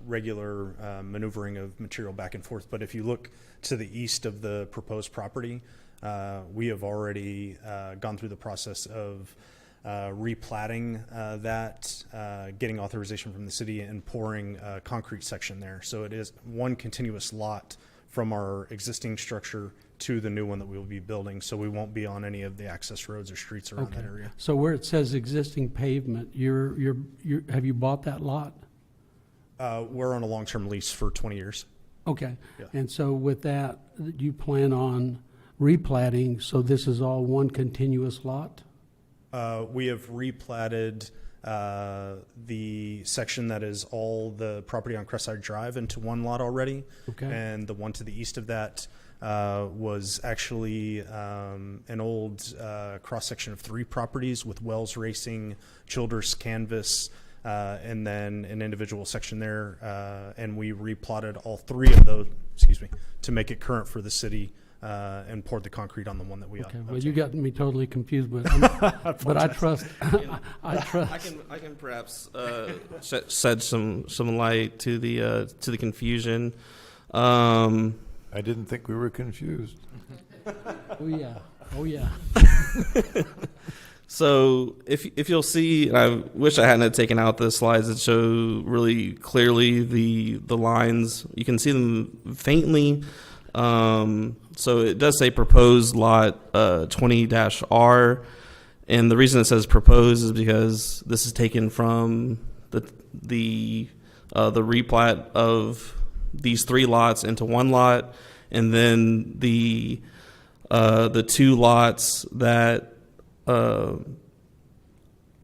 regular maneuvering of material back and forth, but if you look to the east of the proposed property, we have already gone through the process of replatting that, getting authorization from the city, and pouring a concrete section there. So it is one continuous lot from our existing structure to the new one that we will be building, so we won't be on any of the access roads or streets around that area. So where it says existing pavement, have you bought that lot? We're on a long-term lease for 20 years. Okay. Yeah. And so with that, you plan on replatting, so this is all one continuous lot? We have replatted the section that is all the property on Crestside Drive into one lot already. Okay. And the one to the east of that was actually an old cross-section of 3 properties with Wells Racing, Childers Canvas, and then an individual section there. And we replotted all 3 of those, to make it current for the city and poured the concrete on the one that we Okay, well, you got me totally confused, but but I trust. I trust. I can perhaps shed some light to the confusion. I didn't think we were confused. Oh yeah, oh yeah. So if you'll see, and I wish I hadn't taken out the slides that show really clearly the lines. You can see them faintly. So it does say proposed lot 20-R, and the reason it says proposed is because this is taken from the replat of these 3 lots into one lot, and then the 2 lots that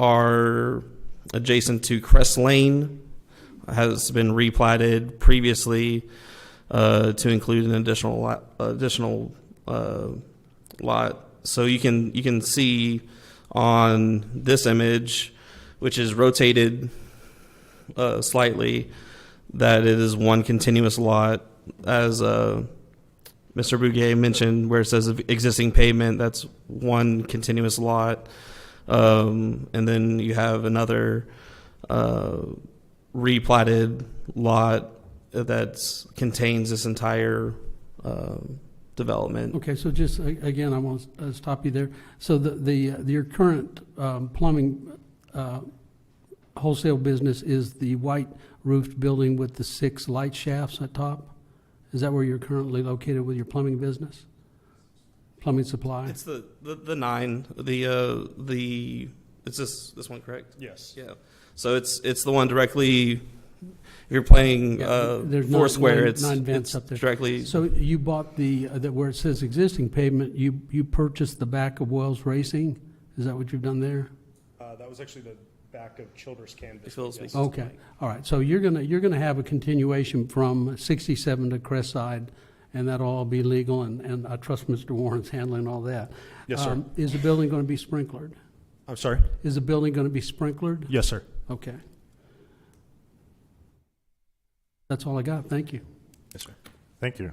are adjacent to Crest Lane has been replatted previously to include an additional lot. So you can see on this image, which is rotated slightly, that it is one continuous lot, as Mr. Bouguet mentioned, where it says existing pavement, that's one continuous lot. And then you have another replatted lot that contains this entire development. Okay, so just again, I want to stop you there. So your current plumbing wholesale business is the white roofed building with the 6 light shafts at top? Is that where you're currently located with your plumbing business? Plumbing supply? It's the 9. It's this one, correct? Yes. Yeah. So it's the one directly. If you're playing There's Foursquare, nine vents it's up there. directly. So you bought where it says existing pavement, you purchased the back of Wells Racing? Is that what you've done there? That was actually the back of Childers Canvas. Yes. Okay, all right. So you're gonna have a continuation from 67 to Crestside, and that'll all be legal. And I trust Mr. Warren's handling all that. Yes, sir. Is the building going to be sprinklered? I'm sorry? Is the building going to be sprinklered? Yes, sir. Okay. That's all I got. Thank you. Yes, sir. Thank you.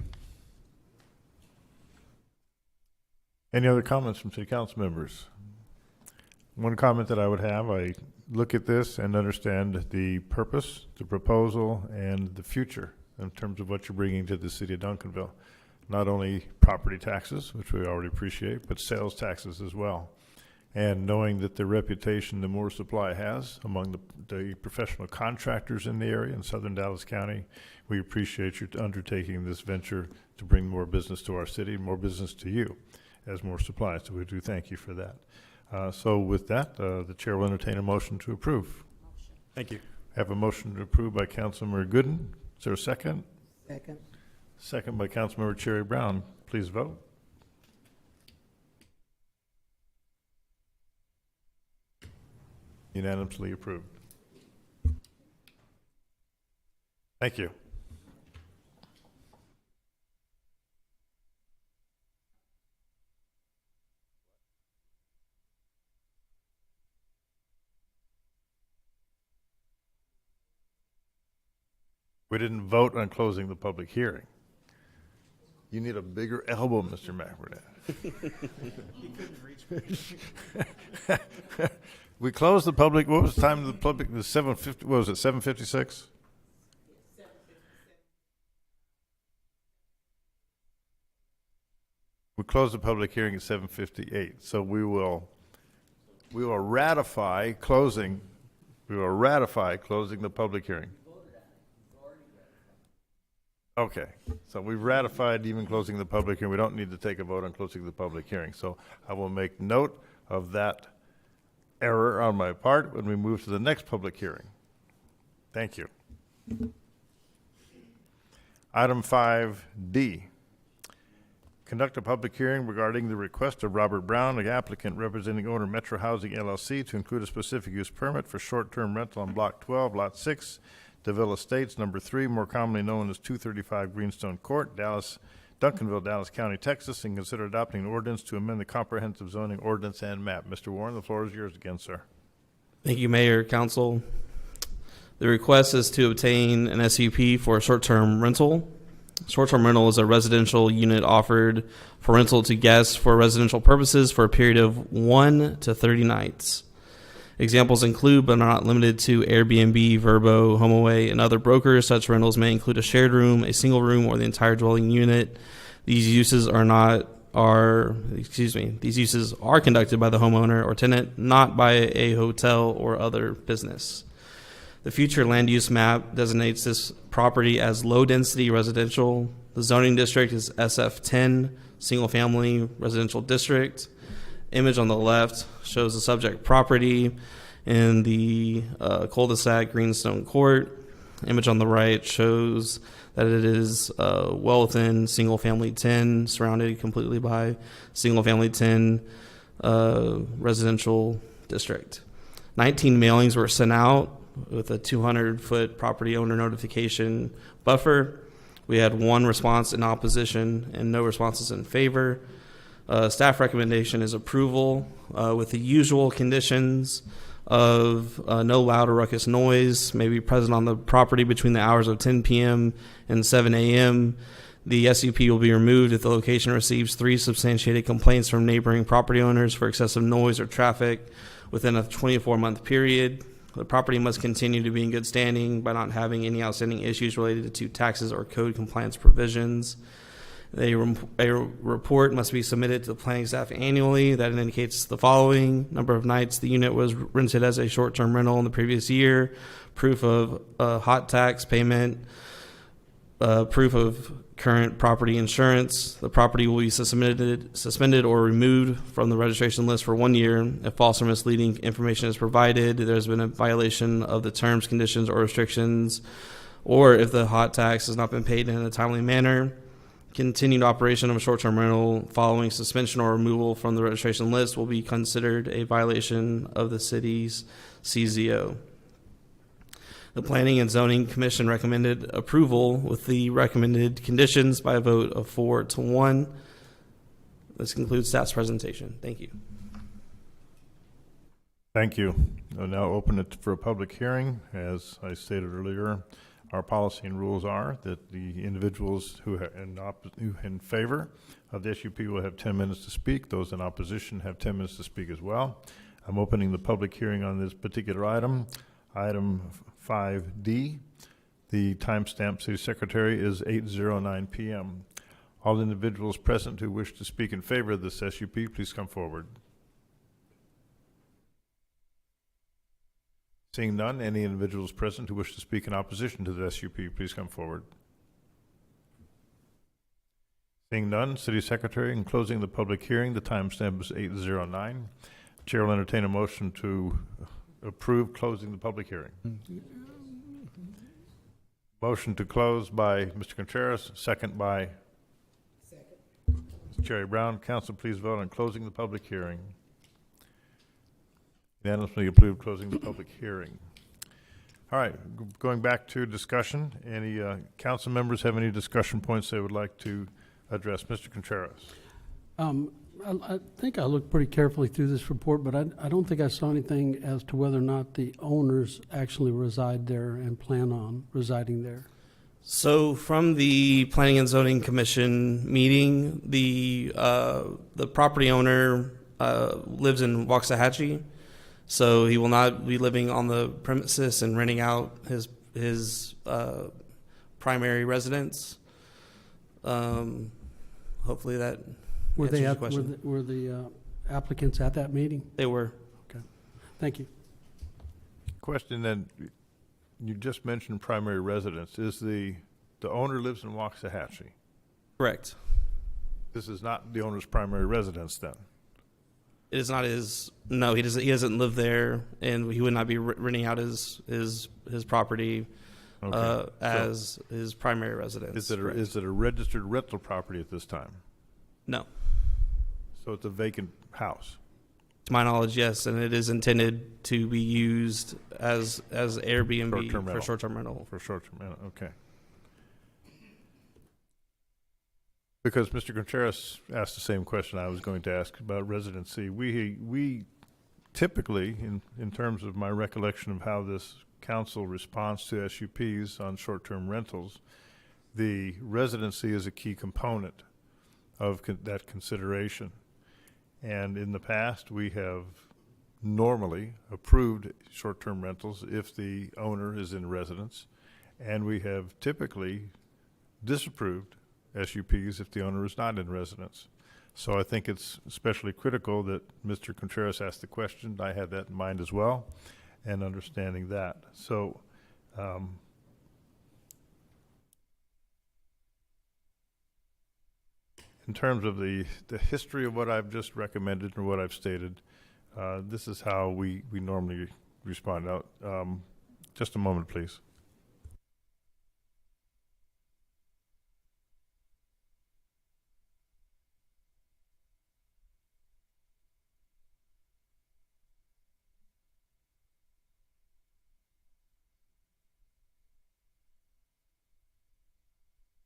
Any other comments from city council members? One comment that I would have, I look at this and understand the purpose, the proposal, and the future in terms of what you're bringing to the city of Duncanville. Not only property taxes, which we already appreciate, but sales taxes as well. And knowing that the reputation the Moore Supply has among the professional contractors in the area in southern Dallas County, we appreciate your undertaking this venture to bring more business to our city, more business to you as Moore Supply. So we do thank you for that. So with that, the chair will entertain a motion to approve. Thank you. Have a motion to approve by Councilmember Gooden. Is there a second? Second. Second by Councilmember Cherry Brown. Please vote. Unanimously approved. Thank you. We didn't vote on closing the public hearing. You need a bigger elbow, Mr. McBurnett. We closed the public, what was the time of the public? The 7:50, what was it, 7:56? We closed the public hearing at 7:58. So we will ratify closing the public hearing. Okay, so we've ratified even closing the public hearing. We don't need to take a vote on closing the public hearing. So I will make note of that error on my part when we move to the next public hearing. Thank you. Item 5D. Conduct a public hearing regarding the request of Robert Brown, the applicant representing owner Metro Housing LLC, to include a specific use permit for short-term rental on Block 12, Lot 6, DeVille Estates, Number 3, more commonly known as 235 Greenstone Court, Duncanville, Dallas County, Texas, and consider adopting an ordinance to amend the comprehensive zoning ordinance and map. Mr. Warren, the floor is yours again, sir. Thank you, Mayor, Council. The request is to obtain an SUP for a short-term rental. Short-term rental is a residential unit offered for rental to guests for residential purposes for a period of 1 to 30 nights. Examples include, but are not limited to, Airbnb, Vrbo, HomeAway, and other brokers. Such rentals may include a shared room, a single room, or the entire dwelling unit. These uses are conducted by the homeowner or tenant, not by a hotel or other business. The future land use map designates this property as low-density residential. The zoning district is SF10, single-family residential district. Image on the left shows the subject property in the cul-de-sac Greenstone Court. Image on the right shows that it is well within single-family 10, surrounded completely by single-family 10 residential district. 19 mailings were sent out with a 200-foot property owner notification buffer. We had one response in opposition and no responses in favor. Staff recommendation is approval with the usual conditions of no loud or ruckus noise may be present on the property between the hours of 10 p.m. and 7 a.m. The SUP will be removed if the location receives 3 substantiated complaints from neighboring property owners for excessive noise or traffic within a 24-month period. The property must continue to be in good standing by not having any outstanding issues related to taxes or code compliance provisions. A report must be submitted to the planning staff annually that indicates the following: number of nights the unit was rented as a short-term rental in the previous year, proof of hot tax payment, proof of current property insurance. The property will be suspended or removed from the registration list for 1 year. If false or misleading information is provided, there's been a violation of the terms, conditions, or restrictions, or if the hot tax has not been paid in a timely manner. Continued operation of a short-term rental following suspension or removal from the registration list will be considered a violation of the city's CZO. The Planning and Zoning Commission recommended approval with the recommended conditions by a vote of 4-1. This concludes staff's presentation. Thank you. Thank you. I'll now open it for a public hearing. As I stated earlier, our policy and rules are that the individuals who are in favor of the SUP will have 10 minutes to speak. Those in opposition have 10 minutes to speak as well. I'm opening the public hearing on this particular item. Item 5D. The timestamp, City Secretary, is 8:09 p.m. All individuals present who wish to speak in favor of this SUP, please come forward. Seeing none, any individuals present who wish to speak in opposition to the SUP, please come forward. Seeing none, City Secretary, in closing the public hearing, the timestamp is 8:09. Chair will entertain a motion to approve closing the public hearing. Motion to close by Mr. Contreras, second by Cherry Brown. Council, please vote on closing the public hearing. Unanimously approved closing the public hearing. All right, going back to discussion. Any council members have any discussion points they would like to address? Mr. Contreras. I think I looked pretty carefully through this report, but I don't think I saw anything as to whether or not the owners actually reside there and plan on residing there. So from the Planning and Zoning Commission meeting, the property owner lives in Waxahachie, so he will not be living on the premises and renting out his primary residence. Hopefully that Were answers they your at, question. were the applicants at that meeting? They were. Okay, thank you. Question then, you just mentioned primary residence. Is the the owner lives in Waxahachie. Correct. This is not the owner's primary residence then? It is not his. No, he doesn't. He doesn't live there, and he would not be renting out his property as his primary residence. Is it a registered rental property at this time? No. So it's a vacant house? To my knowledge, yes, and it is intended to be used as Airbnb for short-term rental. For short-term rental, okay. Because Mr. Contreras asked the same question I was going to ask about residency. We typically, in terms of my recollection of how this council responds to SUPs on short-term rentals, the residency is a key component of that consideration. And in the past, we have normally approved short-term rentals if the owner is in residence, and we have typically disapproved SUPs if the owner is not in residence. So I think it's especially critical that Mr. Contreras asked the question. I had that in mind as well, and understanding that. So in terms of the history of what I've just recommended and what I've stated, this is how we normally respond. Now, just a moment, please.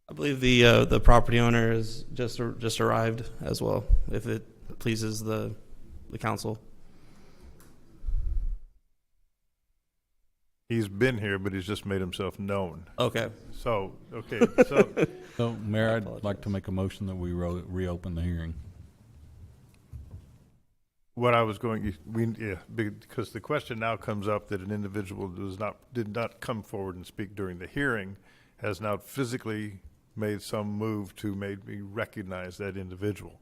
I believe the property owner is just arrived as well, if it pleases the council. He's been here, but he's just made himself known. Okay. So, So, Mayor, I'd like to make a motion that we reopen the hearing. what I was going, because the question now comes up that an individual did not come forward and speak during the hearing, has now physically made some move to make me recognize that individual.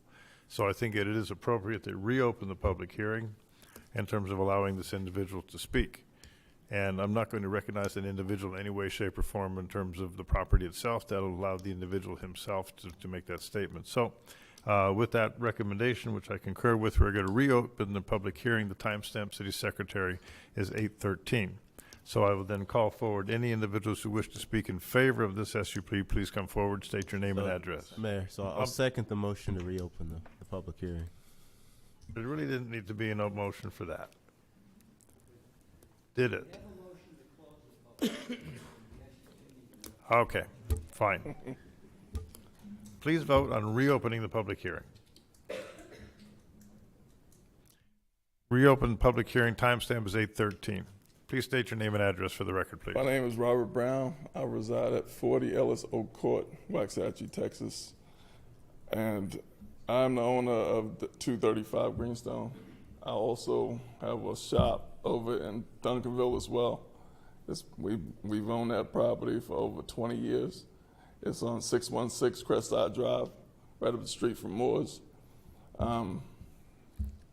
So I think it is appropriate to reopen the public hearing in terms of allowing this individual to speak. And I'm not going to recognize an individual in any way, shape, or form in terms of the property itself. That'll allow the individual himself to make that statement. So with that recommendation, which I concur with, we're going to reopen the public hearing. The timestamp, City Secretary, is 8:13. So I will then call forward any individuals who wish to speak in favor of this SUP. Please come forward, state your name and address. Mayor, so I'll second the motion to reopen the public hearing. There really didn't need to be no motion for that. Did it? Okay, fine. Please vote on reopening the public hearing. Reopen public hearing, timestamp is 8:13. Please state your name and address for the record, please. My name is Robert Brown. I reside at 40 Ellis Oak Court, Waxahachie, Texas. And I'm the owner of the 235 Greenstone. I also have a shop over in Duncanville as well. We've owned that property for over 20 years. It's on 616 Crestside Drive, right up the street from Moore's.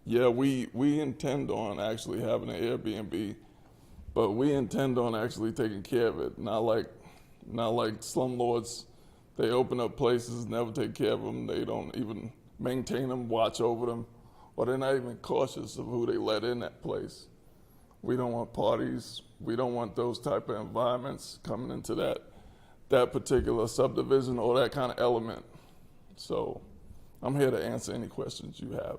Yeah, we intend on actually having an Airbnb, but we intend on actually taking care of it. Not like slumlords. They open up places, never take care of them. They don't even maintain them, watch over them, or they're not even cautious of who they let in that place. We don't want parties. We don't want those type of environments coming into that particular subdivision or that kind of element. So I'm here to answer any questions you have.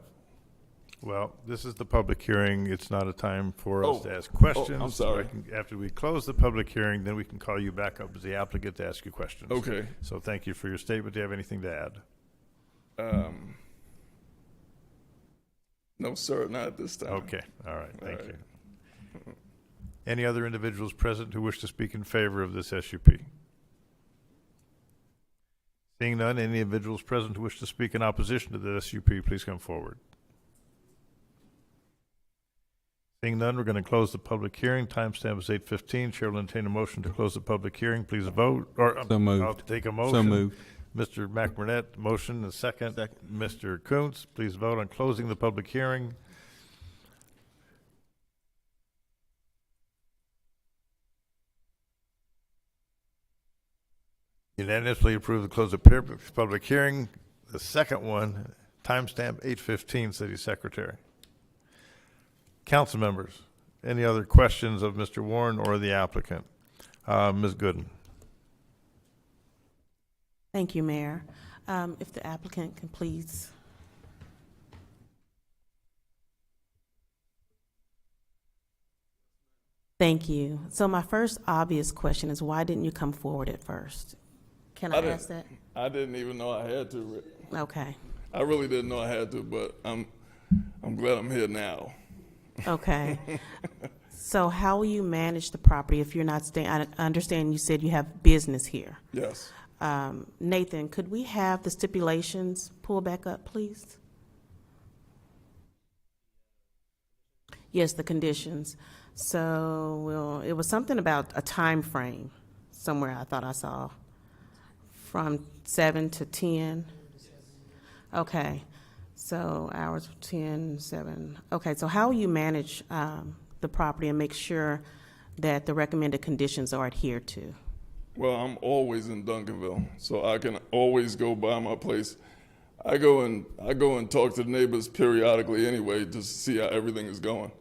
Well, this is the public hearing. It's not a time for us to ask questions. I'm sorry. After we close the public hearing, then we can call you back up as the applicant to ask you questions. Okay. So thank you for your statement. Do you have anything to add? No, sir, not at this time. Okay. All right. Thank you. Any other individuals present who wish to speak in favor of this SUP? Seeing none, any individuals present who wish to speak in opposition to the SUP, please come forward. Seeing none, we're going to close the public hearing. Timestamp is 8:15. Chair will entertain a motion to close the public hearing. Please vote. Or So moved. I'll take a motion. So moved. Mr. McBurnett, motion. A second. Mr. Kuntz, please vote on closing the public hearing. Unanimously approved to close the public hearing. The second one, timestamp 8:15, City Secretary. Council members, any other questions of Mr. Warren or the applicant? Ms. Gooden. Thank you, Mayor. If the applicant can please. Thank you. So my first obvious question is, why didn't you come forward at first? Can I ask that? I didn't even know I had to, Rick. Okay. I really didn't know I had to, but I'm glad I'm here now. Okay. So how will you manage the property if you're not staying? I understand you said you have business here. Yes. Nathan, could we have the stipulations pull back up, please? Yes, the conditions. So it was something about a time frame somewhere I thought I saw, from 7 to 10. Okay, so hours of 10, 7. Okay, so how will you manage the property and make sure that the recommended conditions are adhered to? Well, I'm always in Duncanville, so I can always go by my place. I go and talk to the neighbors periodically anyway, just to see how everything is going.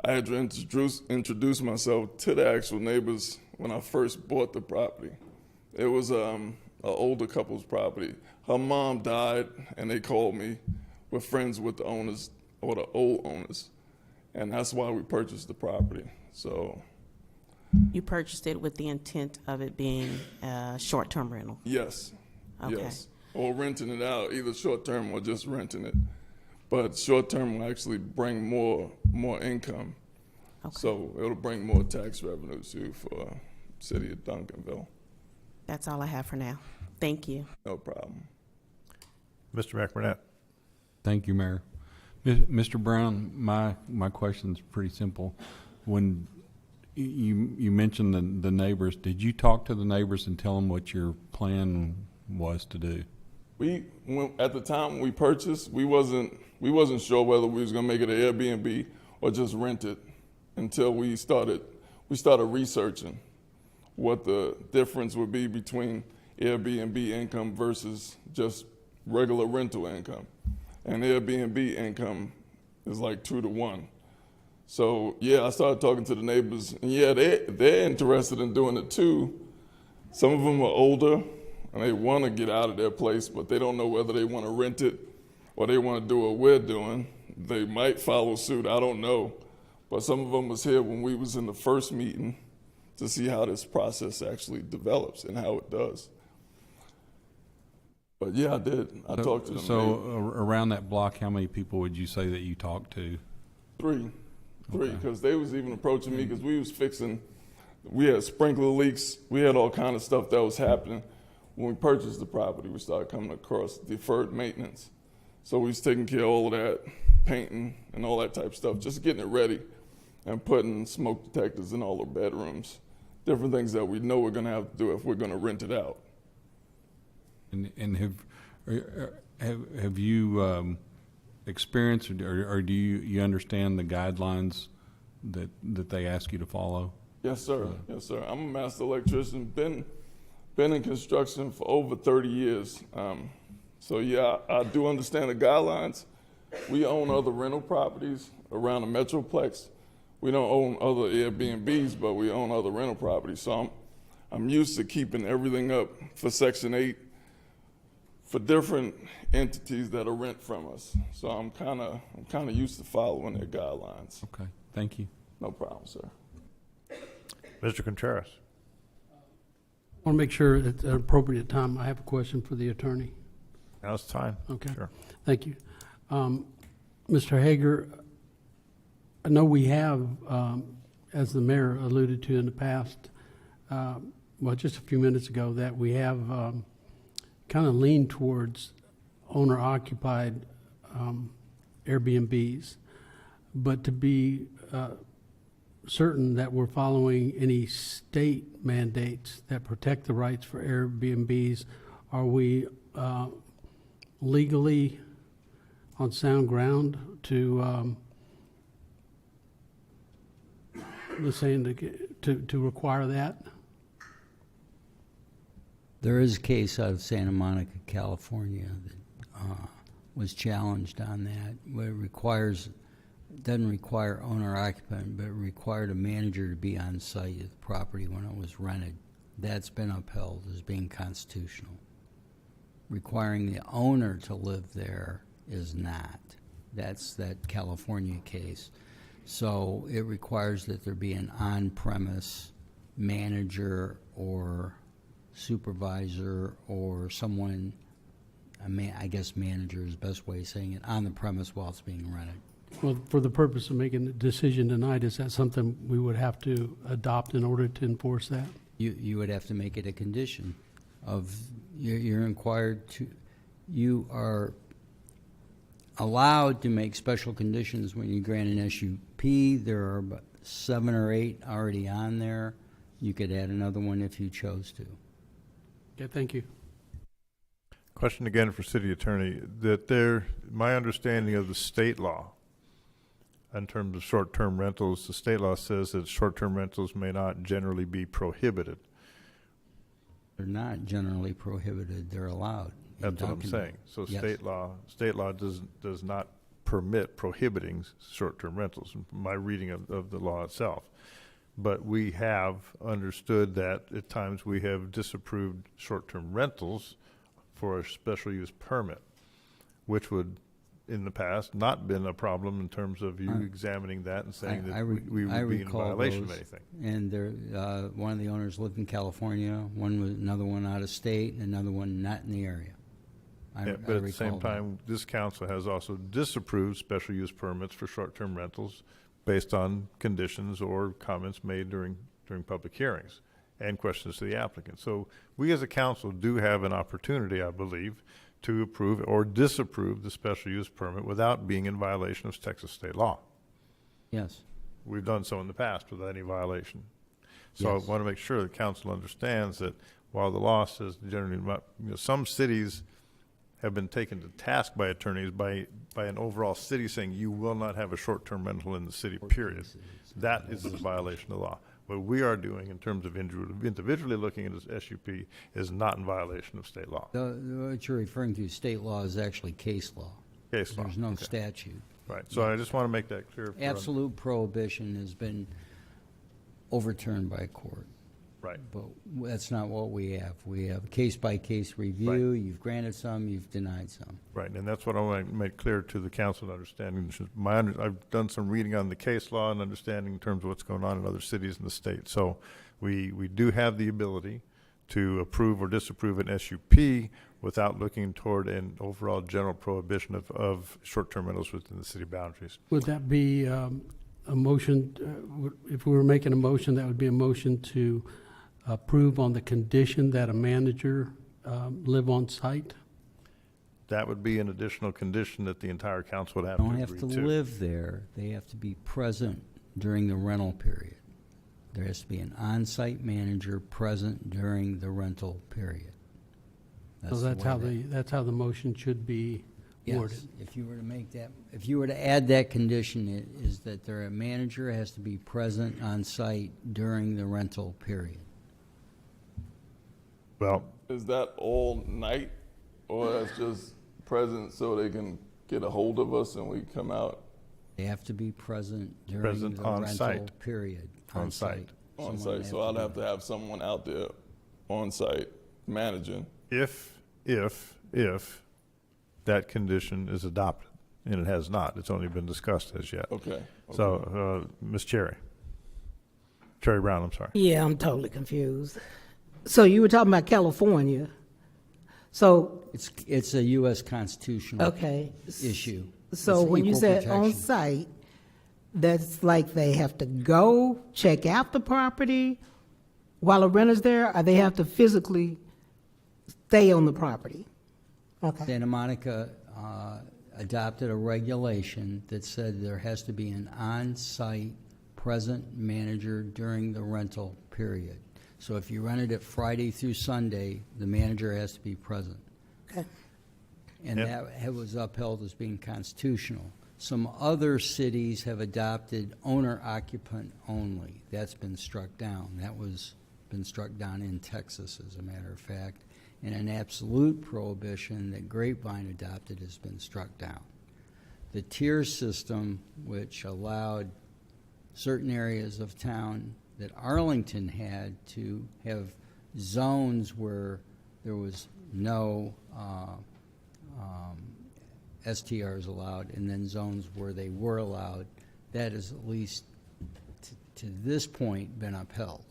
I had to introduce myself to the actual neighbors when I first bought the property. It was an older couple's property. Her mom died, and they called me. We're friends with the owners, or the old owners, and that's why we purchased the property. So. You purchased it with the intent of it being a short-term rental? Yes. Okay. Yes. Or renting it out, either short-term or just renting it. But short-term will actually bring more income. Okay. So it'll bring more tax revenue too for city of Duncanville. That's all I have for now. Thank you. No problem. Mr. McBurnett. Thank you, Mayor. Mr. Brown, my question's pretty simple. When you mentioned the neighbors, did you talk to the neighbors and tell them what your plan was to do? At the time we purchased, we wasn't sure whether we was gonna make it an Airbnb or just rent it until we started researching what the difference would be between Airbnb income versus just regular rental income. And Airbnb income is like 2 to 1. So yeah, I started talking to the neighbors, and yeah, they're interested in doing it too. Some of them are older, and they want to get out of their place, but they don't know whether they want to rent it or they want to do what we're doing. They might follow suit, I don't know. But some of them was here when we was in the first meeting to see how this process actually develops and how it does. But yeah, I did. I talked to them. So around that block, how many people would you say that you talked to? Three, because they was even approaching me because we had sprinkler leaks. We had all kind of stuff that was happening. When we purchased the property, we started coming across deferred maintenance. So we was taking care of all of that, painting and all that type of stuff, just getting it ready and putting smoke detectors in all the bedrooms, different things that we know we're gonna have to do if we're gonna rent it out. And have you experienced or do you understand the guidelines that they ask you to follow? Yes, sir. Yes, sir. I'm a master electrician. Been in construction for over 30 years. So yeah, I do understand the guidelines. We own other rental properties around the Metroplex. We don't own other Airbnbs, but we own other rental properties. So I'm used to keeping everything up for Section 8 for different entities that are rent from us. So I'm kind of used to following their guidelines. Okay, thank you. No problem, sir. Mr. Contreras. I want to make sure at an appropriate time, I have a question for the attorney. Now it's time. Okay. Sure. Thank you. Mr. Hager, I know we have, as the mayor alluded to in the past, well, just a few minutes ago, that we have kind of leaned towards owner-occupied Airbnbs. But to be certain that we're following any state mandates that protect the rights for Airbnbs, are we legally on sound ground to to require that There is a case out of Santa Monica, California, that was challenged on that, where it doesn't require owner occupant, but it required a manager to be on site at the property when it was rented. That's been upheld as being constitutional. Requiring the owner to live there is not. That's that California case. So it requires that there be an on-premise manager or supervisor or someone, I guess manager is the best way of saying it, on the premise while it's being rented. Well, for the purpose of making a decision tonight, is that something we would have to adopt in order to enforce that? You would have to make it a condition of, you're required to, you are allowed to make special conditions when you grant an SUP. There are about 7 or 8 already on there. You could add another one if you chose to. Okay, thank you. Question again for City Attorney, that my understanding of the state law in terms of short-term rentals, the state law says that short-term rentals may not generally be prohibited. They're not generally prohibited, they're allowed. That's what I'm saying. So Yes. state law does not permit prohibiting short-term rentals, my reading of the law itself. But we have understood that at times we have disapproved short-term rentals for a special use permit, which would, in the past, not been a problem in terms of you examining that and saying that we would be in violation of anything. And there, one of the owners lived in California, another one out of state, and another one not in the area. But at the same time, this council has also disapproved special use permits for short-term rentals based on conditions or comments made during public hearings and questions to the applicant. So we as a council do have an opportunity, I believe, to approve or disapprove the special use permit without being in violation of Texas state law. Yes. We've done so in the past without any violation. So Yes. I want to make sure the council understands that while the law says generally, some cities have been taken to task by attorneys by an overall city saying you will not have a short-term rental in the city, period. That is a violation of the law. What we are doing in terms of individually looking at this SUP is not in violation of state law. What you're referring to, state law, is actually case law. Case law. There's no Okay. statute. Right. So I just want to make that clear. Absolute prohibition has been overturned by a court. Right. But that's not what we have. We have a case-by-case review. You've granted some, you've denied some. Right, and that's what I want to make clear to the council understanding. I've done some reading on the case law and understanding in terms of what's going on in other cities in the state. So we do have the ability to approve or disapprove an SUP without looking toward an overall general prohibition of short-term rentals within the city boundaries. Would that be a motion, if we were making a motion, that would be a motion to approve on the condition that a manager live on site? That would be an additional condition that the entire council would have They to don't agree have to. to live there. They have to be present during the rental period. There has to be an on-site manager present during the rental period. So the that's way how the motion should be worded. Yes, if you were to make that, if you were to add that condition, it is that a manager has to be present on site during the rental period. Well, is that all night, or that's just present so they can get a hold of us and we come out? They have to be present during Present the on rental site. period. On site. On Someone site, so I'd have to have someone out there on site managing. If that condition is adopted, and it has not, it's only been discussed as yet. Okay. So, Ms. Cherry Brown, I'm sorry. Yeah, I'm totally confused. So you were talking about California. So It's a U.S. constitutional okay, issue. So It's when you equal said on protection. site, that's like they have to go check out the property while a renter's there, or they have to physically stay on the property? Okay. Santa Monica adopted a regulation that said there has to be an on-site present manager during the rental period. So if you rented it Friday through Sunday, the manager has to be present. Okay. And that was upheld as being constitutional. Some other cities have adopted owner-occupant only. That's been struck down. That was been struck down in Texas, as a matter of fact, and an absolute prohibition that Grapevine adopted has been struck down. The tier system, which allowed certain areas of town that Arlington had to have zones where there was no STRs allowed, and then zones where they were allowed, that has at least to this point been upheld.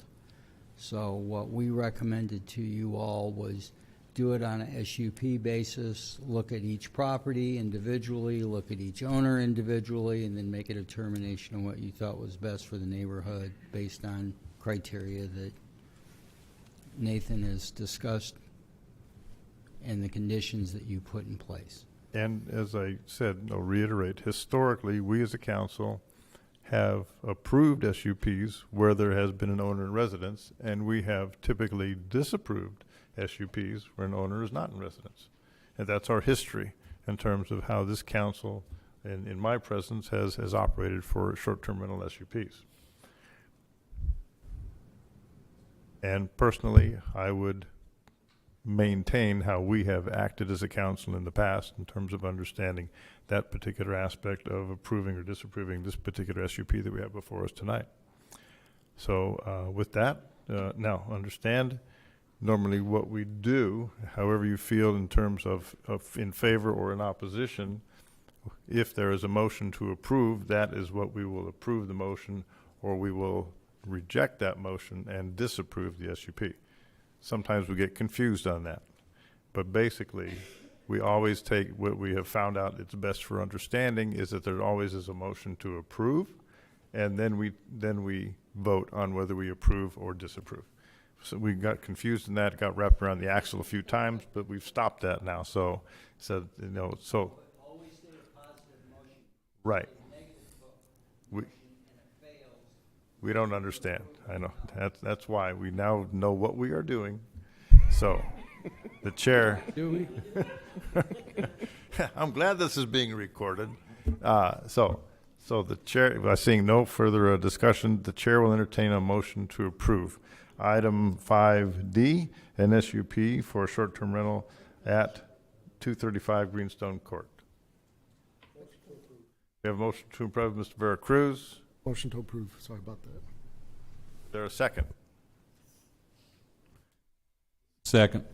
So what we recommended to you all was do it on a SUP basis, look at each property individually, look at each owner individually, and then make a determination on what you thought was best for the neighborhood based on criteria that Nathan has discussed and the conditions that you put in place. And as I said, I'll reiterate, historically, we as a council have approved SUPs where there has been an owner in residence, and we have typically disapproved SUPs where an owner is not in residence. And that's our history in terms of how this council, in my presence, has operated for short-term rental SUPs. And personally, I would maintain how we have acted as a council in the past in terms of understanding that particular aspect of approving or disapproving this particular SUP that we have before us tonight. So with that, now understand normally what we do, however you feel in terms of in favor or in opposition, if there is a motion to approve, that is what we will approve the motion, or we will reject that motion and disapprove the SUP. Sometimes we get confused on that, but basically we always take what we have found out it's best for understanding is that there always is a motion to approve, and then we vote on whether we approve or disapprove. So we got confused in that, got wrapped around the axle a few times, but we've stopped that now. So you know, so Always state a positive motion. right. Negative We motion and it fails. we don't understand. I know that's why we now know what we are doing. So the chair. Do we? I'm glad this is being recorded. So the chair, by seeing no further discussion, the chair will entertain a motion to approve item 5D, an SUP for a short-term rental at 235 Greenstone Court. We have a motion to approve, Mr. Veracruz. Motion to approve. Sorry about that. Is there a second? Second.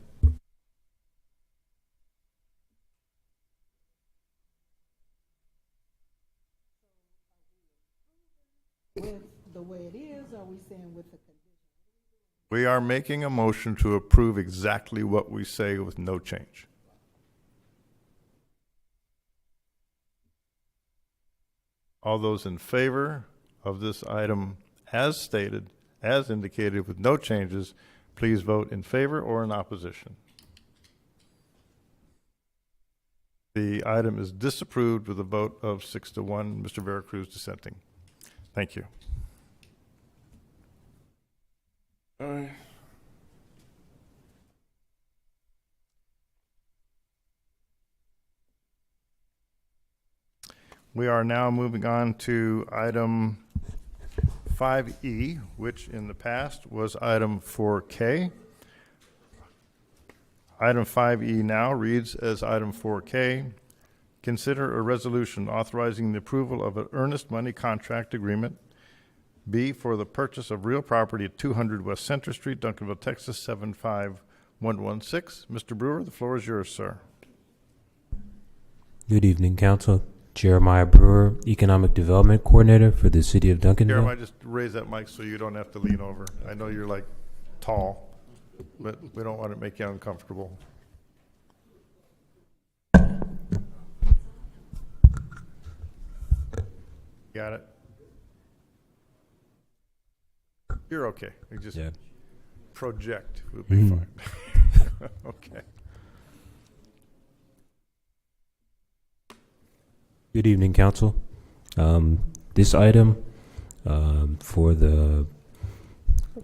With the way it is, or are we saying with the condition? We are making a motion to approve exactly what we say with no change. All those in favor of this item as stated, as indicated with no changes, please vote in favor or in opposition. The item is disapproved with a vote of 6-1, Mr. Veracruz dissenting. Thank you. All right. We are now moving on to item 5E, which in the past was item 4K. Item 5E now reads as item 4K. Consider a resolution authorizing the approval of an earnest money contract agreement, B, for the purchase of real property at 200 West Center Street, Duncanville, Texas, 75116. Mr. Brewer, the floor is yours, sir. Good evening, Council. Jeremiah Brewer, Economic Development Coordinator for the City of Duncanville. Jeremiah, just raise that mic so you don't have to lean over. I know you're like tall, but we don't want to make you uncomfortable. Got it? You're okay. We just project. We'll be fine. Okay. Good evening, Council. This item for the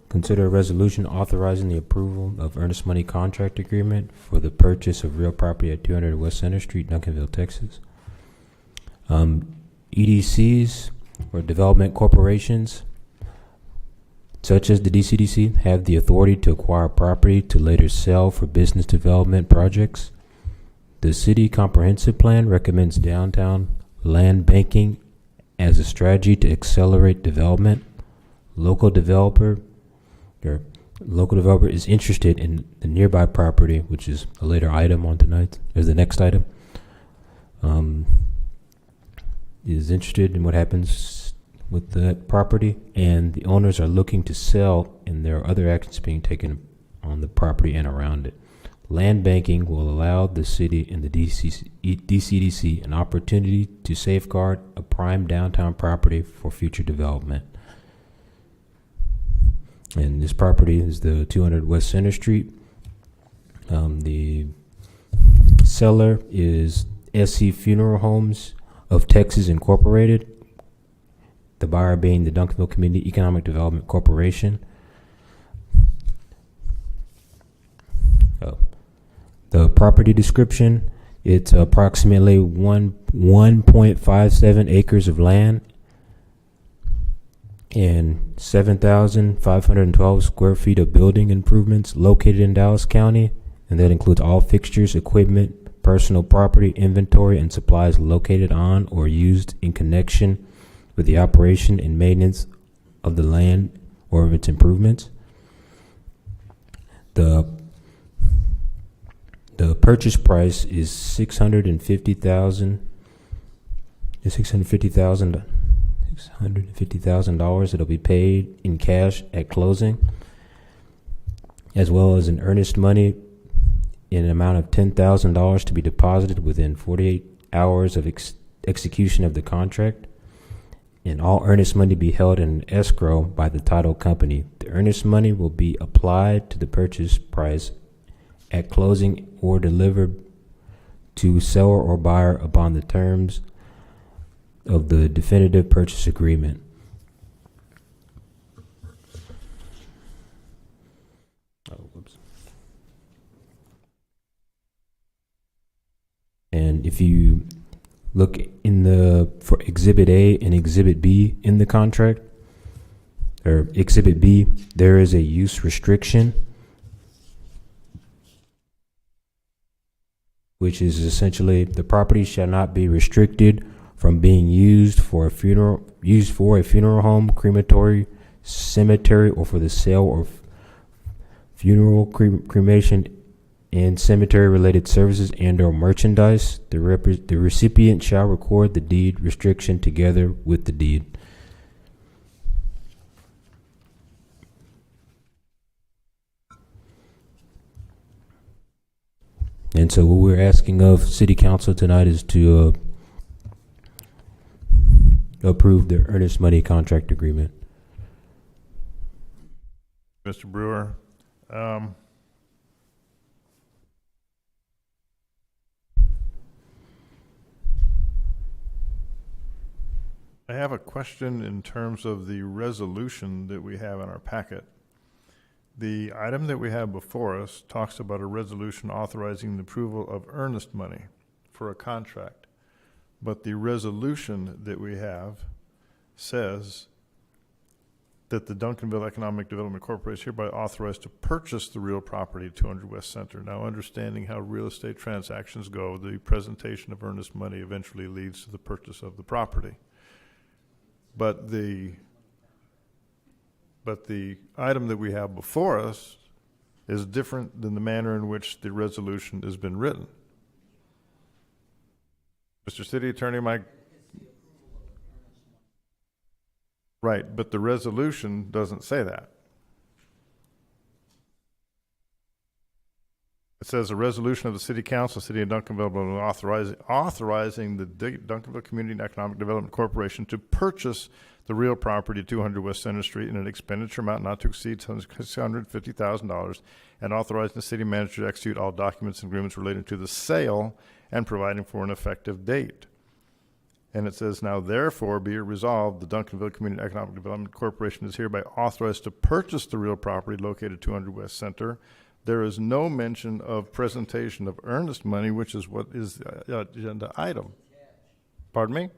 consider a resolution authorizing the approval of earnest money contract agreement for the purchase of real property at 200 West Center Street, Duncanville, Texas. EDCs or development corporations such as the DCDC, have the authority to acquire property to later sell for business development projects. The city comprehensive plan recommends downtown land banking as a strategy to accelerate development. Local developer is interested in the nearby property, which is a later item on tonight, or the next item. Is interested in what happens with that property, and the owners are looking to sell, and there are other actions being taken on the property and around it. Land banking will allow the city and the DCDC an opportunity to safeguard a prime downtown property for future development. And this property is the 200 West Center Street. The seller is SC Funeral Homes of Texas Incorporated, the buyer being the Duncanville Community Economic Development Corporation. The property description, it's approximately 1.57 acres of land and 7,512 square feet of building improvements located in Dallas County, and that includes all fixtures, equipment, personal property, inventory, and supplies located on or used in connection with the operation and maintenance of the land or of its improvements. The purchase price is $650,000. It'll be paid in cash at closing, as well as an earnest money in an amount of $10,000 to be deposited within 48 hours of execution of the contract, and all earnest money be held in escrow by the title company. The earnest money will be applied to the purchase price at closing or delivered to seller or buyer upon the terms of the definitive purchase agreement. And if you look for Exhibit A and Exhibit B in the contract, or Exhibit B, there is a use restriction, which is essentially the property shall not be restricted from being used for a funeral home, crematory, cemetery, or for the sale of funeral, cremation, and cemetery-related services and/or merchandise. The recipient shall record the deed restriction together with the deed. And so what we're asking of City Council tonight is to approve the earnest money contract agreement. Mr. Brewer, I have a question in terms of the resolution that we have in our packet. The item that we have before us talks about a resolution authorizing the approval of earnest money for a contract. But the resolution that we have says that the Duncanville Economic Development Corporation is hereby authorized to purchase the real property at 200 West Center. Now, understanding how real estate transactions go, the presentation of earnest money eventually leads to the purchase of the property. But the item that we have before us is different than the manner in which the resolution has been written. Mr. City Attorney, right, but the resolution doesn't say that. It says a resolution of the City Council, City of Duncanville, authorizing the Duncanville Community and Economic Development Corporation to purchase the real property at 200 West Center Street in an expenditure amount not to exceed $650,000, and authorizing the city manager to execute all documents and agreements relating to the sale and providing for an effective date. And it says, now therefore be it resolved, the Duncanville Community and Economic Development Corporation is hereby authorized to purchase the real property located at 200 West Center. There is no mention of presentation of earnest money, which is what is the agenda item. Pardon me?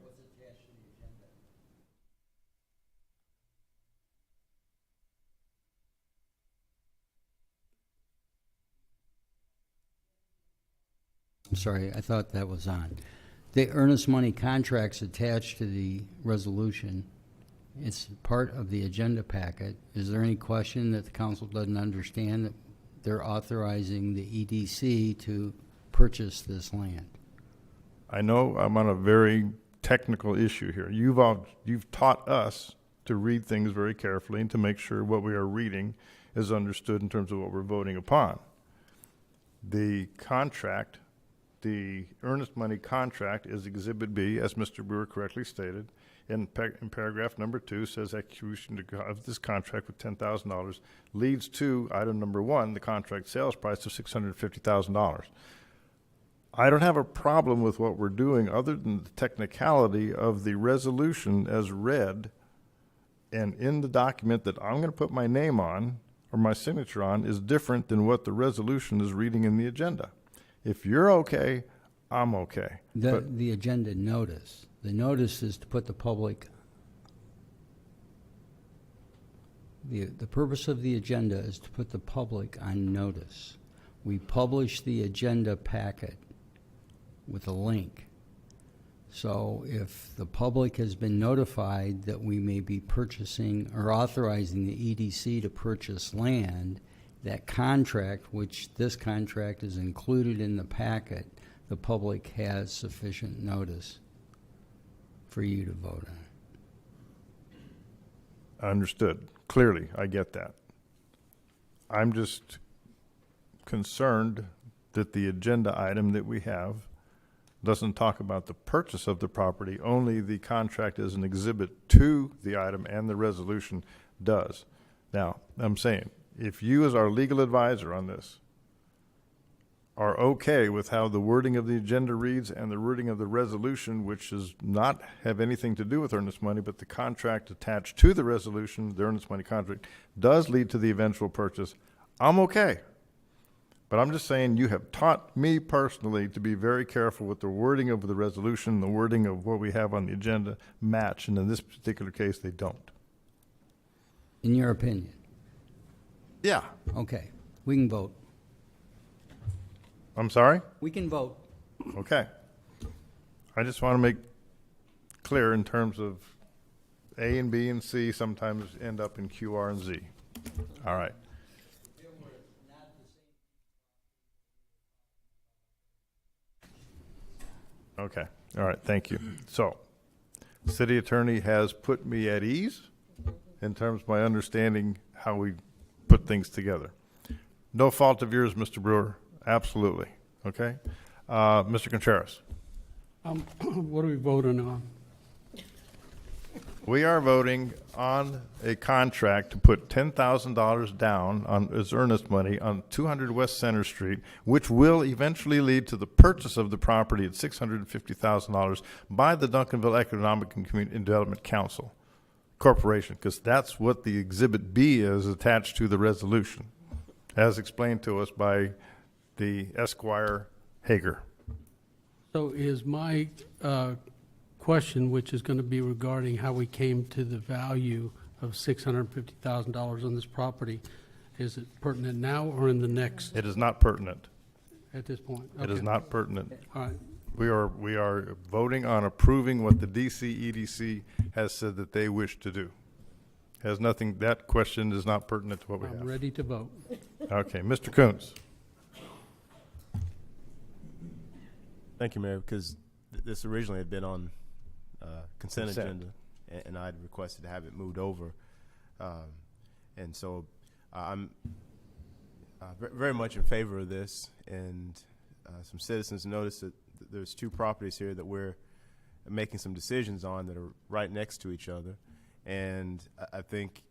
I'm sorry, I thought that was on. The earnest money contracts attached to the resolution, it's part of the agenda packet. Is there any question that the council doesn't understand that they're authorizing the EDC to purchase this land? I know I'm on a very technical issue here. You've taught us to read things very carefully and to make sure what we are reading is understood in terms of what we're voting upon. The contract, the earnest money contract is Exhibit B, as Mr. Brewer correctly stated. In paragraph number 2 says execution of this contract with $10,000 leads to item number 1, the contract sales price of $650,000. I don't have a problem with what we're doing other than the technicality of the resolution as read and in the document that I'm going to put my name on or my signature on is different than what the resolution is reading in the agenda. If you're okay, I'm okay. The agenda notice. The notice is to put the public, the purpose of the agenda is to put the public on notice. We publish the agenda packet with a link. So if the public has been notified that we may be purchasing or authorizing the EDC to purchase land, that contract, which this contract is included in the packet, the public has sufficient notice for you to vote on it. Understood. Clearly, I get that. I'm just concerned that the agenda item that we have doesn't talk about the purchase of the property, only the contract as an exhibit to the item, and the resolution does. Now, I'm saying, if you as our legal advisor on this are okay with how the wording of the agenda reads and the wording of the resolution, which does not have anything to do with earnest money, but the contract attached to the resolution, the earnest money contract, does lead to the eventual purchase, I'm okay. But I'm just saying you have taught me personally to be very careful with the wording of the resolution, the wording of what we have on the agenda match, and in this particular case, they don't. In your opinion? Yeah. Okay, we can vote. I'm sorry? We can vote. Okay. I just want to make clear in terms of A and B and C sometimes end up in Q, R, and Z. All right. Okay. All right. Thank you. So, city attorney has put me at ease in terms of my understanding how we put things together. No fault of yours, Mr. Brewer. Absolutely. Okay. Mr. Contreras. What are we voting on? We are voting on a contract to put $10,000 down on as earnest money on 200 West Center Street, which will eventually lead to the purchase of the property at $650,000 by the Duncanville Economic and Community Development Council Corporation, because that's what the Exhibit B is attached to the resolution, as explained to us by the Esquire Hager. So is my question, which is going to be regarding how we came to the value of $650,000 on this property, is it pertinent now or in the next? It is not pertinent. At this point? It is Okay. not pertinent. All right. We are voting on approving what the DC EDC has said that they wish to do. Has nothing, that question is not pertinent to what we I'm have. ready to vote. Okay, Mr. Coons. Thank you, Mayor, because this originally had been on consent agenda, and I'd requested to have it moved over. And so I'm very much in favor of this, and some citizens noticed that there's two properties here that we're making some decisions on that are right next to each other. And I think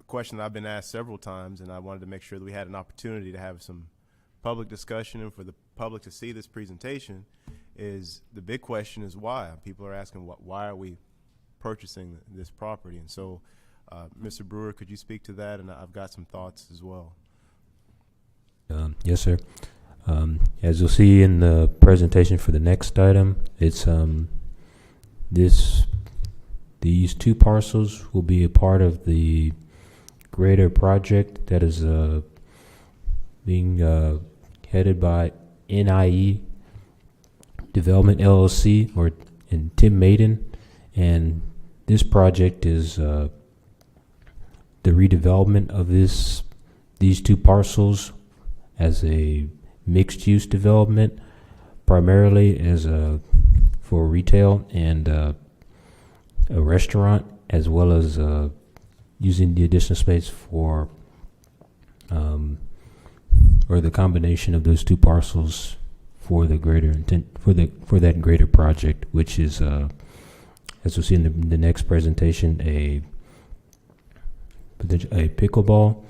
a question that I've been asked several times, and I wanted to make sure that we had an opportunity to have some public discussion and for the public to see this presentation, is the big question is why. People are asking why are we purchasing this property? And so, Mr. Brewer, could you speak to that? And I've got some thoughts as well. Yes, sir. As you'll see in the presentation for the next item, it's these two parcels will be a part of the greater project that is being headed by NIE Development LLC, and Tim Maiden. And this project is the redevelopment of these two parcels as a mixed-use development, primarily as for retail and a restaurant, as well as using the additional space for or the combination of those two parcels for the greater intent for that greater project, which is as we'll see in the next presentation, a pickleball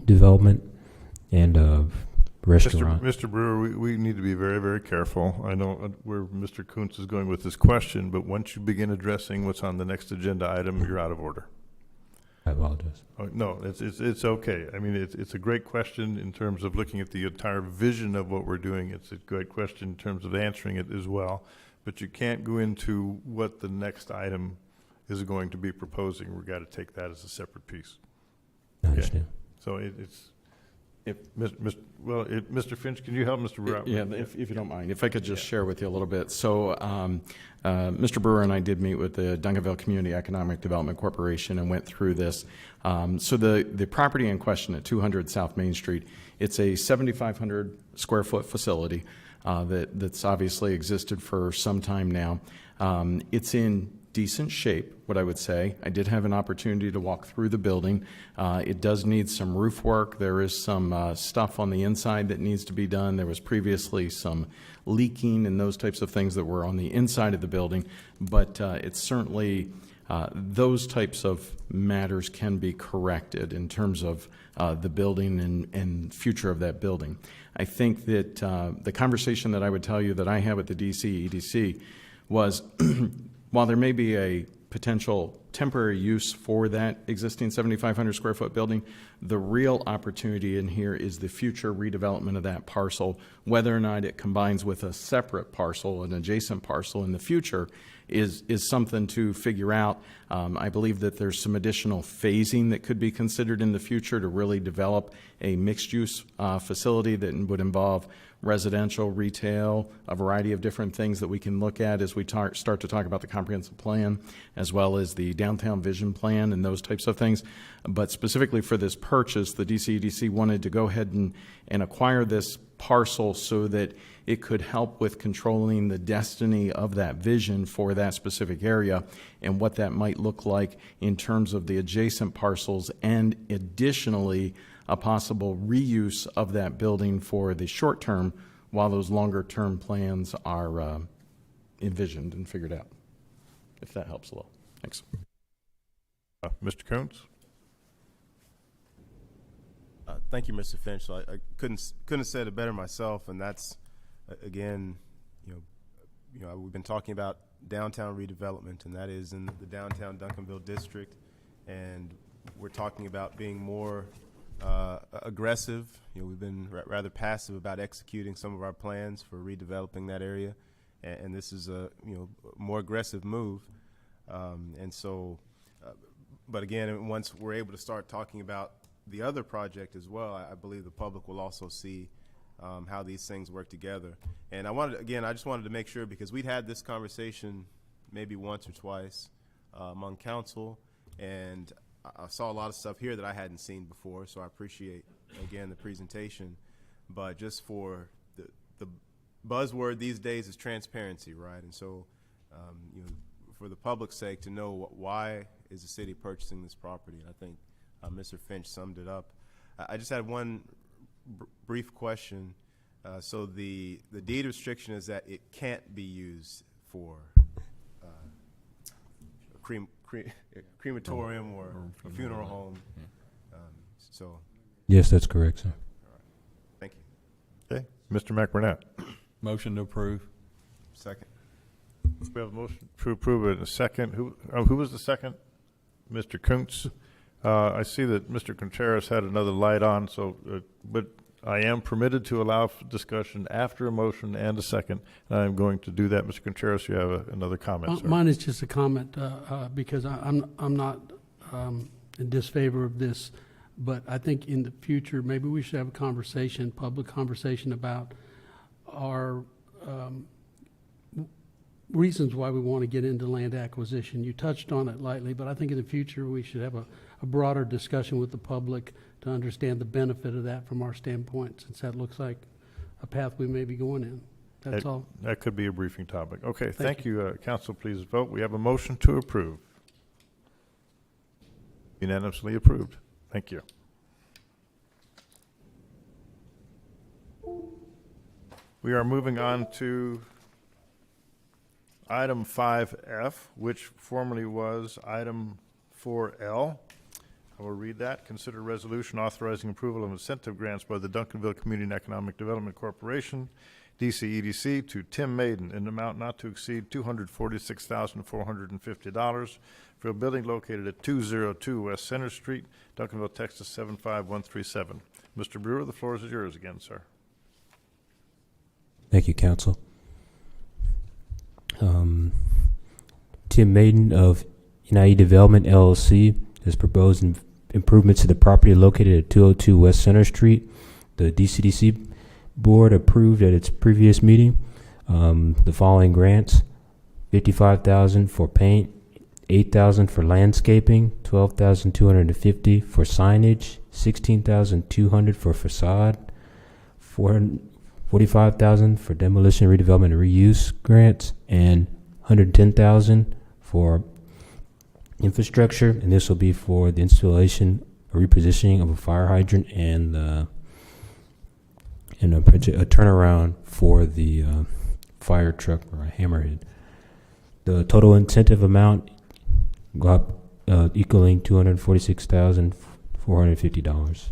development and a restaurant. Mr. Brewer, we need to be very, very careful. I know where Mr. Kuntz is going with this question, but once you begin addressing what's on the next agenda item, you're out of order. I apologize. Oh, no, it's okay. I mean, it's a great question in terms of looking at the entire vision of what we're doing. It's a great question in terms of answering it as well. But you can't go into what the next item is going to be proposing. We've got to take that as a separate piece. I understand. So Mr. Finch, can you help Mr. Brewer out? Yeah, if you don't mind, if I could just share with you a little bit. So Mr. Brewer and I did meet with the Duncanville Community Economic Development Corporation and went through this. So the property in question at 200 South Main Street, it's a 7,500 square foot facility that's obviously existed for some time now. It's in decent shape, what I would say. I did have an opportunity to walk through the building. It does need some roof work. There is some stuff on the inside that needs to be done. There was previously some leaking and those types of things that were on the inside of the building, but it's certainly those types of matters can be corrected in terms of the building and future of that building. I think that the conversation that I would tell you that I had with the DC EDC was while there may be a potential temporary use for that existing 7,500 square foot building, the real opportunity in here is the future redevelopment of that parcel, whether or not it combines with a separate parcel, an adjacent parcel in the future, is something to figure out. I believe that there's some additional phasing that could be considered in the future to really develop a mixed-use facility that would involve residential, retail, a variety of different things that we can look at as we start to talk about the comprehensive plan, as well as the downtown vision plan and those types of things. But specifically for this purchase, the DCEDC wanted to go ahead and acquire this parcel so that it could help with controlling the destiny of that vision for that specific area and what that might look like in terms of the adjacent parcels, and additionally a possible reuse of that building for the short term while those longer term plans are envisioned and figured out, if that helps a little. Thanks. Mr. Kuntz? Thank you, Mr. Finch. So I couldn't have said it better myself, and that's again, we've been talking about downtown redevelopment, and that is in the downtown Duncanville district, and we're talking about being more aggressive. We've been rather passive about executing some of our plans for redeveloping that area, and this is a more aggressive move. And so, but again, once we're able to start talking about the other project as well, I believe the public will also see how these things work together. And I just wanted to make sure, because we'd had this conversation maybe once or twice among council, and I saw a lot of stuff here that I hadn't seen before, so I appreciate, again, the presentation. But just for the buzzword these days is transparency, right? And so, for the public's sake, to know why is the city purchasing this property, and I think Mr. Finch summed it up. I just had one brief question. So the deed restriction is that it can't be used for crematorium or a funeral home. So. Yes, that's correct, sir. All right. Thank Okay, you. Mr. McBurnett. Motion to approve. Second. We have a motion to approve it in a second. Who was the second? Mr. Kuntz. I see that Mr. Contreras had another light on, so but I am permitted to allow discussion after a motion and a second. And I'm going to do that. Mr. Contreras, you have another comment, sir. Mine is just a comment because I'm not in disfavor of this but I think in the future, maybe we should have a conversation, public conversation about our reasons why we want to get into land acquisition. You touched on it lightly, but I think in the future we should have a broader discussion with the public to understand the benefit of that from our standpoint, since that looks like a path we may be going in. That's all. That could be a briefing topic. Okay, thank you. Council, please vote. We have a motion to approve. Unanimously approved. Thank you. We are moving on to item 5F, which formerly was item 4L. I will read that. Consider resolution authorizing approval of incentive grants by the Duncanville Community and Economic Development Corporation, DCEDC, to Tim Maiden in an amount not to exceed $246,450 for a building located at 202 West Center Street, Duncanville, Texas 75137. Mr. Brewer, the floor is yours again, sir. Thank you, Council. Tim Maiden of United Development, LLC, has proposed improvements to the property located at 202 West Center Street. The DCDC board approved at its previous meeting the following grants: $55,000 for paint, $8,000 for landscaping, $12,250 for signage, $16,200 for facade, $45,000 for demolition, redevelopment, and reuse grants, and $110,000 for infrastructure. And this will be for the installation or repositioning of a fire hydrant and a turnaround for the fire truck or a hammerhead. The total incentive amount equaling $246,450.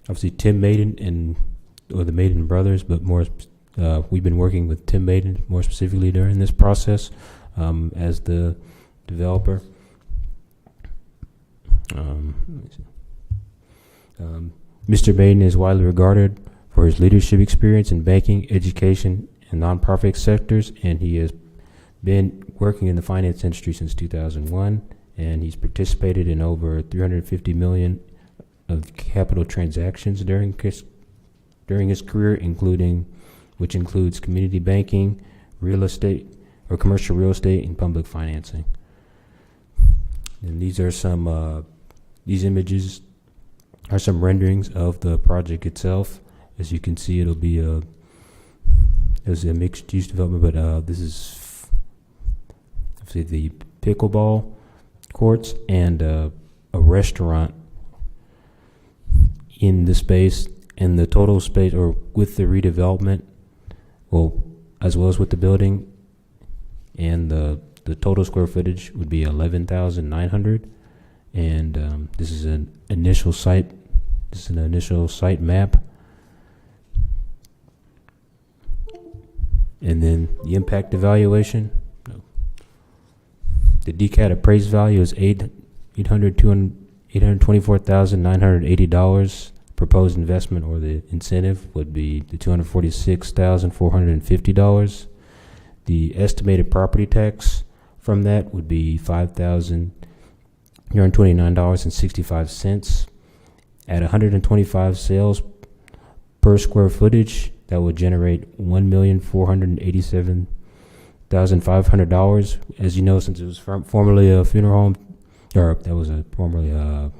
Obviously Tim Maiden or the Maiden brothers, but more we've been working with Tim Maiden more specifically during this process as the developer. Mr. Maiden is widely regarded for his leadership experience in banking, education, and nonprofit sectors, and he has been working in the finance industry since 2001, and he's participated in over $350 million of capital transactions during his career, which includes community banking, real estate, or commercial real estate, and public financing. And these are these images are some renderings of the project itself. As you can see, it'll be a mixed-use development, but this is obviously the pickleball courts and a restaurant in the space, and the total space, or with the redevelopment, as well as with the building, and the total square footage would be 11,900. And this is an initial site. This is an initial site map. And then the impact evaluation. The DCAT appraised value is $824,980. Proposed investment, or the incentive, would be the $246,450. The estimated property tax from that would be $5,229.65. At 125 sales per square footage, that would generate $1,487,500. As you know, since it was formerly a funeral home, or that was formerly a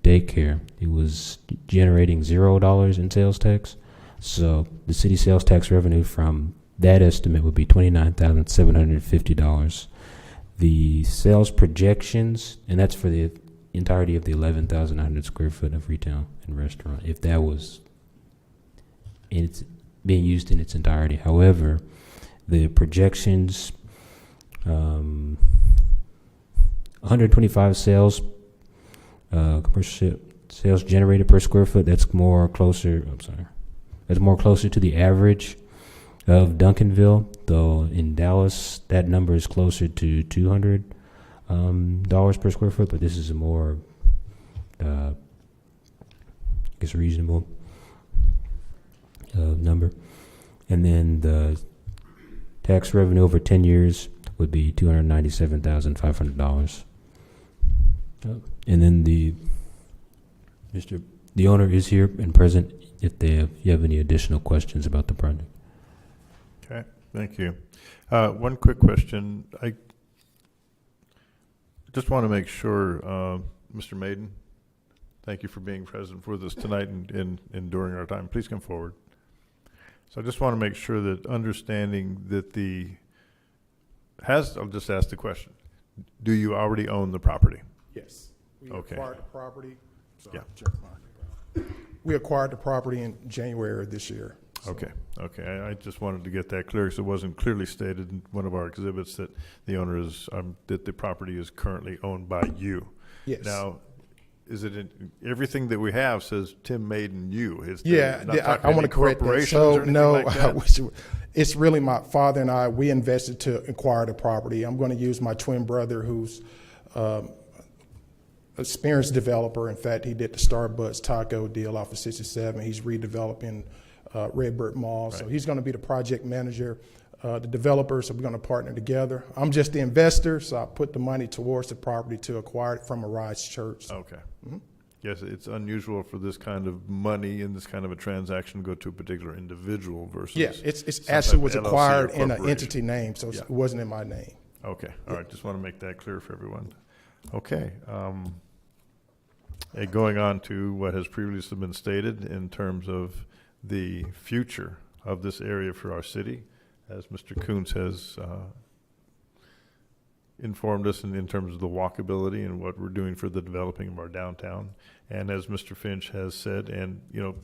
daycare, it was generating $0 in sales tax. So the city sales tax revenue from that estimate would be $29,750. The sales projections, and that's for the entirety of the 11,900 square foot of retail and restaurant, if that was it's being used in its entirety. However, the projections, 125 sales, commercial sales generated per square foot. That's more closer. That's more closer to the average of Duncanville. Though in Dallas, that number is closer to $200 per square foot. But this is a more, I guess, reasonable number. And then the tax revenue over 10 years would be $297,500. And then the owner is here and present if you have any additional questions about the project. Okay, thank you. One quick question. I just want to make sure, Mr. Maiden, thank you for being present with us tonight and during our time. Please come forward. So I just want to make sure that understanding that I'll just ask the question. Do you already own the property? Yes. We Okay. acquired the property. Sorry, Yeah. Jeremiah. We acquired the property in January of this year. So- Okay, okay. I just wanted to get that clear because it wasn't clearly stated in one of our exhibits that the owner is, that the property is currently owned by you. Yes. Now, is it, everything that we have says Tim Maiden, you? Is Yeah, not I talking want to any correct that. corporations So, or anything no, like that? it's really my father and I, we invested to acquire the property. I'm going to use my twin brother who's experienced developer. In fact, he did the Starbucks taco deal off of 67. He's redeveloping Redbird Mall. So he's going to be the project manager. The developers are going to partner together. I'm just the investor, so I put the money towards the property to acquire it from Arise Church. Okay. Yes, it's unusual for this kind of money and this kind of a transaction to go to a particular individual versus. Yeah, it's some actually type was of LLC or acquired in an corporation. entity name, so Yeah. it wasn't in my name. Okay, all right, just want to make that clear for everyone. Okay. Going on to what has previously been stated in terms of the future of this area for our city, as Mr. Coons has informed us in terms of the walkability and what we're doing for the developing of our downtown. And as Mr. Finch has said, and,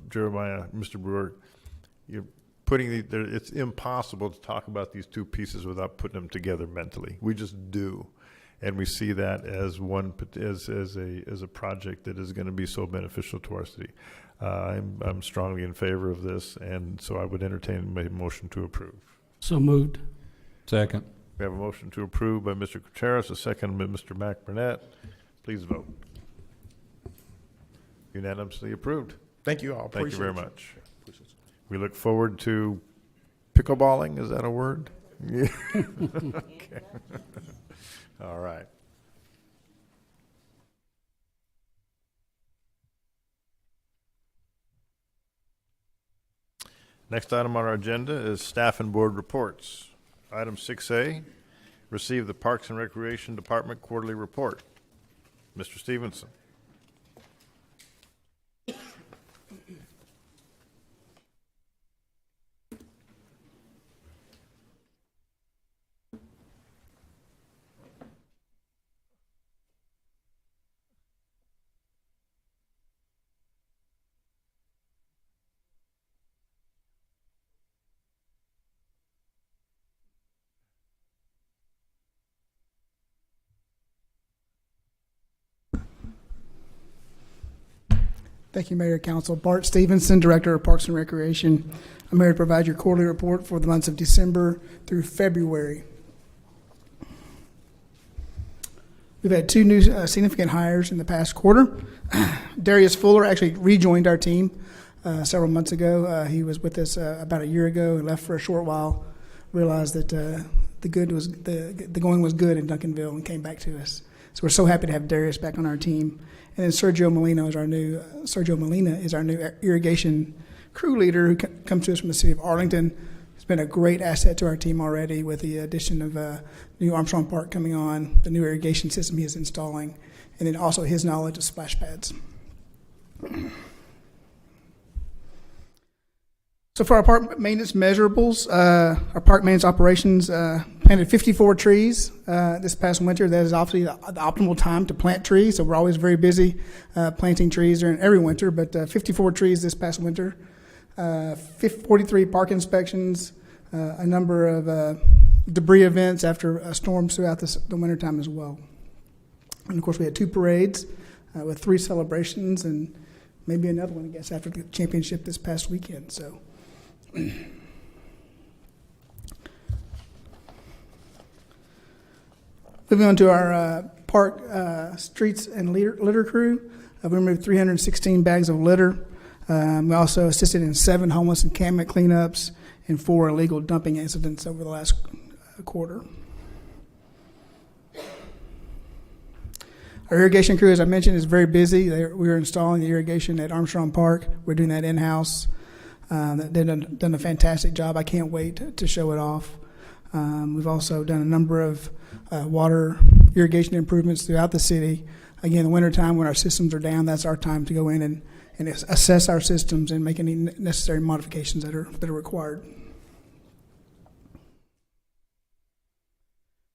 Jeremiah, Mr. Brewer, you're putting it's impossible to talk about these two pieces without putting them together mentally. We just do. And we see that as as a project that is going to be so beneficial to our city. I'm strongly in favor of this, and so I would entertain a motion to approve. So moved. Second. We have a motion to approve by Mr. Gutierrez, a second by Mr. Mac Burnett. Please vote. Unanimously approved. Thank you all. Thank you very Appreciate much. Appreciate you. We look forward to pickleballing. Is that a word? Yeah. Okay. All right. Next item on our agenda is staff and board reports. Item 6A, receive the Parks and Recreation Department quarterly report. Mr. Stevenson. Thank you, Mayor, Council. Bart Stevenson, Director of Parks and Recreation. I'm here to provide your quarterly report for the months of December through February. We've had two new significant hires in the past quarter. Darius Fuller actually rejoined our team several months ago. He was with us about a year ago and left for a short while, realized that the going was good in Duncanville and came back to us. So we're so happy to have Darius back on our team. And then Sergio Molina is our new irrigation crew leader who comes to us from the city of Arlington. He's been a great asset to our team already with the addition of new Armstrong Park coming on, the new irrigation system he is installing, and then also his knowledge of splash pads. So for our park maintenance measurables, our park maintenance operations planted 54 trees this past winter. That is obviously the optimal time to plant trees, so we're always very busy planting trees during every winter, but 54 trees this past winter, 43 park inspections, a number of debris events after storms throughout the wintertime as well. And of course we had 2 parades with 3 celebrations and maybe another one, I guess, after the championship this past weekend. So. Moving on to our park streets and litter crew, we removed 316 bags of litter. We also assisted in 7 homeless encampment cleanups and 4 illegal dumping incidents over the last quarter. Our irrigation crew, as I mentioned, is very busy. We're installing the irrigation at Armstrong Park. We're doing that in-house. They've done a fantastic job. I can't wait to show it off. We've also done a number of water irrigation improvements throughout the city. Again, the wintertime when our systems are down, that's our time to go in and assess our systems and make any necessary modifications that are required.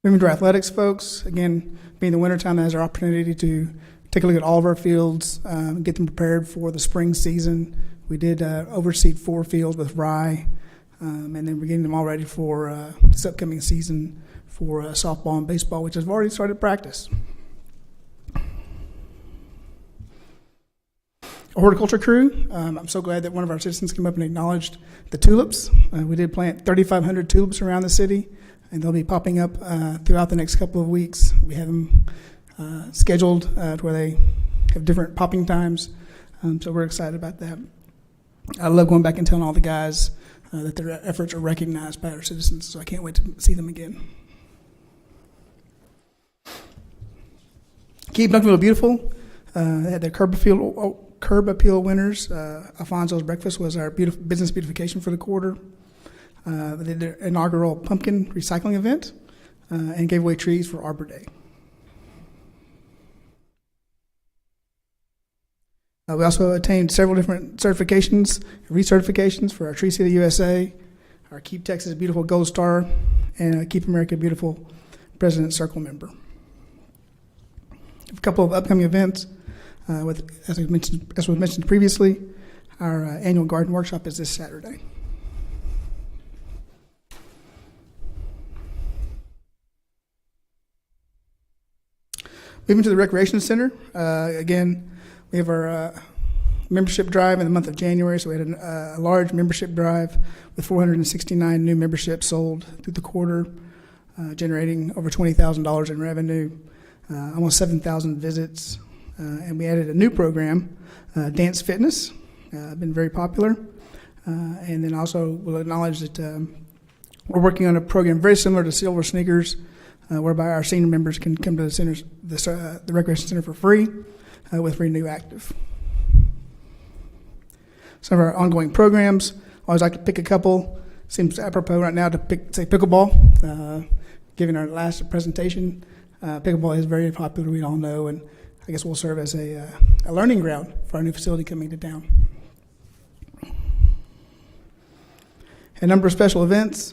Moving to our athletics, folks, again, being the wintertime, that is our opportunity to take a look at all of our fields, get them prepared for the spring season. We did overseed 4 fields with rye, and then we're getting them all ready for this upcoming season for softball and baseball, which has already started practice. A horticulture crew, I'm so glad that one of our citizens came up and acknowledged the tulips. We did plant 3,500 tulips around the city, and they'll be popping up throughout the next couple of weeks. We have them scheduled to where they have different popping times, so we're excited about that. I love going back and telling all the guys that their efforts are recognized by our citizens, so I can't wait to see them again. Keep Duncanville Beautiful. They had their curb appeal winners. Alfonso's Breakfast was our business beautification for the quarter. They did their inaugural pumpkin recycling event and gave away trees for Arbor Day. We also attained several different certifications, recertifications for our Tree City USA, our Keep Texas Beautiful Gold Star, and Keep America Beautiful President's Circle member. A couple of upcoming events, as was mentioned previously, our annual garden workshop is this Saturday. Moving to the Recreation Center, again, we have our membership drive in the month of January, so we had a large membership drive with 469 new memberships sold through the quarter, generating over $20,000 in revenue, almost 7,000 visits, and we added a new program, Dance Fitness, been very popular, and then also we'll acknowledge that we're working on a program very similar to Silver Sneakers, whereby our senior members can come to the Recreation Center for free with Renew Active. Some of our ongoing programs, I always like to pick a couple. Seems apropos right now to say pickleball. Given our last presentation, pickleball is very popular, we all know, and I guess will serve as a learning ground for our new facility coming to town. A number of special events,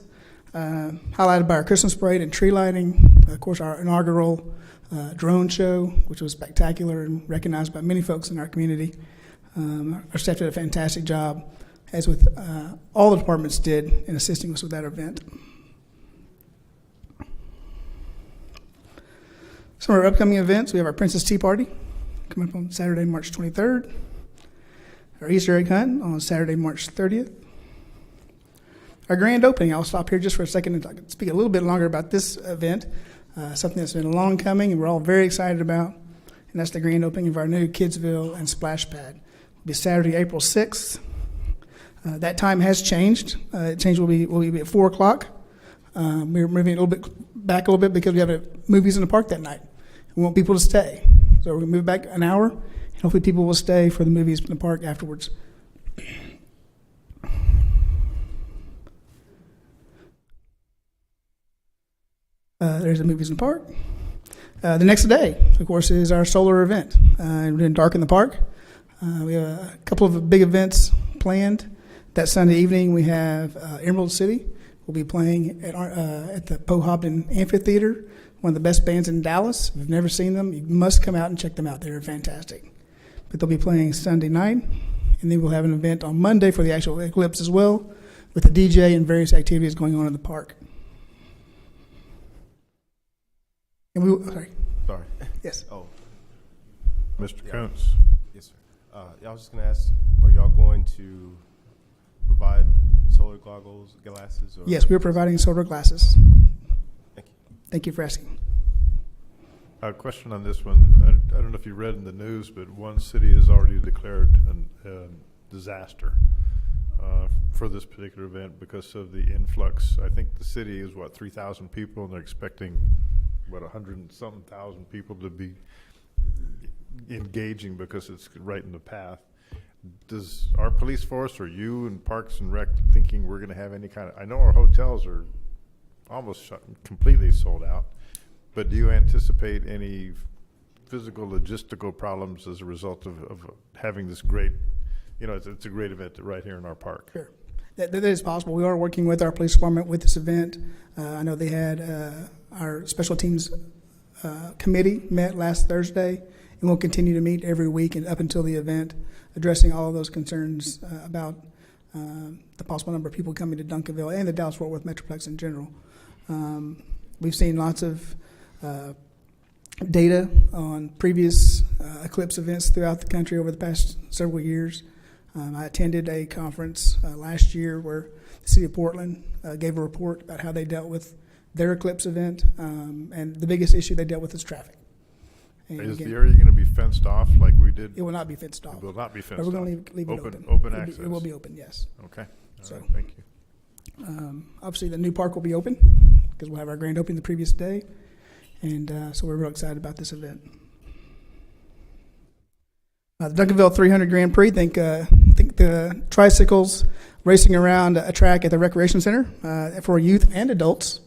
highlighted by our Christmas parade and tree lighting. Of course, our inaugural drone show, which was spectacular and recognized by many folks in our community. Our staff did a fantastic job, as with all the departments did, in assisting us with that event. Some of our upcoming events, we have our Princess Tea Party coming up on Saturday, March 23rd. Our Easter egg hunt on Saturday, March 30th. Our grand opening, I'll stop here just for a second and speak a little bit longer about this event, something that's been long coming and we're all very excited about, and that's the grand opening of our new Kidsville and Splash Pad. It'll be Saturday, April 6th. That time has changed. It changed, will be at 4 o'clock. We're moving a little bit back a little bit because we have movies in the park that night. We want people to stay. So we're going to move back an hour, and hopefully people will stay for the movies in the park afterwards. There's the movies in the park. The next day, of course, is our solar event. We're doing Dark in the Park. We have a couple of big events planned. That Sunday evening, we have Emerald City. We'll be playing at the Poe Hobden Amphitheater, one of the best bands in Dallas. If you've never seen them, you must come out and check them out. They're fantastic. But they'll be playing Sunday night, and then we'll have an event on Monday for the actual eclipse as well, with a DJ and various activities going on in the park. And Sorry. Yes. Oh. Mr. Yeah. Kuntz. Yes, sir. I was just going to ask, are y'all going to provide solar glasses? Or? Yes, we're providing solar glasses. Thank you. Thank you for asking. A question on this one. I don't know if you read in the news, but one city has already declared a disaster for this particular event because of the influx. I think the city is, 3,000 people, and they're expecting, 100 and something thousand people to be engaging because it's right in the path. Does our police force or you and Parks and Rec thinking we're going to have any kind of, I know our hotels are almost completely sold out, but do you anticipate any physical logistical problems as a result of having this great, it's a great event right here in our park? Sure. That is possible. We are working with our police department with this event. I know they had our special teams committee met last Thursday, and we'll continue to meet every week and up until the event, addressing all of those concerns about the possible number of people coming to Duncanville and the Dallas-Fort Worth Metroplex in general. We've seen lots of data on previous eclipse events throughout the country over the past several years. I attended a conference last year where the city of Portland gave a report about how they dealt with their eclipse event, and the biggest issue they dealt with is traffic. And is again, the area going to be fenced off like we did? It will not be fenced off. It will not be fenced but we're off. going to leave it open. Open access. It will be open, yes. Okay. All So, right, thank you. Obviously, the new park will be open because we'll have our grand opening the previous day, and so we're real excited about this event. The Duncanville 300 Grand Prix. Think the tricycles racing around a track at the recreation center for youth and adults.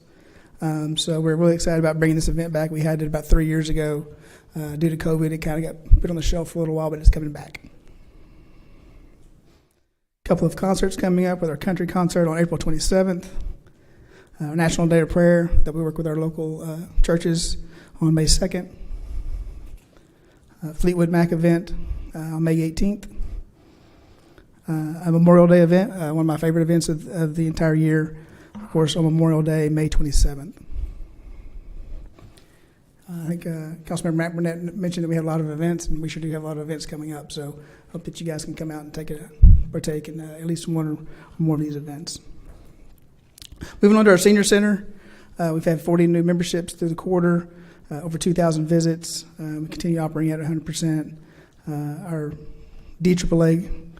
So we're really excited about bringing this event back. We had it about 3 years ago. Due to COVID, it kind of got put on the shelf for a little while, but it's coming back. A couple of concerts coming up with our country concert on April 27th. National Day of Prayer that we work with our local churches on May 2nd. Fleetwood Mac event on May 18th. A Memorial Day event, one of my favorite events of the entire year, of course, on Memorial Day, May 27th. I think Councilmember Matt Burnett mentioned that we have a lot of events, and we sure do have a lot of events coming up. So I hope that you guys can come out and partake in at least one or more of these events. Moving on to our senior center, we've had 40 new memberships through the quarter, over 2,000 visits. We continue operating at 100%. Our DAAA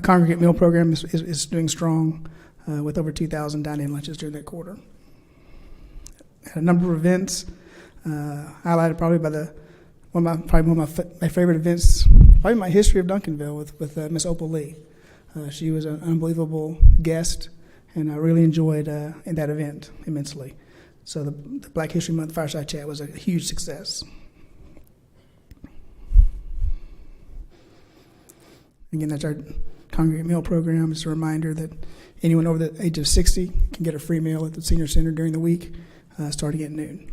congregate meal program is doing strong with over 2,000 dine-in lunches during that quarter. Had a number of events. Highlighted probably by one of my favorite events, probably my history of Duncanville with Miss Opal Lee. She was an unbelievable guest, and I really enjoyed in that event immensely. So the Black History Month Fireside Chat was a huge success. Again, that's our congregate meal program. It's a reminder that anyone over the age of 60 can get a free meal at the senior center during the week, starting at noon.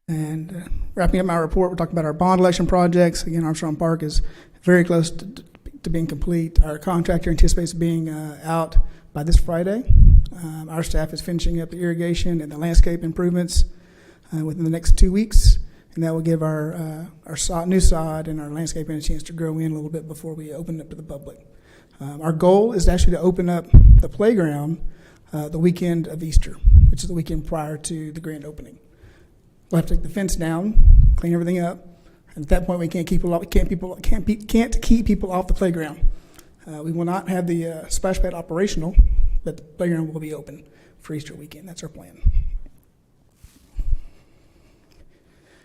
And wrapping up my report, we're talking about our bond election projects. Again, Armstrong Park is very close to being complete. Our contractor anticipates being out by this Friday. Our staff is finishing up the irrigation and the landscape improvements within the next 2 weeks, and that will give our new sod and our landscaping a chance to grow in a little bit before we open it up to the public. Our goal is actually to open up the playground the weekend of Easter, which is the weekend prior to the grand opening. We'll have to take the fence down, clean everything up, and at that point we can't keep people off the playground. We will not have the splash pad operational, but the playground will be open for Easter weekend. That's our plan.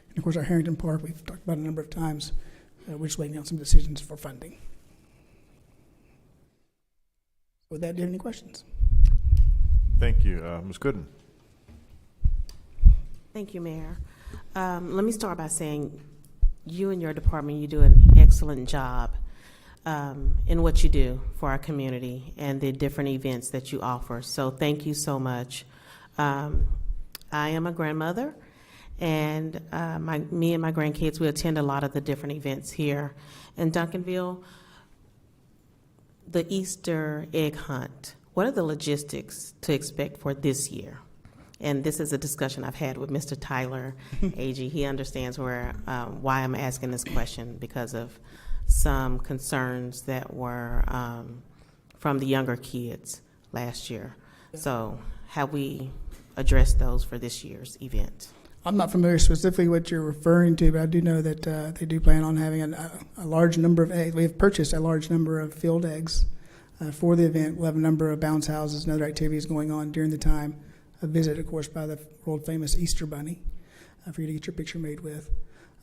And of course, our Harrington Park, we've talked about a number of times. We're just waiting on some decisions for funding. With that, do you have any questions? Thank you. Ms. Gooden. Thank you, Mayor. Let me start by saying you and your department, you do an excellent job in what you do for our community and the different events that you offer. So thank you so much. I am a grandmother, and me and my grandkids, we attend a lot of the different events here in Duncanville. The Easter egg hunt, what are the logistics to expect for this year? And this is a discussion I've had with Mr. Tyler, AG. He understands why I'm asking this question, because of some concerns that were from the younger kids last year. So have we addressed those for this year's event? I'm not familiar specifically what you're referring to, but I do know that they do plan on having a large number of eggs. We have purchased a large number of field eggs for the event. We'll have a number of bounce houses and other activities going on during the time. A visit, of course, by the world-famous Easter Bunny. for you to get your picture made with.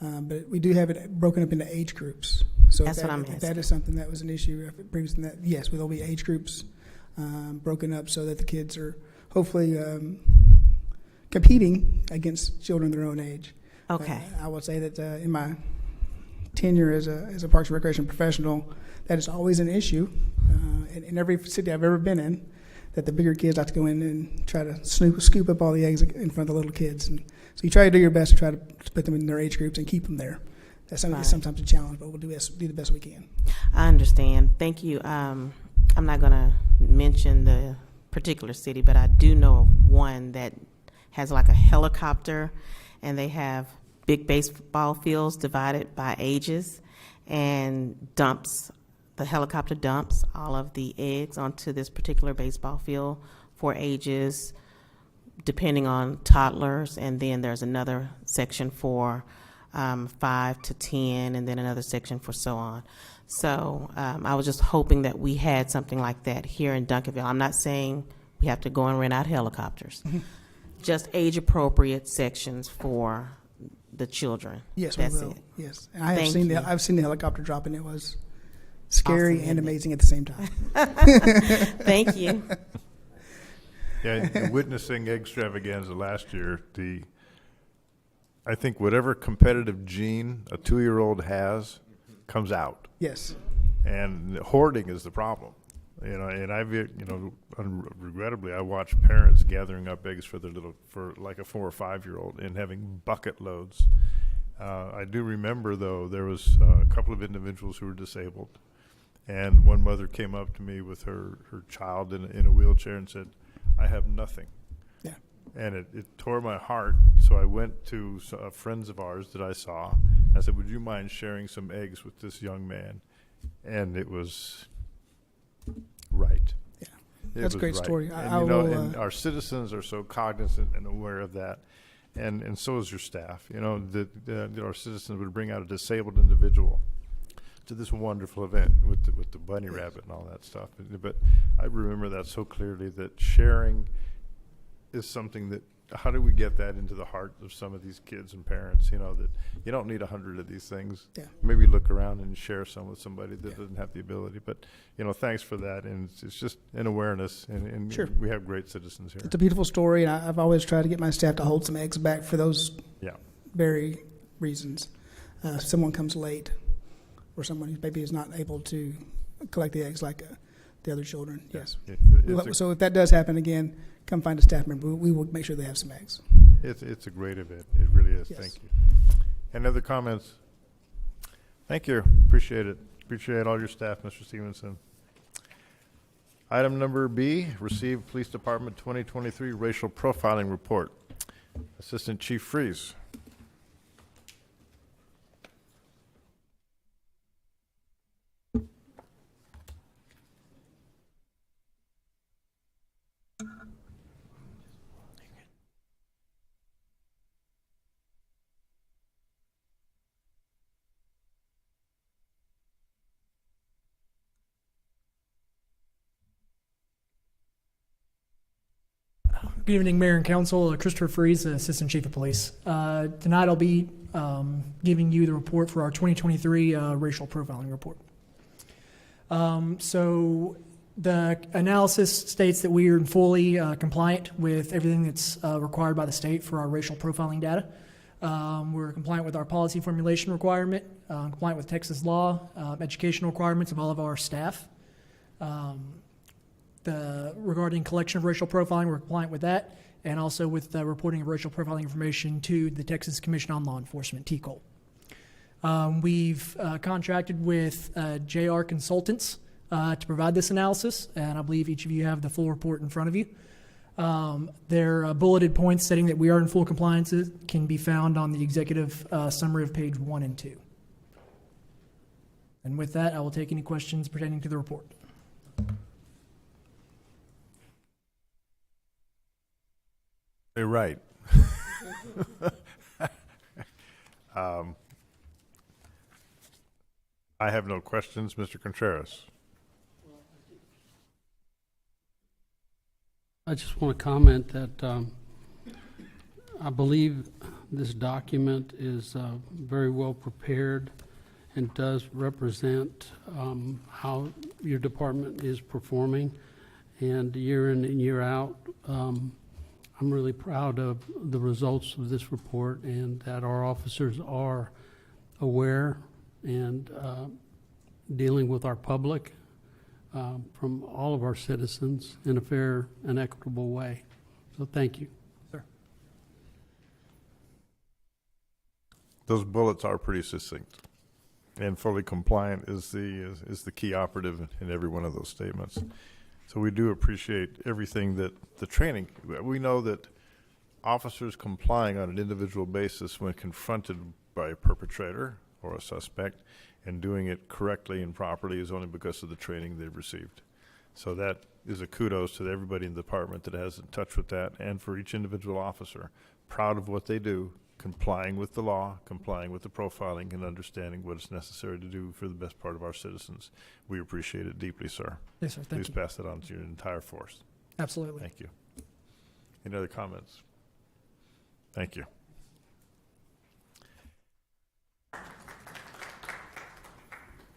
But we do have it broken up into age groups. So That's if what I'm if that asking. is something that was an issue previously, that yes, there'll be age groups broken up so that the kids are hopefully competing against children their own age. Okay. I will say that in my tenure as a Parks and Recreation professional, that is always an issue in every city I've ever been in, that the bigger kids like to go in and try to scoop up all the eggs in front of the little kids. And so you try to do your best to try to put them in their age groups and keep them there. That's sometimes a challenge, but we'll do the best we can. I understand. Thank you. I'm not going to mention the particular city, but I do know of one that has like a helicopter, and they have big baseball fields divided by ages, and the helicopter dumps all of the eggs onto this particular baseball field for ages, depending on toddlers, and then there's another section for 5 to 10, and then another section for so on. So I was just hoping that we had something like that here in Duncanville. I'm not saying we have to go and rent out helicopters, just age-appropriate sections for the children. Yes, That's we will. it. Yes, and I have Thank seen you. I've seen the helicopter drop, and it was scary Awesome, and isn't it? amazing at the same time. Thank you. Yeah, witnessing extravaganza last year, I think whatever competitive gene a 2-year-old has comes out. Yes. And hoarding is the problem. And regrettably, I watch parents gathering up eggs for like a 4 or 5-year-old and having bucket loads. I do remember, though, there was a couple of individuals who were disabled, and one mother came up to me with her child in a wheelchair and said, "I have nothing." Yeah. And it tore my heart. So I went to friends of ours that I saw. I said, "Would you mind sharing some eggs with this young man?" And it was right. Yeah, It that's a was great right. story. And, and our citizens are so cognizant and aware of that, and so is your staff. That our citizens would bring out a disabled individual to this wonderful event with the bunny rabbit and all that stuff. But I remember that so clearly, that sharing is something that, how do we get that into the heart of some of these kids and parents, that you don't need 100 of these things. Yeah. Maybe look around and share some with somebody that doesn't have the ability. But, thanks for that. And it's just an awareness, and Sure. we have great citizens here. It's a beautiful story, and I've always tried to get my staff to hold some eggs back for those very reasons. If someone comes late, or someone who maybe is not able to collect the eggs like the other children, yes. So if that does happen again, come find a staff member. We will make sure they have some eggs. It's a great event. It really is. Yes. Thank you. Any other comments? Thank you. Appreciate it. Appreciate all your staff, Mr. Stevenson. Item number B, receive Police Department 2023 Racial Profiling Report. Assistant Chief Freeze. Good evening, Mayor and Council. Christopher Freeze, Assistant Chief of Police. Tonight I'll be giving you the report for our 2023 racial profiling report. So the analysis states that we are fully compliant with everything that's required by the state for our racial profiling data. We're compliant with our policy formulation requirement, compliant with Texas law, educational requirements of all of our staff. Regarding collection of racial profiling, we're compliant with that, and also with the reporting of racial profiling information to the Texas Commission on Law Enforcement, TCOL. We've contracted with JR Consultants to provide this analysis, and I believe each of you have the full report in front of you. Their bulleted points stating that we are in full compliance can be found on the executive summary of page 1 and 2. And with that, I will take any questions pertaining to the report. You're right. I have no questions. Mr. Contreras. I just want to comment that I believe this document is very well prepared and does represent how your department is performing. And year in and year out, I'm really proud of the results of this report and that our officers are aware and dealing with our public from all of our citizens in a fair and equitable way. So thank you. Those bullets are pretty succinct, and fully compliant is the key operative in every one of those statements. So we do appreciate everything that the training. We know that officers complying on an individual basis when confronted by a perpetrator or a suspect and doing it correctly and properly is only because of the training they've received. So that is a kudos to everybody in the department that has in touch with that, and for each individual officer, proud of what they do, complying with the law, complying with the profiling, and understanding what is necessary to do for the best part of our citizens. We appreciate it deeply, sir. Yes, sir. Thank Please you. pass that on to your entire force. Absolutely. Thank you. Any other comments? Thank you.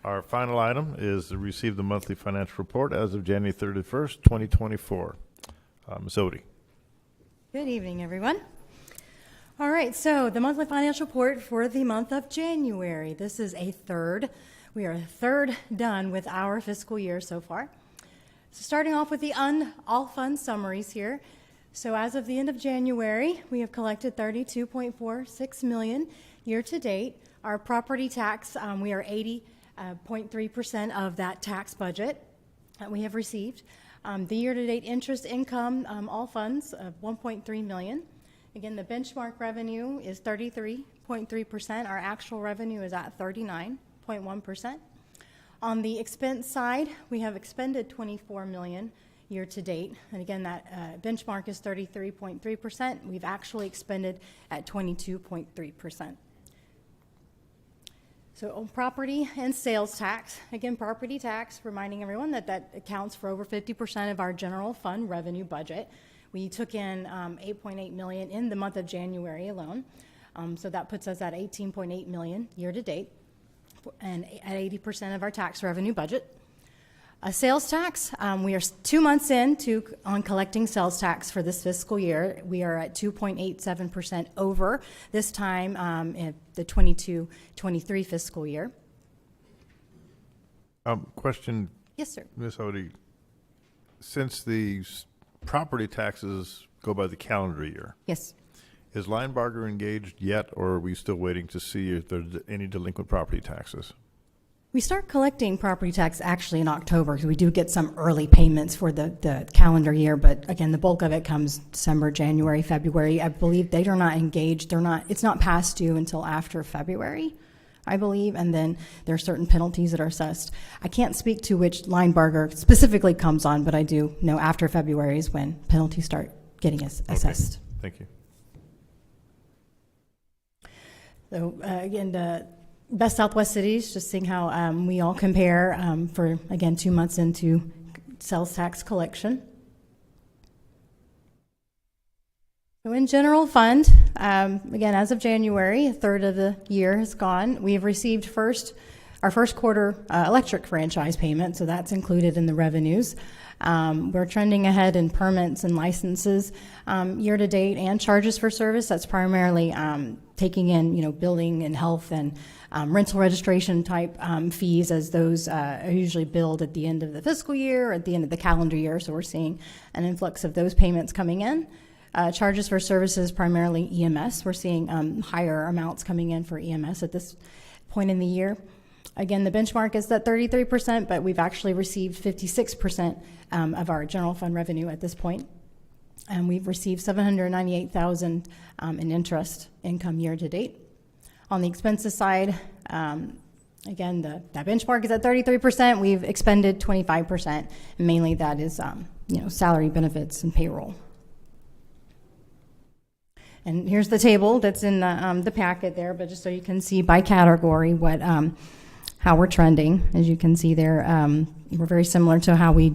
Our final item is to receive the monthly financial report as of January 31st, 2024. Ms. Odie. Good evening, everyone. All right, so the monthly financial report for the month of January. This is a third. We are a third done with our fiscal year so far. So starting off with the all fund summaries here. So as of the end of January, we have collected $32.46 million year to date. Our property tax, we are 80.3% of that tax budget that we have received. The year-to-date interest income, all funds of $1.3 million. Again, the benchmark revenue is 33.3%. Our actual revenue is at 39.1%. On the expense side, we have expended $24 million year to date. And again, that benchmark is 33.3%. We've actually expended at 22.3%. So on property and sales tax, again, property tax, reminding everyone that that accounts for over 50% of our general fund revenue budget. We took in $8.8 million in the month of January alone. So that puts us at $18.8 million year to date and at 80% of our tax revenue budget. Sales tax, we are 2 months on collecting sales tax for this fiscal year. We are at 2.87% over this time in the 22-23 fiscal year. Question. Yes, sir. Ms. Odie, since the property taxes go by the calendar year. Yes. Is Linebarger engaged yet, or are we still waiting to see if there's any delinquent property taxes? We start collecting property tax actually in October because we do get some early payments for the calendar year. But again, the bulk of it comes December, January, February. I believe they are not engaged. It's not past due until after February, I believe. And then there are certain penalties that are assessed. I can't speak to which Linebarger specifically comes on, but I do know after February is when penalties start getting assessed. Okay. Thank you. So again, the Best Southwest cities, just seeing how we all compare for, again, 2 months into sales tax collection. So in general fund, again, as of January, a third of the year has gone. We have received our first quarter electric franchise payment, so that's included in the revenues. We're trending ahead in permits and licenses year to date and charges for service. That's primarily taking in, building and health and rental registration type fees, as those are usually billed at the end of the fiscal year or at the end of the calendar year. So we're seeing an influx of those payments coming in. Charges for services, primarily EMS. We're seeing higher amounts coming in for EMS at this point in the year. Again, the benchmark is at 33%, but we've actually received 56% of our general fund revenue at this point. And we've received $798,000 in interest income year to date. On the expenses side, again, that benchmark is at 33%. We've expended 25%. And mainly that is, salary, benefits, and payroll. And here's the table that's in the packet there, but just so you can see by category what how we're trending. As you can see there, we're very similar to how we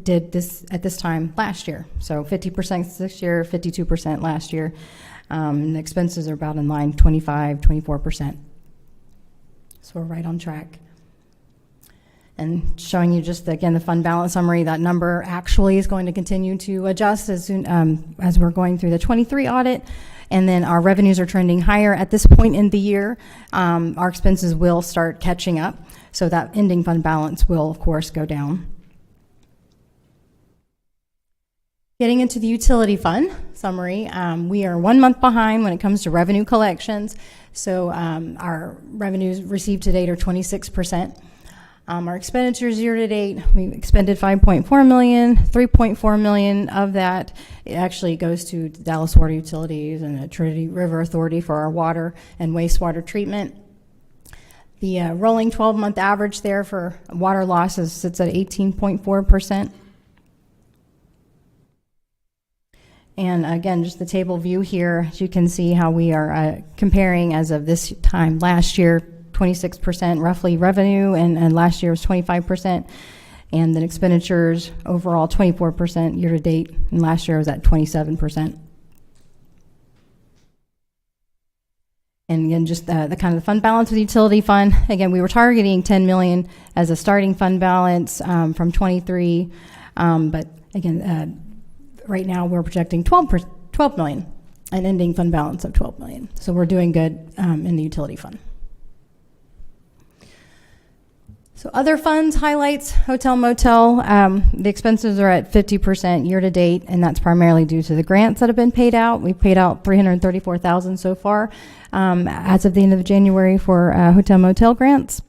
did this at this time last year. So 50% this year, 52% last year. And the expenses are about in line, 24%. So we're right on track. And showing you just, again, the fund balance summary, that number actually is going to continue to adjust as soon as we're going through the 23 audit. And then our revenues are trending higher at this point in the year. Our expenses will start catching up. So that ending fund balance will, of course, go down. Getting into the utility fund summary, we are 1 month behind when it comes to revenue collections. So our revenues received to date are 26%. Our expenditures year to date, we expended $5.4 million. $3.4 million of that actually goes to the Dallas Water Utilities and the Trinity River Authority for our water and wastewater treatment. The rolling 12-month average there for water losses sits at 18.4%. And again, just the table view here, as you can see how we are comparing as of this time last year, 26% roughly revenue, and last year was 25%. And then expenditures overall 24% year to date, and last year was at 27%. And again, just the kind of the fund balance of the utility fund. Again, we were targeting $10 million as a starting fund balance from 23, but again, right now we're projecting $12 million, an ending fund balance of $12 million. So we're doing good in the utility fund. So other funds, highlights, hotel, motel, the expenses are at 50% year to date, and that's primarily due to the grants that have been paid out. We've paid out $334,000 so far as of the end of January for hotel, motel grants.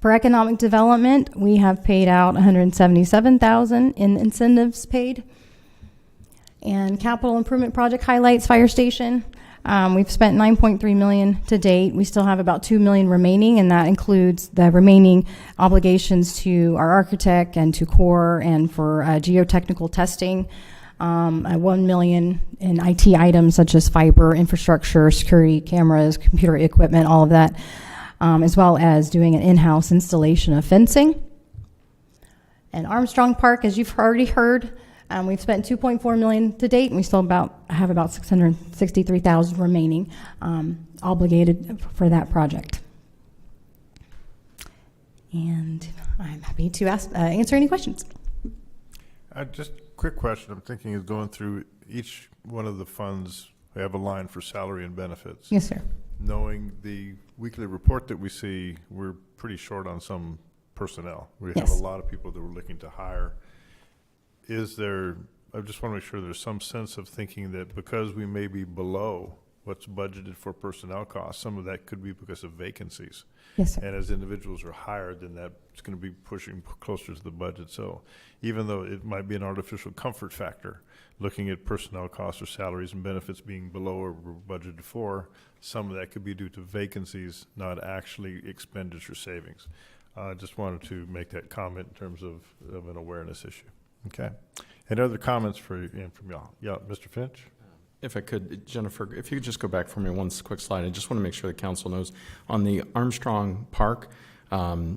For economic development, we have paid out $177,000 in incentives paid. And capital improvement project highlights, fire station. We've spent $9.3 million to date. We still have about $2 million remaining, and that includes the remaining obligations to our architect and to Corps and for geotechnical testing. $1 million in IT items such as fiber, infrastructure, security cameras, computer equipment, all of that, as well as doing an in-house installation of fencing. And Armstrong Park, as you've already heard, we've spent $2.4 million to date, and we still have about $663,000 remaining obligated for that project. And I'm happy to answer any questions. Just a quick question. I'm thinking is going through each one of the funds, we have a line for salary and benefits. Yes, sir. Knowing the weekly report that we see, we're pretty short on some personnel. We Yes. have a lot of people that we're looking to hire. Is there, I just want to make sure there's some sense of thinking that because we may be below what's budgeted for personnel costs, some of that could be because of vacancies. Yes, sir. And as individuals are hired, then that's going to be pushing closer to the budget. So even though it might be an artificial comfort factor, looking at personnel costs or salaries and benefits being below or budgeted for, some of that could be due to vacancies, not actually expenditure savings. I just wanted to make that comment in terms of an awareness issue. Okay. Any other comments from y'all? Yeah, Mr. Finch? If I could, Jennifer, if you could just go back for me one quick slide. I just want to make sure the council knows on the Armstrong Park,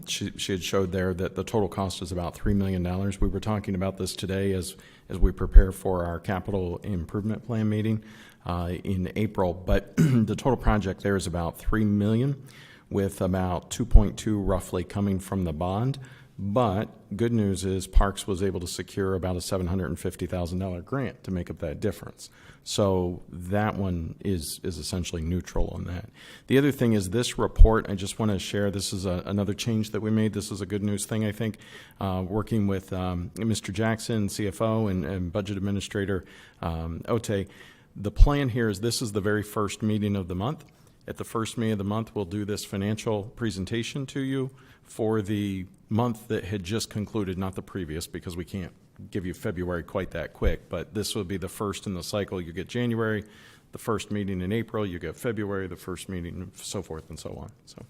she had showed there that the total cost is about $3 million. We were talking about this today as we prepare for our capital improvement plan meeting in April, but the total project there is about $3 million, with about 2.2 roughly coming from the bond. But good news is Parks was able to secure about a $750,000 grant to make up that difference. So that one is essentially neutral on that. The other thing is this report, I just want to share, this is another change that we made. This is a good news thing, I think. Working with Mr. Jackson, CFO, and Budget Administrator Ote, the plan here is this is the very first meeting of the month. At the first meeting of the month, we'll do this financial presentation to you for the month that had just concluded, not the previous, because we can't give you February quite that quick, but this will be the first in the cycle. You get January, the first meeting in April, you get February, the first meeting, so forth and so on. So,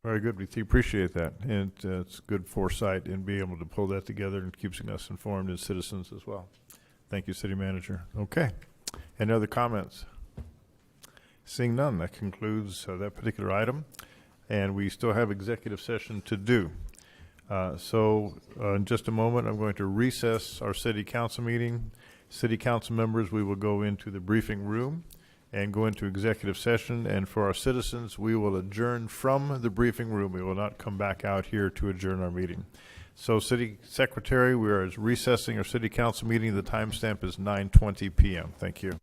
very good. We appreciate that. And it's good foresight in being able to pull that together and keeping us informed as citizens as well. Thank you, City Manager. Okay. Any other comments? Seeing none, that concludes that particular item. And we still have executive session to do. So in just a moment, I'm going to recess our city council meeting City council members, we will go into the briefing room and go into executive session. And for our citizens, we will adjourn from the briefing room. We will not come back out here to adjourn our meeting. So, City Secretary, we are recessing our city council meeting. The timestamp is 9:20 p.m. Thank you.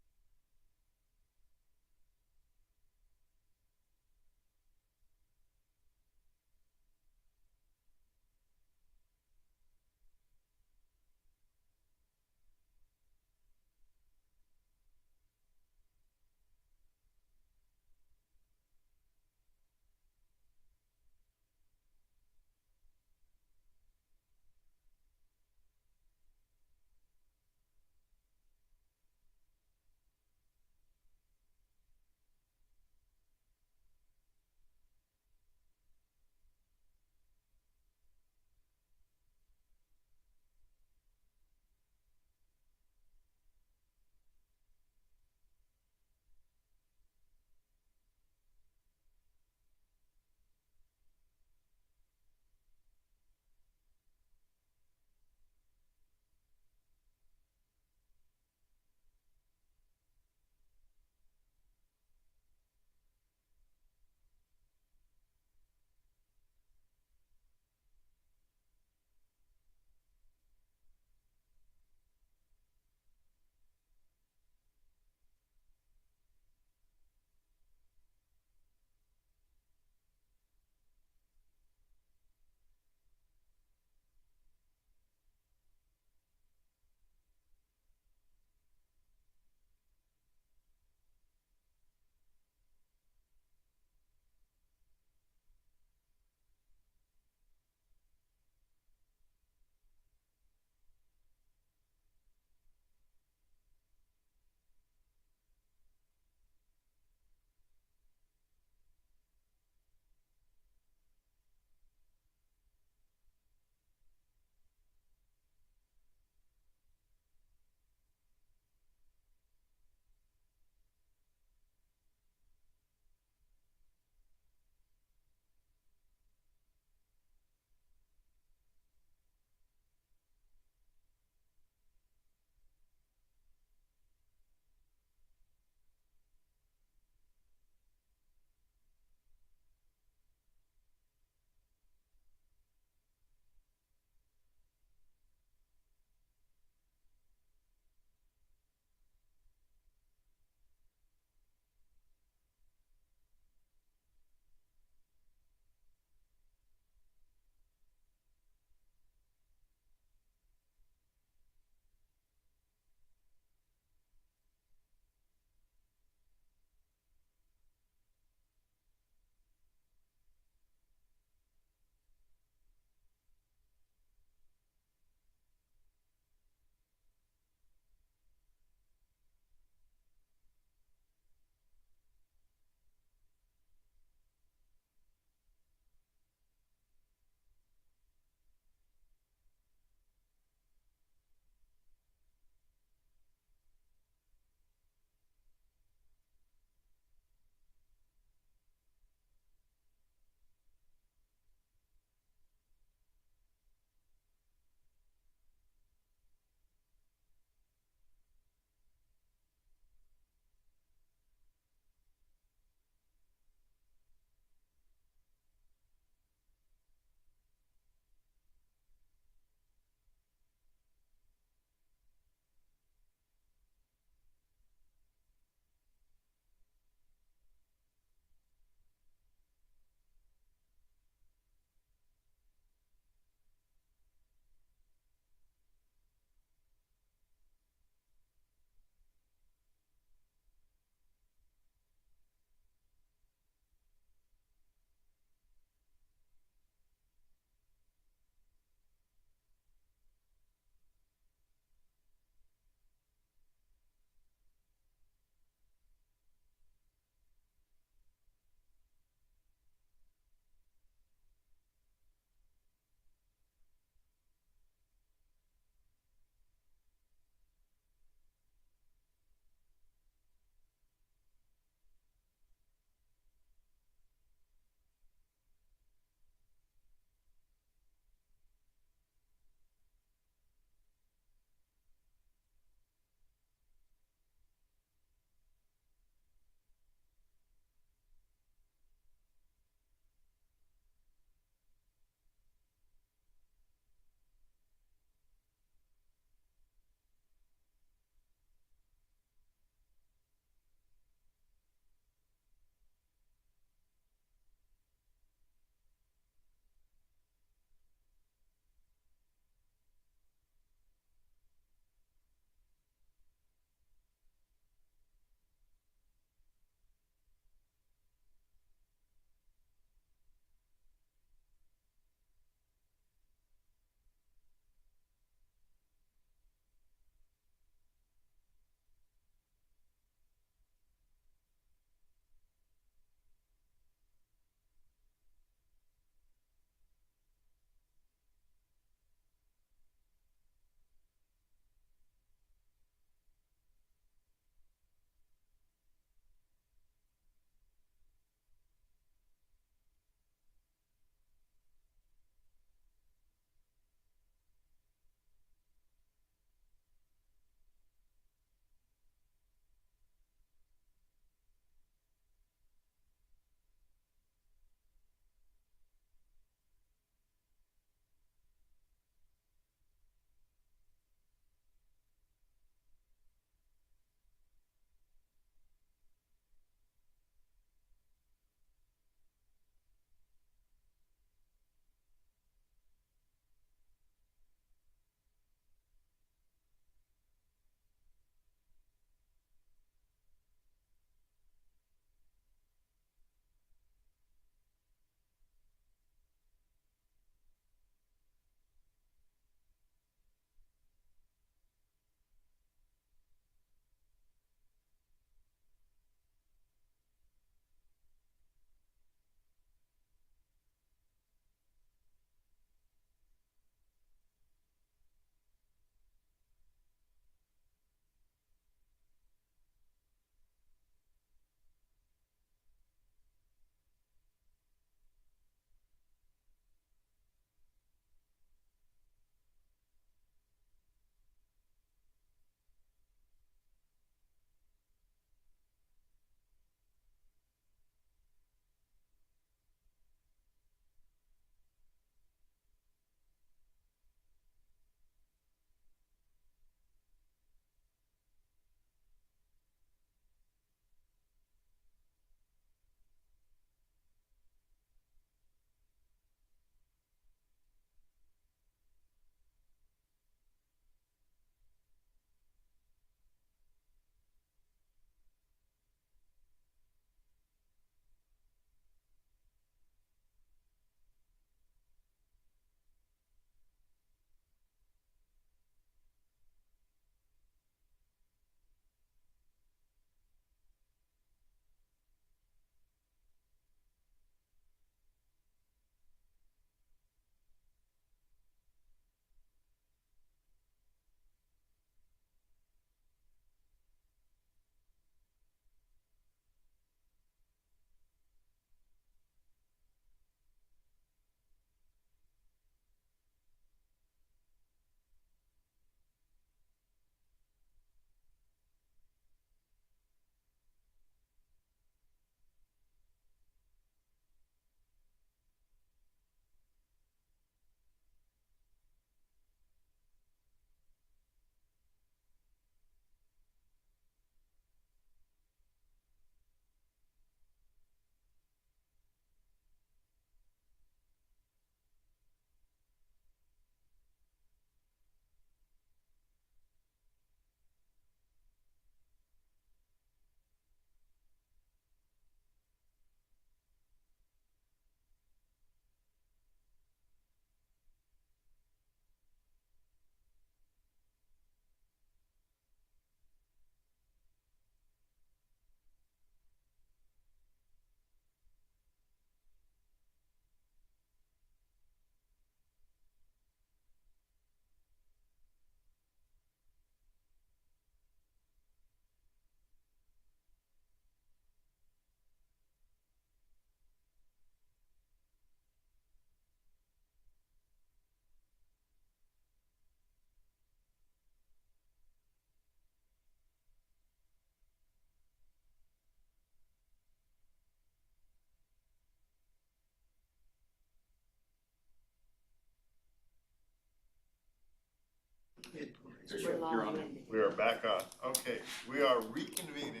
You're on. We are back on. Okay, we are reconvening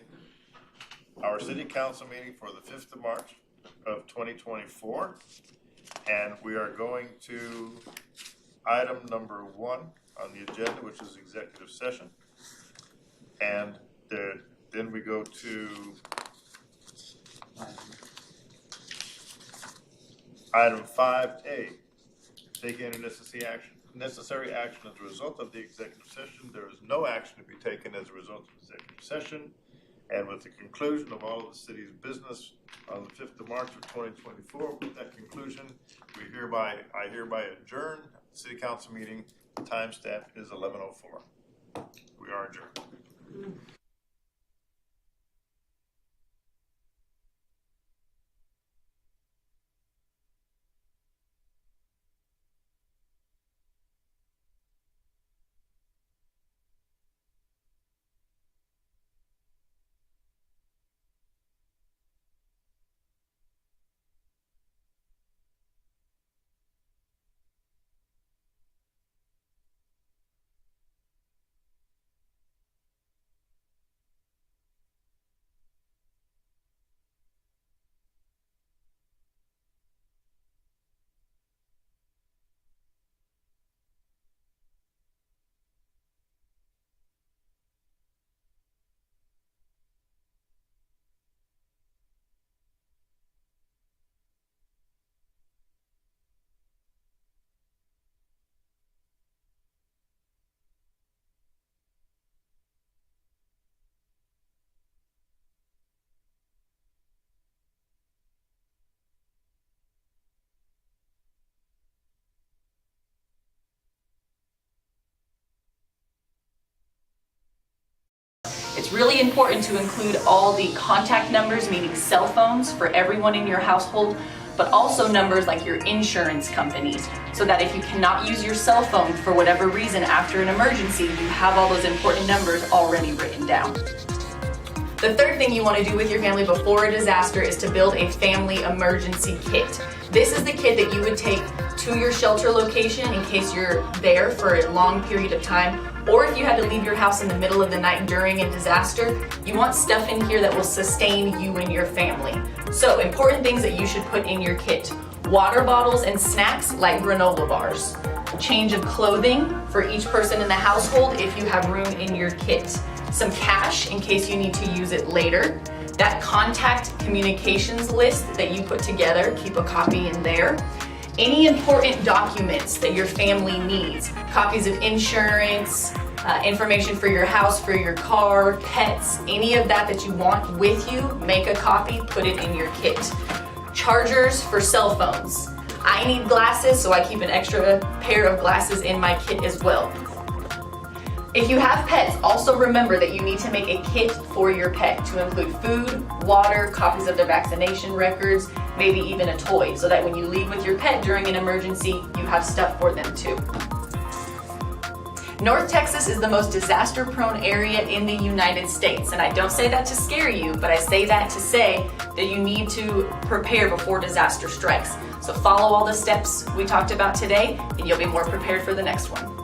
our city council meeting for the 5th of March of 2024. And we are going to item number 1 on the agenda, which is executive session. And then we go to item 5A, take any necessary action as a result of the executive session. There is no action to be taken as a result of the executive session. And with the conclusion of all of the city's business on the 5th of March of 2024, with that conclusion, I hereby adjourn the city council meeting. The timestamp is 11:04. We are adjourned. It's really important to include all the contact numbers, meaning cell phones for everyone in your household, but also numbers like your insurance companies, so that if you cannot use your cell phone for whatever reason after an emergency, you have all those important numbers already written down. The third thing you want to do with your family before a disaster is to build a family emergency kit. This is the kit that you would take to your shelter location in case you're there for a long period of time, or if you had to leave your house in the middle of the night during a disaster. You want stuff in here that will sustain you and your family. So, important things that you should put in your kit: water bottles and snacks like granola bars, a change of clothing for each person in the household if you have room in your kit, some cash in case you need to use it later, that contact communications list that you put together, keep a copy in there, any important documents that your family needs, copies of insurance, information for your house, for your car, pets, any of that you want with you, make a copy, put it in your kit. Chargers for cell phones. I need glasses, so I keep an extra pair of glasses in my kit as well. If you have pets, also remember that you need to make a kit for your pet to include food, water, copies of their vaccination records, maybe even a toy, so that when you leave with your pet during an emergency, you have stuff for them too. North Texas is the most disaster-prone area in the United States, and I don't say that to scare you, but I say that to say that you need to prepare before disaster strikes. So follow all the steps we talked about today, and you'll be more prepared for the next one.